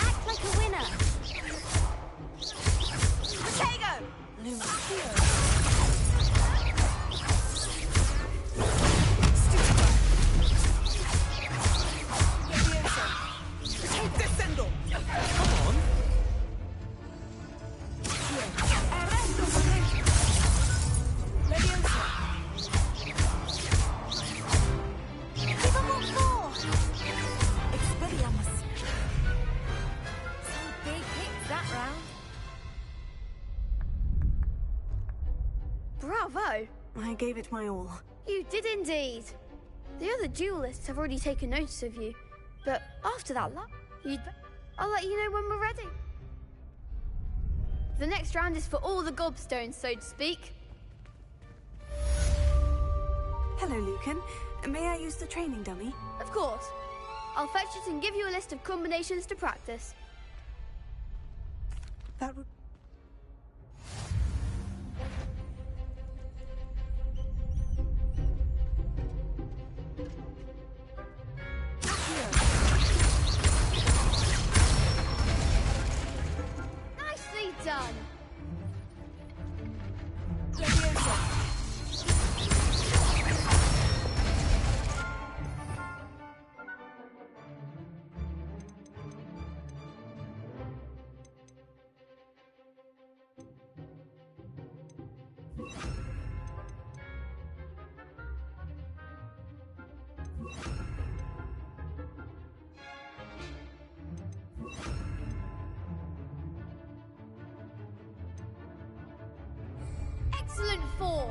S15: Act like a winner.
S6: Descendo! Come on!
S14: Some big hits that round. Bravo!
S3: I gave it my all.
S14: You did indeed. The other duelists have already taken notice of you, but after that lap, I'll let you know when we're ready. The next round is for all the gobstones, so to speak.
S3: Hello, Lucan. May I use the training dummy?
S14: Of course. I'll fetch it and give you a list of combinations to practice.
S3: That would...
S14: Nicely done.
S15: excellent form.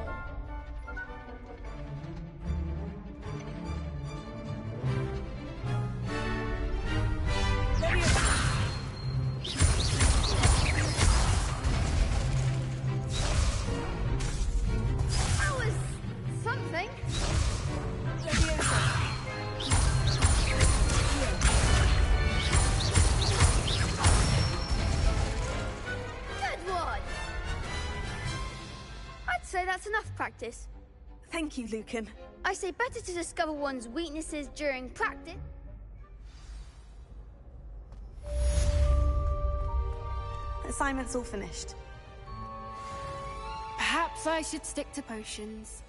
S14: That was something. Good one. I'd say that's enough practice.
S4: Thank you, Lucan.
S14: I say better to discover one's weaknesses during practice.
S4: Assignment's all finished.
S21: Perhaps I should stick to potions.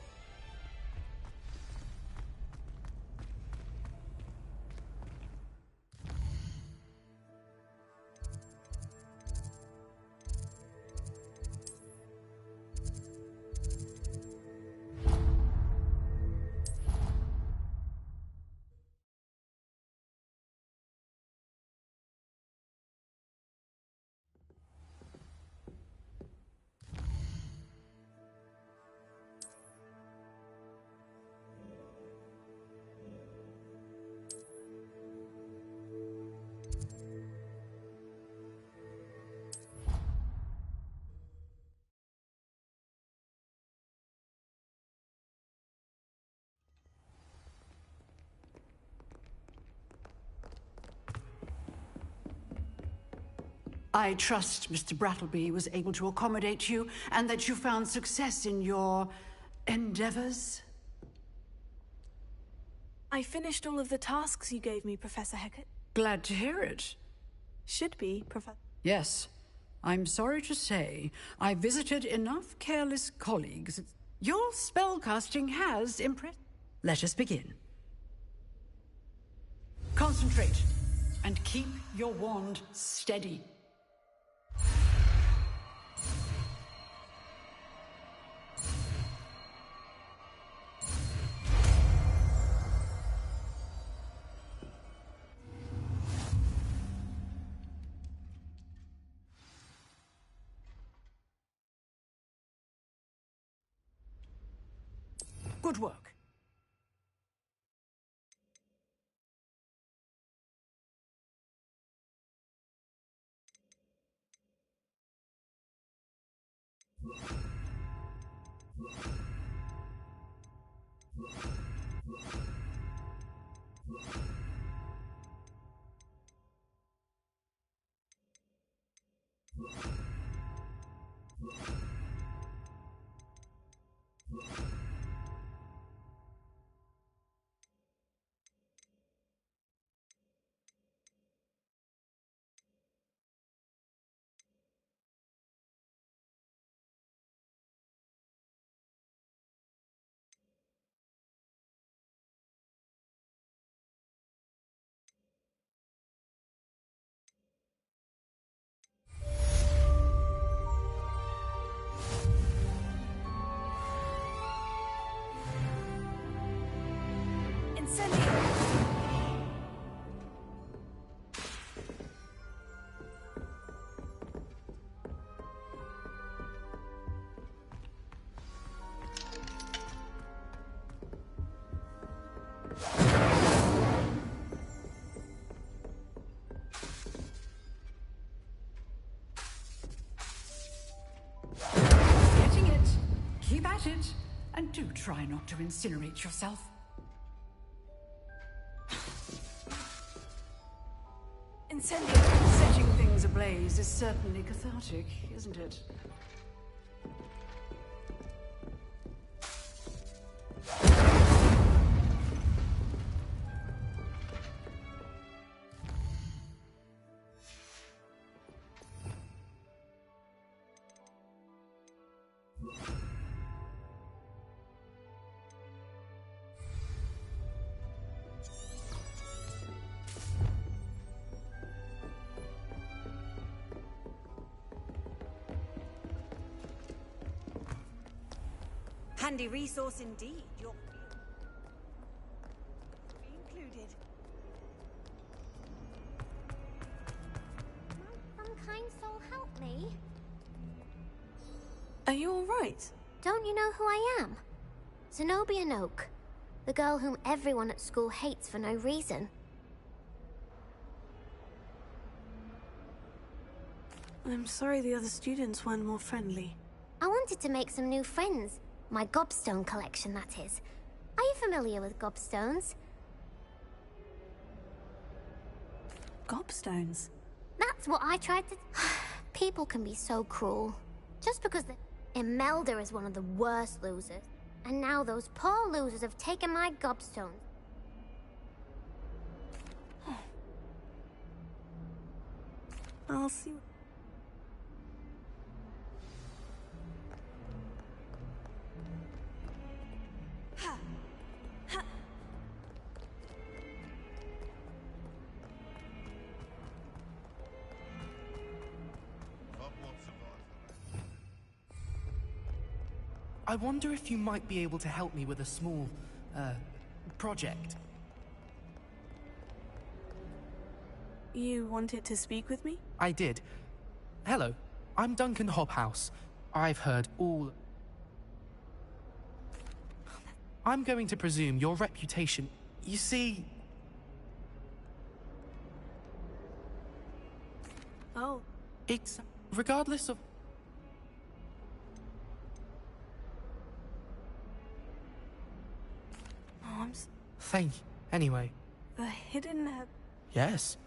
S11: I trust Mr. Brattleby was able to accommodate you and that you found success in your endeavors.
S4: I finished all of the tasks you gave me, Professor Hecat.
S11: Glad to hear it.
S4: Should be, Professor.
S11: Yes. I'm sorry to say, I visited enough careless colleagues. Your spellcasting has impressed. Let us begin. Concentrate and keep your wand steady. Good work. Getting it. Keep at it. And do try not to incinerate yourself.
S4: Incendio.
S11: Setting things ablaze is certainly cathartic, isn't it?
S6: Handy resource indeed. Your included.
S15: Some kind soul help me.
S4: Are you all right?
S15: Don't you know who I am? Zenobia Noak, the girl whom everyone at school hates for no reason.
S4: I'm sorry the other students weren't more friendly.
S15: I wanted to make some new friends. My gobstone collection, that is. Are you familiar with gobstones?
S4: Gobstones?
S15: That's what I tried to... People can be so cruel. Just because Imelda is one of the worst losers. And now those poor losers have taken my gobstones.
S4: I'll see...
S22: I wonder if you might be able to help me with a small, project.
S4: You wanted to speak with me?
S22: I did. Hello, I'm Duncan Hobhouse. I've heard all... I'm going to presume your reputation... You see...
S4: Oh.
S22: It's... regardless of...
S4: Oh,
S22: Thank you. Anyway.
S4: The hidden...
S22: Yes.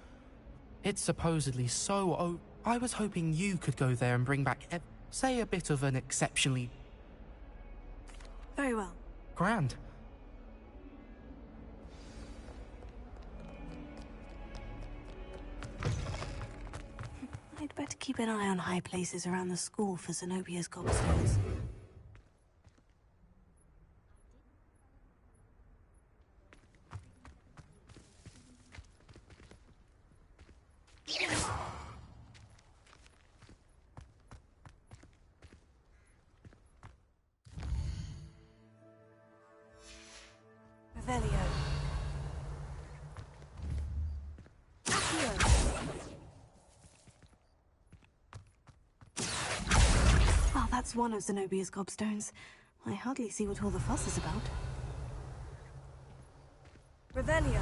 S22: It's supposedly so I was hoping you could go there and bring back, say, a bit of an exceptionally...
S4: Very well.
S22: Grand.
S4: I'd better keep an eye on high places around the school for Zenobia's gobstones. Revelio. Well, that's one of Zenobia's gobstones. I hardly see what all the fuss is about. Revelio.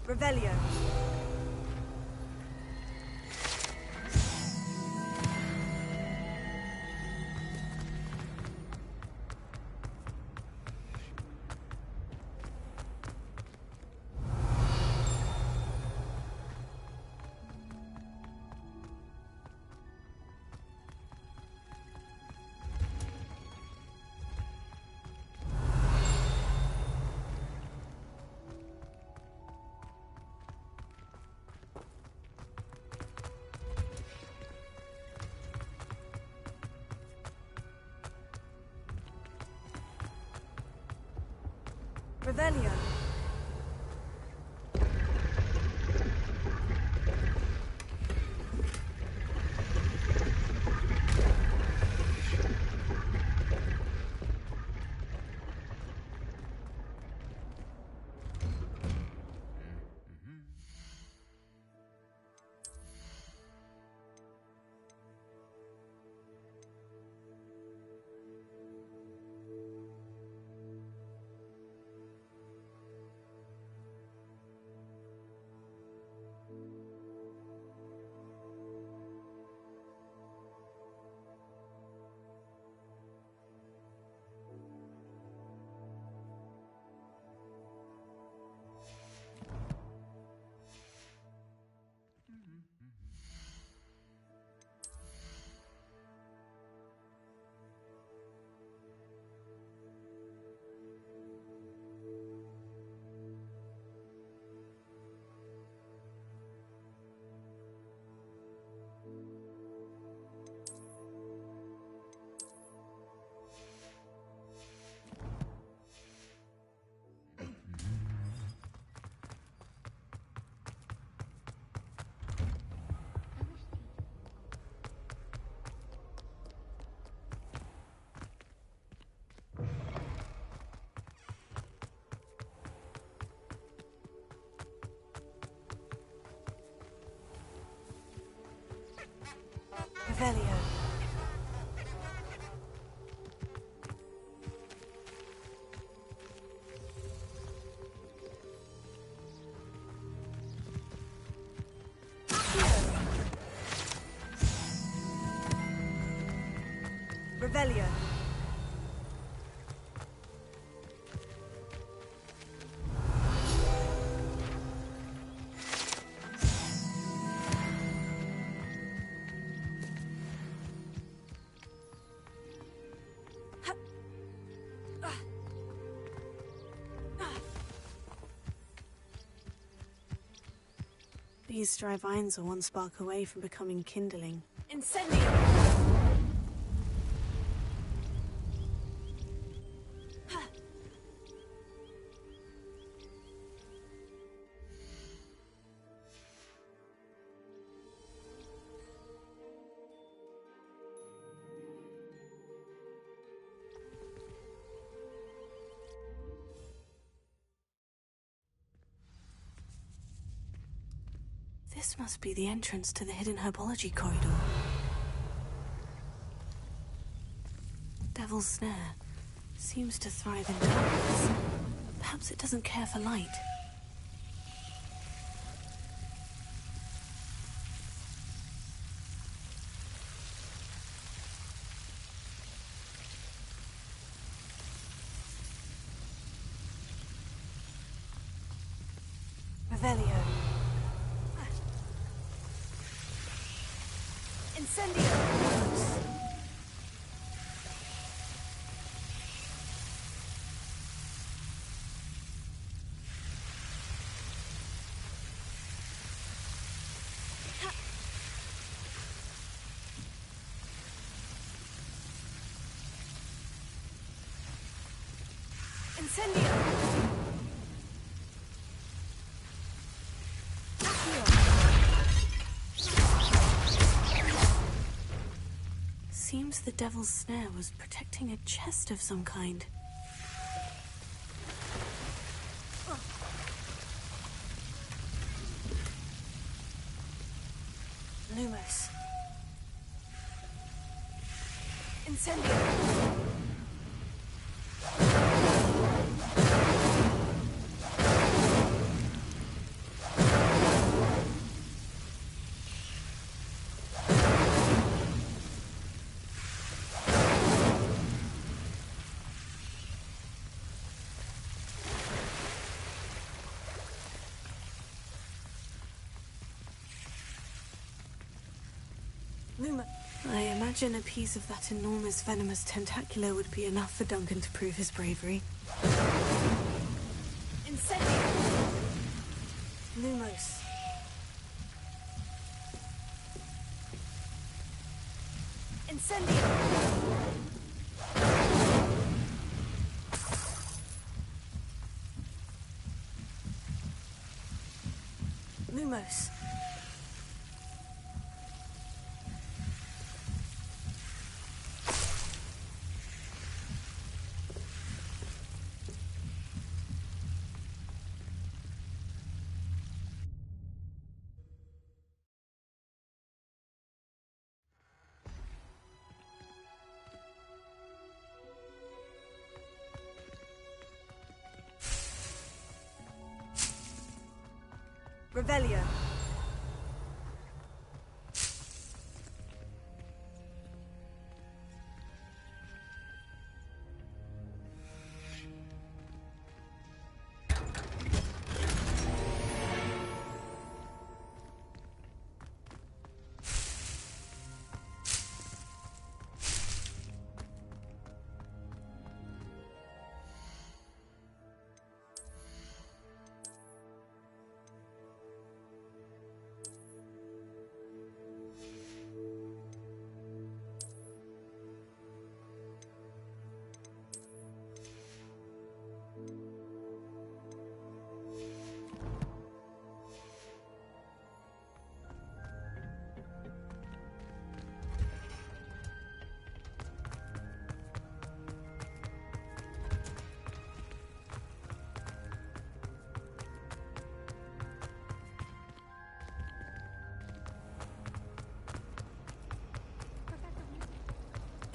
S4: Revelio. Revelio. Revelio. Revelio. These dry vines are one spark away from becoming kindling. Incendio! This must be the entrance to the hidden herbology corridor. Devil's Snare seems to thrive in darkness. Perhaps it doesn't care for light. Revelio. Incendio! Incendio! Seems the Devil's Snare was protecting a chest of some kind. Lumos. Incendio. I imagine a piece of that enormous venomous tentacular would be enough for Duncan to prove his bravery. Incendio! Lumos. Incendio! Lumos. Revelio.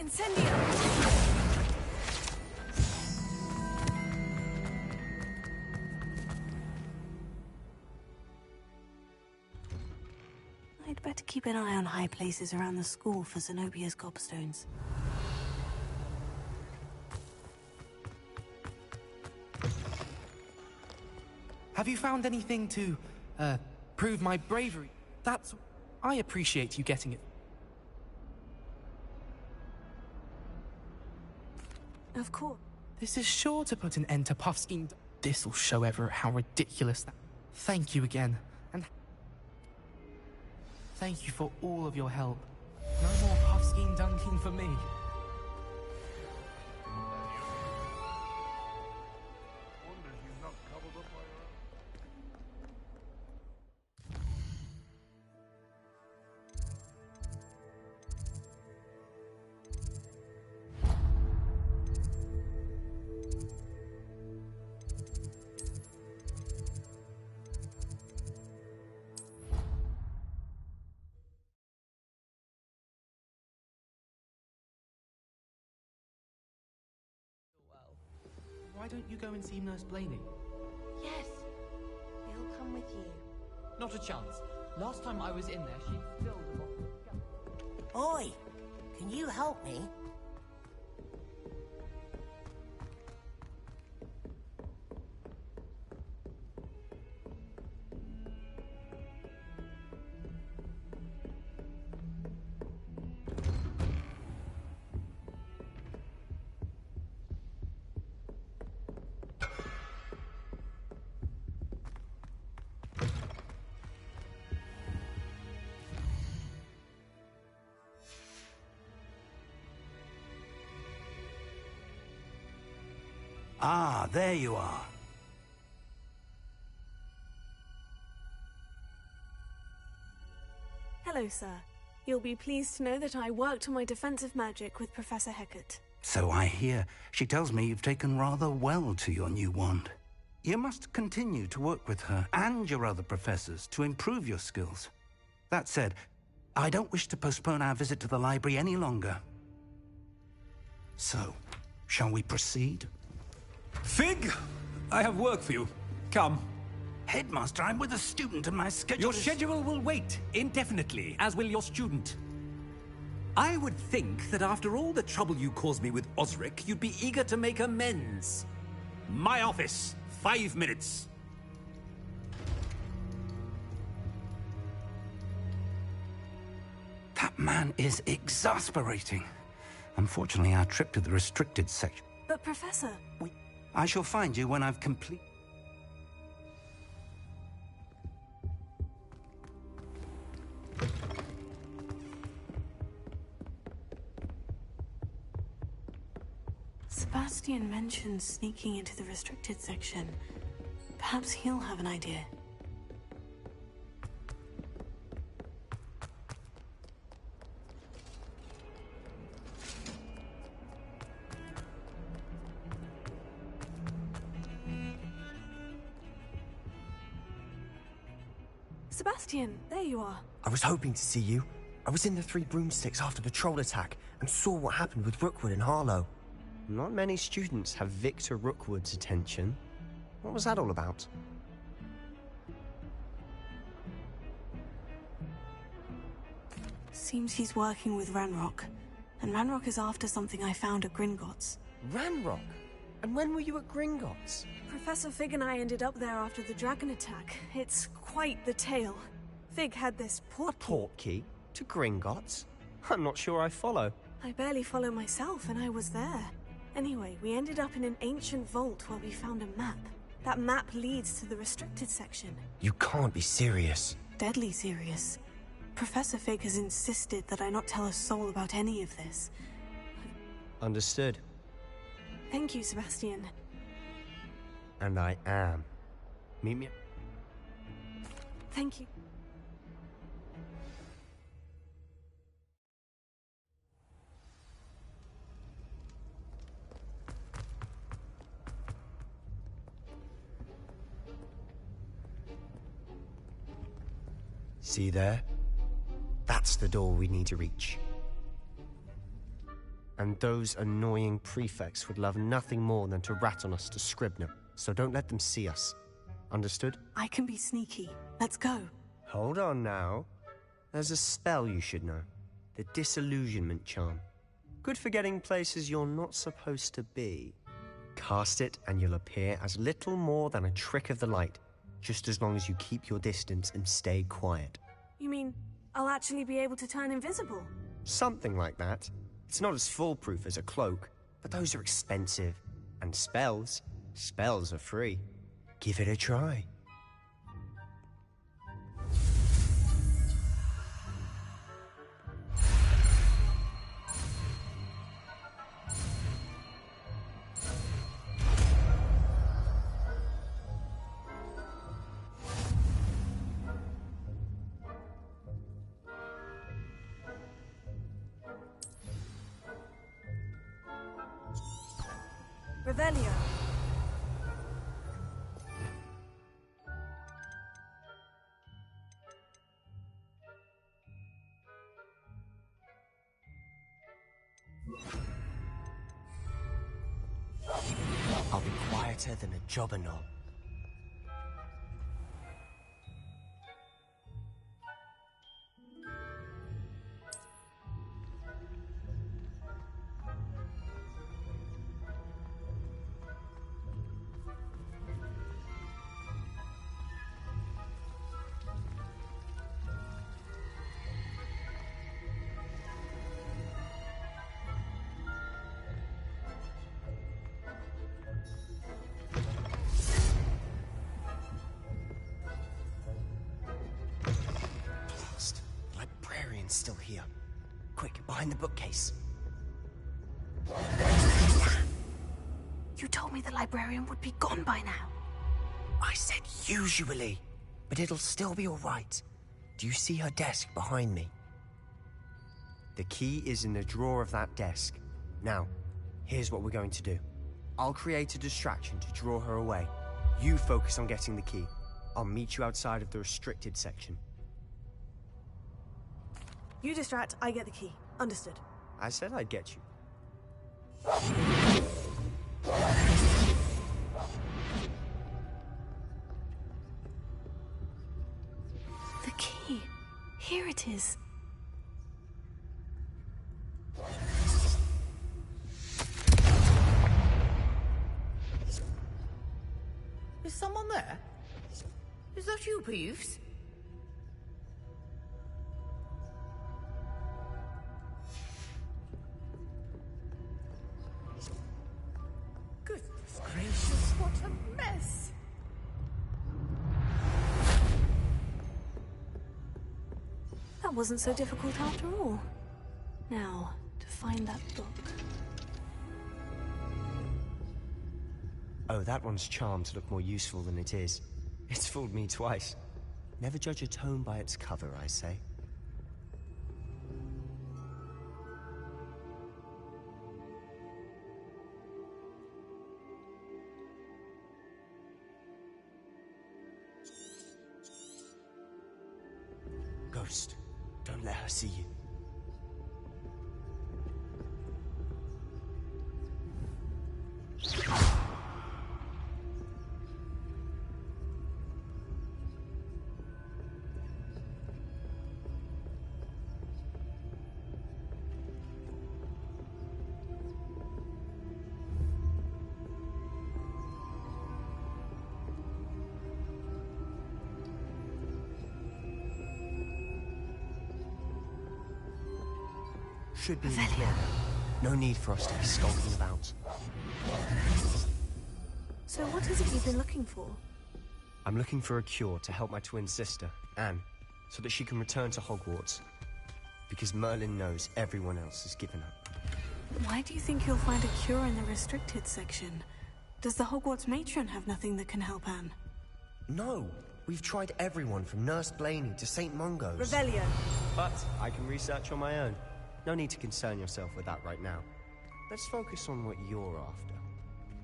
S4: Incendio! I'd better keep an eye on high places around the school for Zenobia's gobstones.
S22: Have you found anything to, prove my bravery? I appreciate you getting it.
S4: Of course.
S22: This is sure to put an end to Puffskein. This'll show Everett how ridiculous that... Thank you again, and... Thank you for all of your help. No more Puffskein dunking for me. Why don't you go and see Nurse Blaney?
S2: Yes, he'll come with you.
S7: Not a chance. Last time I was in there, she spilled a bottle of gum.
S6: Oi! Can you help me?
S12: Ah, there you are.
S4: Hello, sir. You'll be pleased to know that I worked on my defensive magic with Professor Hecat.
S12: So I hear. She tells me you've taken rather well to your new wand. You must continue to work with her and your other professors to improve your skills. That said, I don't wish to postpone our visit to the library any longer. So, shall we proceed?
S5: Fig! I have work for you. Come.
S12: Headmaster, I'm with a student and my schedule
S5: Your schedule will wait indefinitely, as will your student. I would think that after all the trouble you caused me with Osric, you'd be eager to make amends. My office, 5 minutes.
S12: That
S5: man is exasperating. Unfortunately, our trip to the restricted section...
S4: But Professor...
S5: I shall find you when I've complete...
S4: Sebastian mentioned sneaking into the restricted section. Perhaps he'll have an idea. Sebastian, there you are.
S13: I was hoping to see you. I was in the Three Broomsticks after the troll attack and saw what happened with Rookwood and Harlow. Not many students have Victor Rookwood's attention. What was that all about?
S4: Seems he's working with Ranrock. And Ranrock is after something I found at Gringotts.
S13: Ranrock? And when were you at Gringotts?
S4: Professor Fig and I ended up there after the dragon attack. It's quite the tale. Fig had this
S13: portkey to Gringotts? I'm not sure I follow.
S4: I barely follow myself, and I was there. Anyway, we ended up in an ancient vault where we found a map. That map leads to the restricted section.
S13: You can't be serious.
S4: Deadly serious. Professor Fig has insisted that I not tell a soul about any of this.
S13: Understood.
S4: Thank you, Sebastian.
S13: And I am. Meet me.
S4: Thank you.
S13: See there? That's the door we need to reach. And those annoying prefects would love nothing more than to rat on us to Scribner, so don't let them see us. Understood?
S4: I can be sneaky. Let's go.
S13: Hold on now. There's a spell you should know. The Disillusionment Charm. Good for getting places you're not supposed to be. Cast it and you'll appear as little more than a trick of the light, just as long as you keep your distance and stay quiet.
S4: You mean I'll actually be able to turn invisible?
S13: Something like that. It's not as foolproof as a cloak, but those are expensive. And spells are free. Give it a try.
S4: Revelio.
S13: I'll be quieter than a jobberknoll. Still here. Quick, behind the bookcase.
S4: You told me the librarian would be gone by now.
S13: I said usually, but it'll still be all right. Do you see her desk behind me? The key is in the drawer of that desk. Now, here's what we're going to do. I'll create a distraction to draw her away. You focus on getting the key. I'll meet you outside of the restricted section.
S4: You distract, I get the key. Understood.
S13: I said I'd get you.
S4: The key. Here it is.
S6: Is someone there? Is that you, Peeves? Goodness gracious, what a mess!
S4: That wasn't so difficult after all. Now, to find that book.
S13: Oh, that one's charmed to look more useful than it is. It's fooled me twice. Never judge a tome by its cover, I say. Ghost, don't let her see you. Should be clear. No need for us to be skulking about.
S4: So what is it you've been looking for?
S13: I'm looking for a cure to help my twin sister, Anne, so that she can return to Hogwarts. Because Merlin knows everyone else has given up.
S4: Why do you think you'll find a cure in the restricted section? Does the Hogwarts matron have nothing that can help Anne?
S13: No! We've tried everyone from Nurse Blaney to St. Mungo's.
S4: Revelio!
S13: But I can research on my own. No need to concern yourself with that right now. Let's focus on what you're after.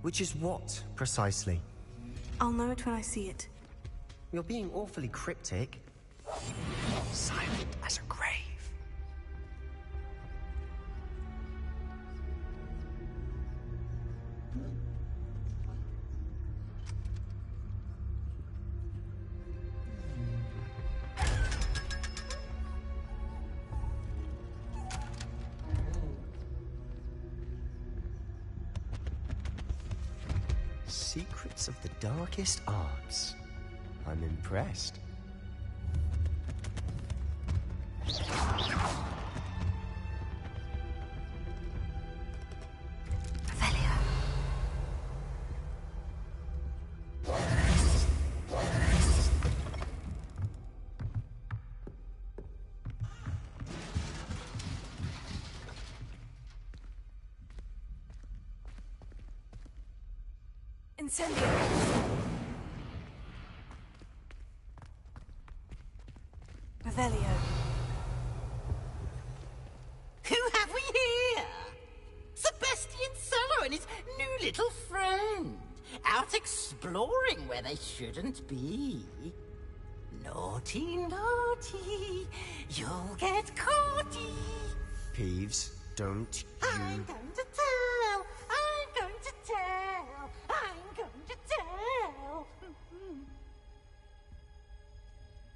S13: Which is what, precisely?
S4: I'll know it when I see it.
S13: You're being awfully cryptic. Silent as a grave. Secrets of the darkest arts. I'm impressed.
S4: Incendio! Revelio.
S6: Who have we here? Sebastian Cello and his new little friend. Out exploring where they shouldn't be. Naughty, naughty. You'll get caughty.
S13: Peeves, don't you...
S6: I'm going to tell. I'm going to tell. I'm going to tell.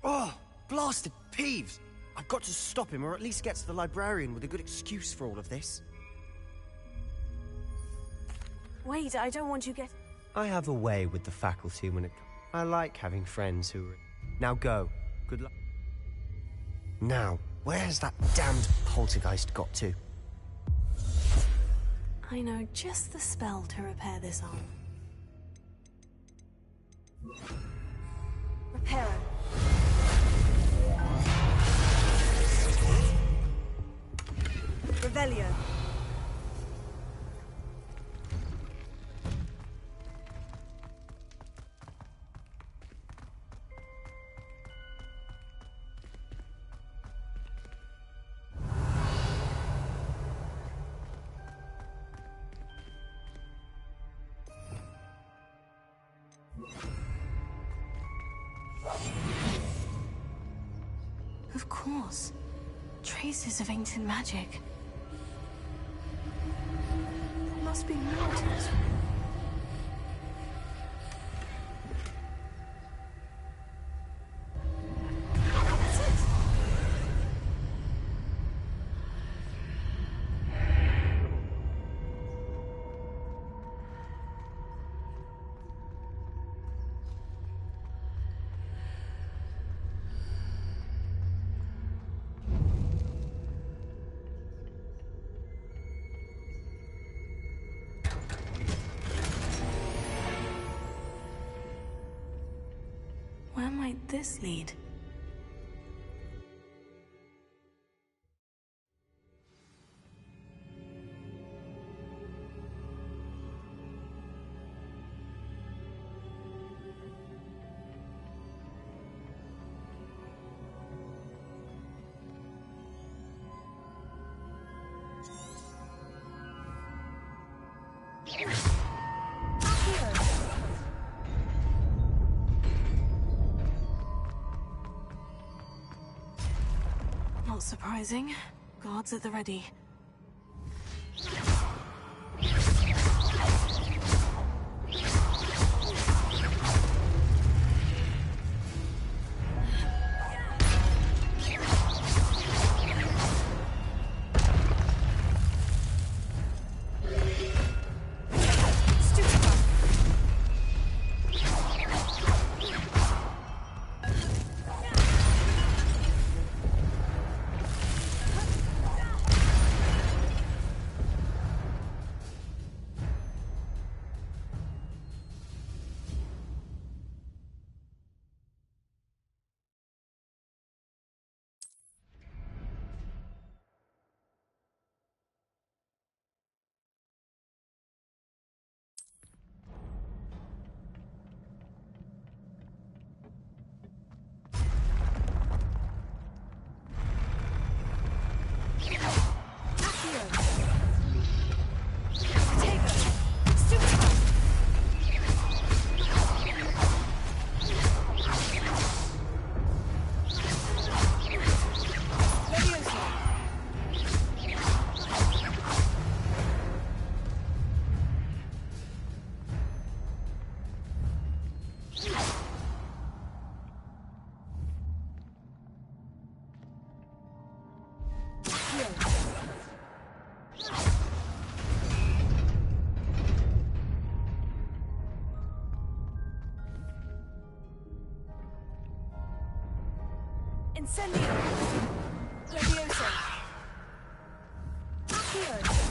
S13: Oh, blasted Peeves! I've got to stop him, or at least get to the librarian with a good excuse for all of this.
S4: Wait, I don't want you get...
S13: I have a way with the faculty when it... I like having friends who... Now go. Good luck. Now, where's that damned poltergeist got to?
S4: I know just the spell to repair this arm. Reparo. Revelio. Of course. Traces of ancient magic. There must be mountains. That's it. where might this lead? Not surprising. Guards at the ready.
S8: Incendio! Levioso! Accio!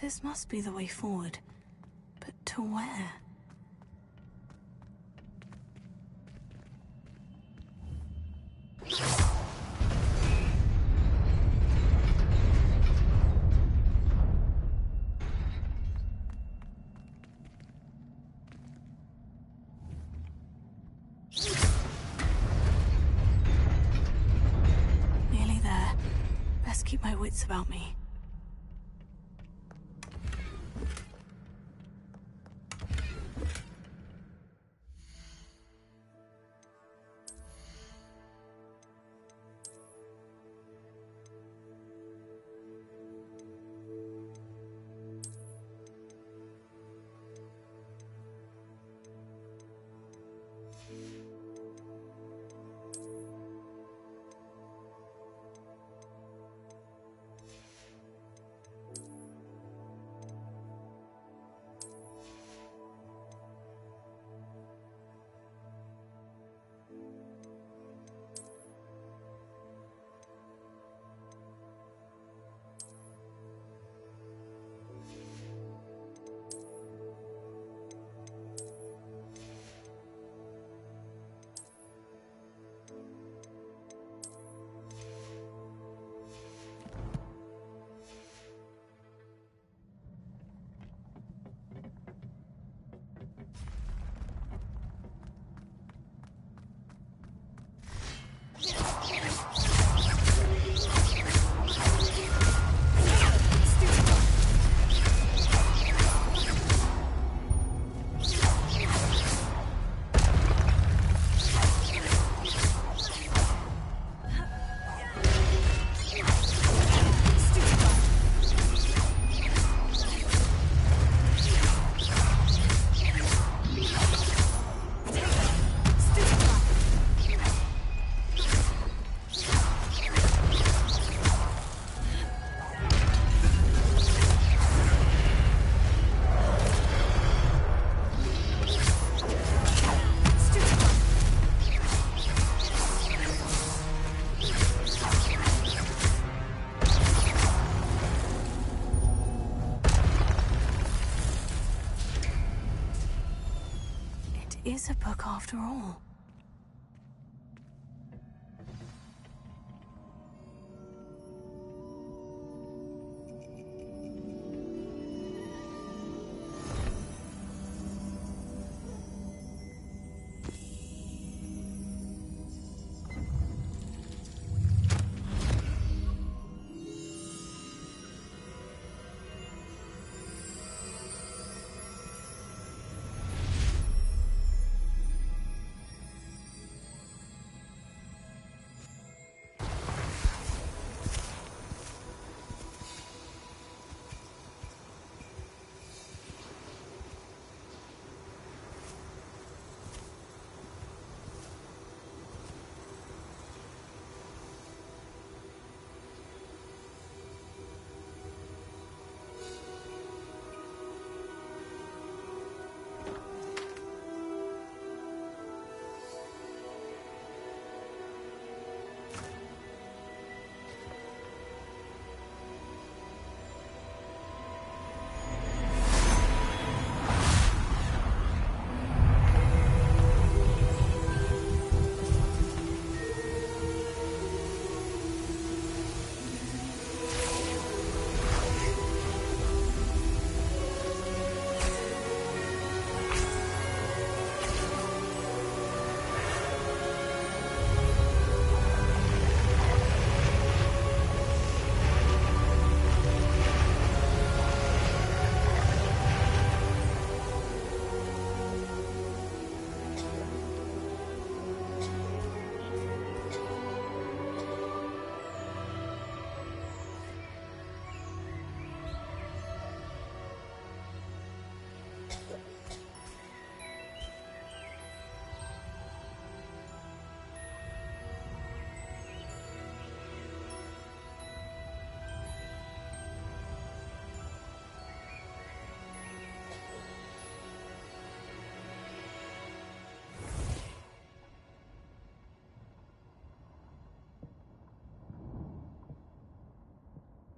S4: This must be the way forward. But to where? Nearly there. Best keep my wits about me. is a book after all.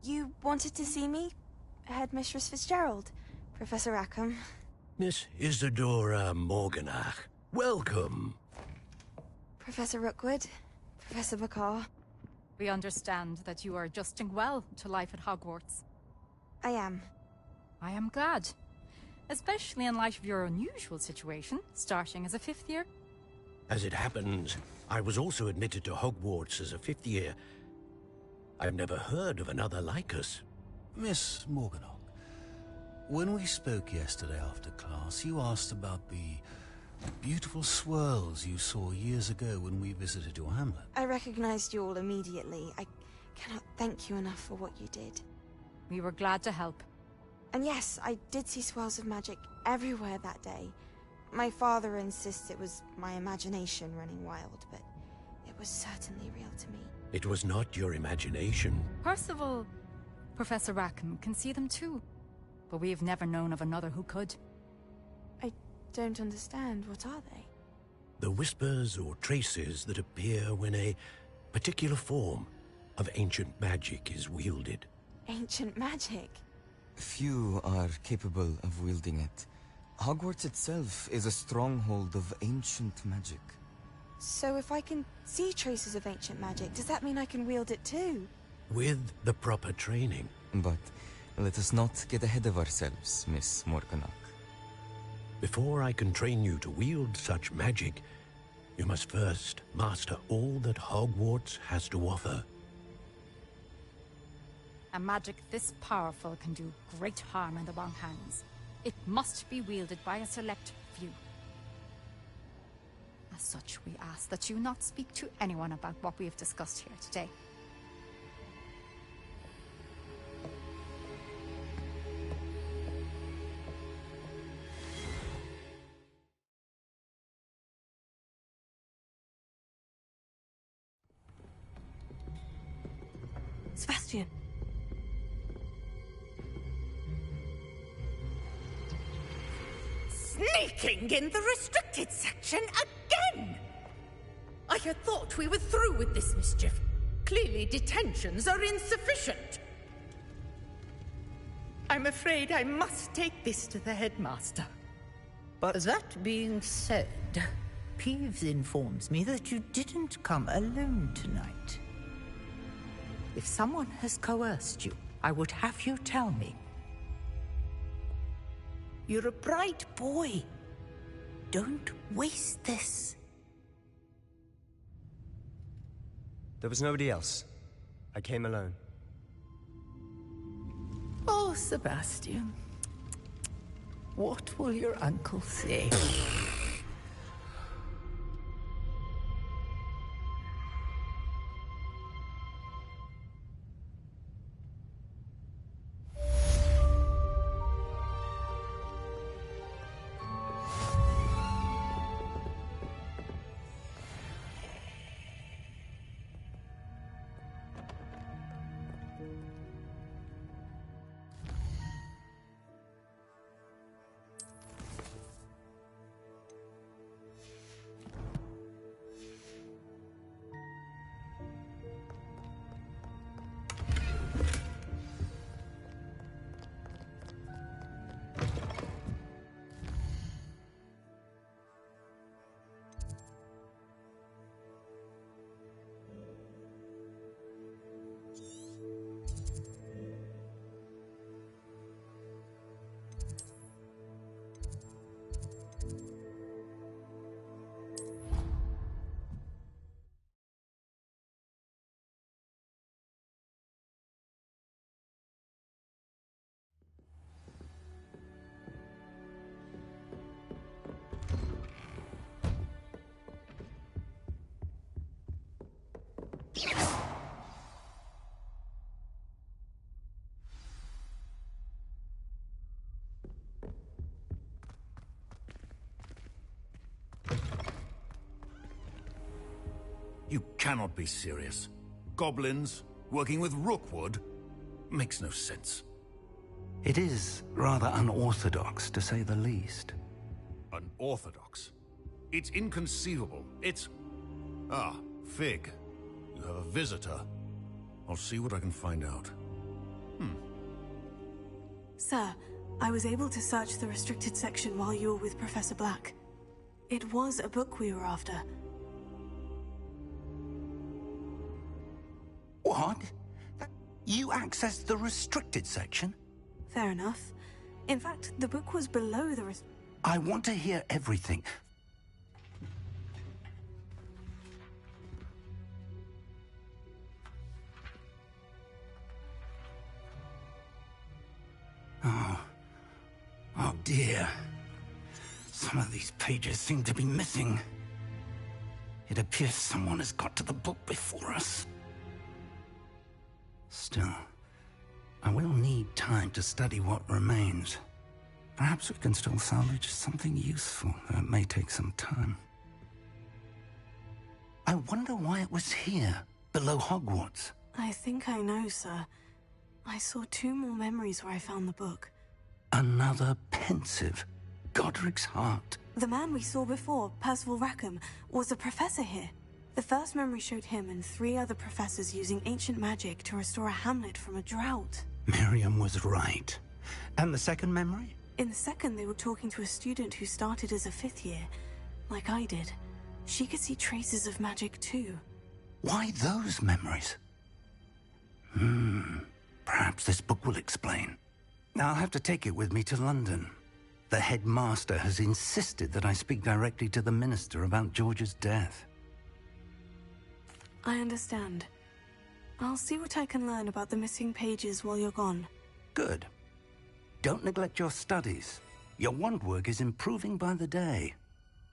S18: You wanted to see me? Headmistress Fitzgerald, Professor Rackham.
S16: Miss Isadora Morganach, welcome.
S18: Professor Rookwood, Professor Bakar.
S9: We understand that you are adjusting well to life at Hogwarts.
S18: I am.
S9: I am glad. Especially in light of your unusual situation, starting as a 5th year.
S16: As it happens, I was also admitted to Hogwarts as a 5th year. I've never heard of another like us.
S19: Miss Morganach, when we spoke yesterday after class, you asked about the beautiful swirls you saw years ago when we visited your hamlet.
S18: I recognized you all immediately. I cannot thank you enough for what you did.
S9: We were glad to help.
S18: And yes, I did see swirls of magic everywhere that day. My father insists it was my imagination running wild, but it was certainly real to me.
S16: It was not your imagination.
S9: Percival, Professor Rackham can see them too. But we have never known of another who could.
S18: I don't understand. What are they?
S16: The whispers or traces that appear when a particular form of ancient magic is wielded.
S18: Ancient magic?
S20: Few are capable of wielding it. Hogwarts itself is a stronghold of ancient magic.
S18: So if I can see traces of ancient magic, does that mean I can wield it too?
S16: With the proper training.
S20: But let us not get ahead of ourselves, Miss Morganach.
S16: Before I can train you to wield such magic, you must first master all that Hogwarts has to offer.
S9: A magic this powerful can do great harm in the wrong hands. It must be wielded by a select few. As such, we ask that you not speak to anyone about what we have discussed here today.
S4: Sebastian.
S6: Sneaking in the restricted section again! I had thought we were through with this mischief. Clearly detentions are insufficient. I'm afraid I must take this to the headmaster. But that being said, Peeves informs me that you didn't come alone tonight. If someone has coerced you, I would have you tell me. You're a bright boy. Don't waste this.
S13: There was nobody else. I came alone.
S6: Oh, Sebastian. What will your uncle say?
S16: You cannot be serious. Goblins working with Rookwood makes no sense.
S5: It is rather unorthodox, to say the least.
S16: Unorthodox? It's inconceivable. It's... Ah, Fig. You have a visitor. I'll see what I can find out.
S4: Sir, I was able to search the restricted section while you were with Professor Black. It was a book we were after.
S5: What? You accessed the restricted section?
S4: Fair enough. In fact, the book was below the
S5: I want to hear everything. Oh dear. Some of these pages seem to be missing. It appears someone has got to the book before us. Still, I will need time to study what remains. Perhaps we can still salvage something useful, though it may take some time. I wonder why it was here, below Hogwarts.
S4: I think I know, sir. I saw 2 more memories where I found the book.
S5: Another pensive. Godric's heart.
S4: The man we saw before, Percival Rackham, was a professor here. The first memory showed him and 3 other professors using ancient magic to restore a hamlet from a drought.
S5: Miriam was right. And the second memory?
S4: In the second, they were talking to a student who started as a 5th year, like I did. She could see traces of magic too.
S5: Why those memories? Perhaps this book will explain. I'll have to take it with me to London. The headmaster has insisted that I speak directly to the minister about George's death.
S4: I understand. I'll see what I can learn about the missing pages while you're gone.
S5: Good. Don't neglect your studies. Your wand work is improving by the day.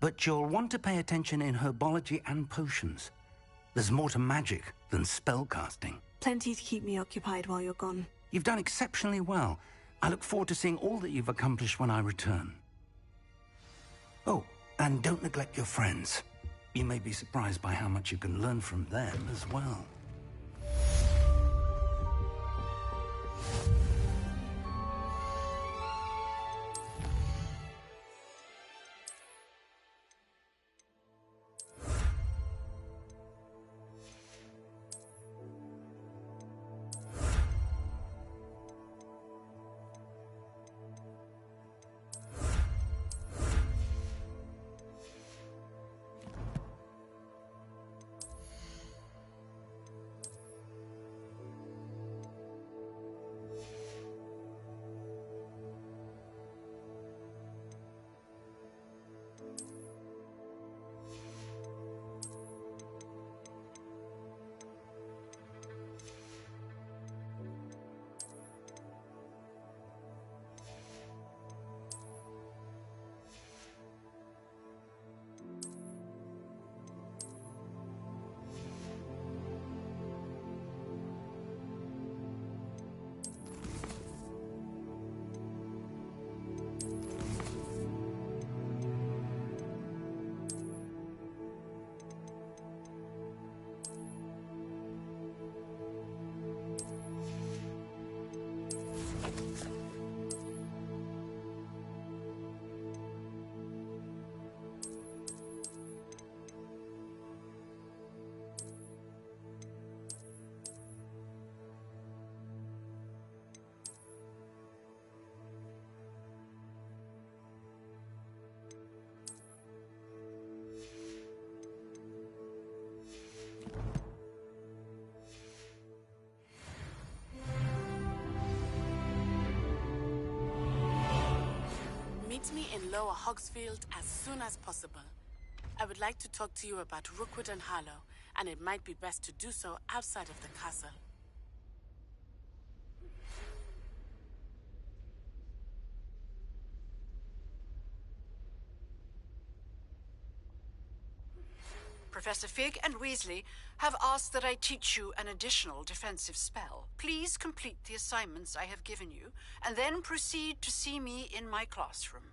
S5: But you'll want to pay attention in herbology and potions. There's more to magic than spellcasting.
S4: Plenty to keep me occupied while you're gone.
S5: You've done exceptionally well. I look forward to seeing all that you've accomplished when I return. Oh, and don't neglect your friends. You may be surprised by how much you can learn from them as well.
S23: Lower Hogsfield as soon as possible. I would like to talk to you about Rookwood and Harlow, and it might be best to do so outside of the castle.
S11: Professor Fig and Weasley have asked that I teach you an additional defensive spell. Please complete the assignments I have given you, and then proceed to see me in my classroom.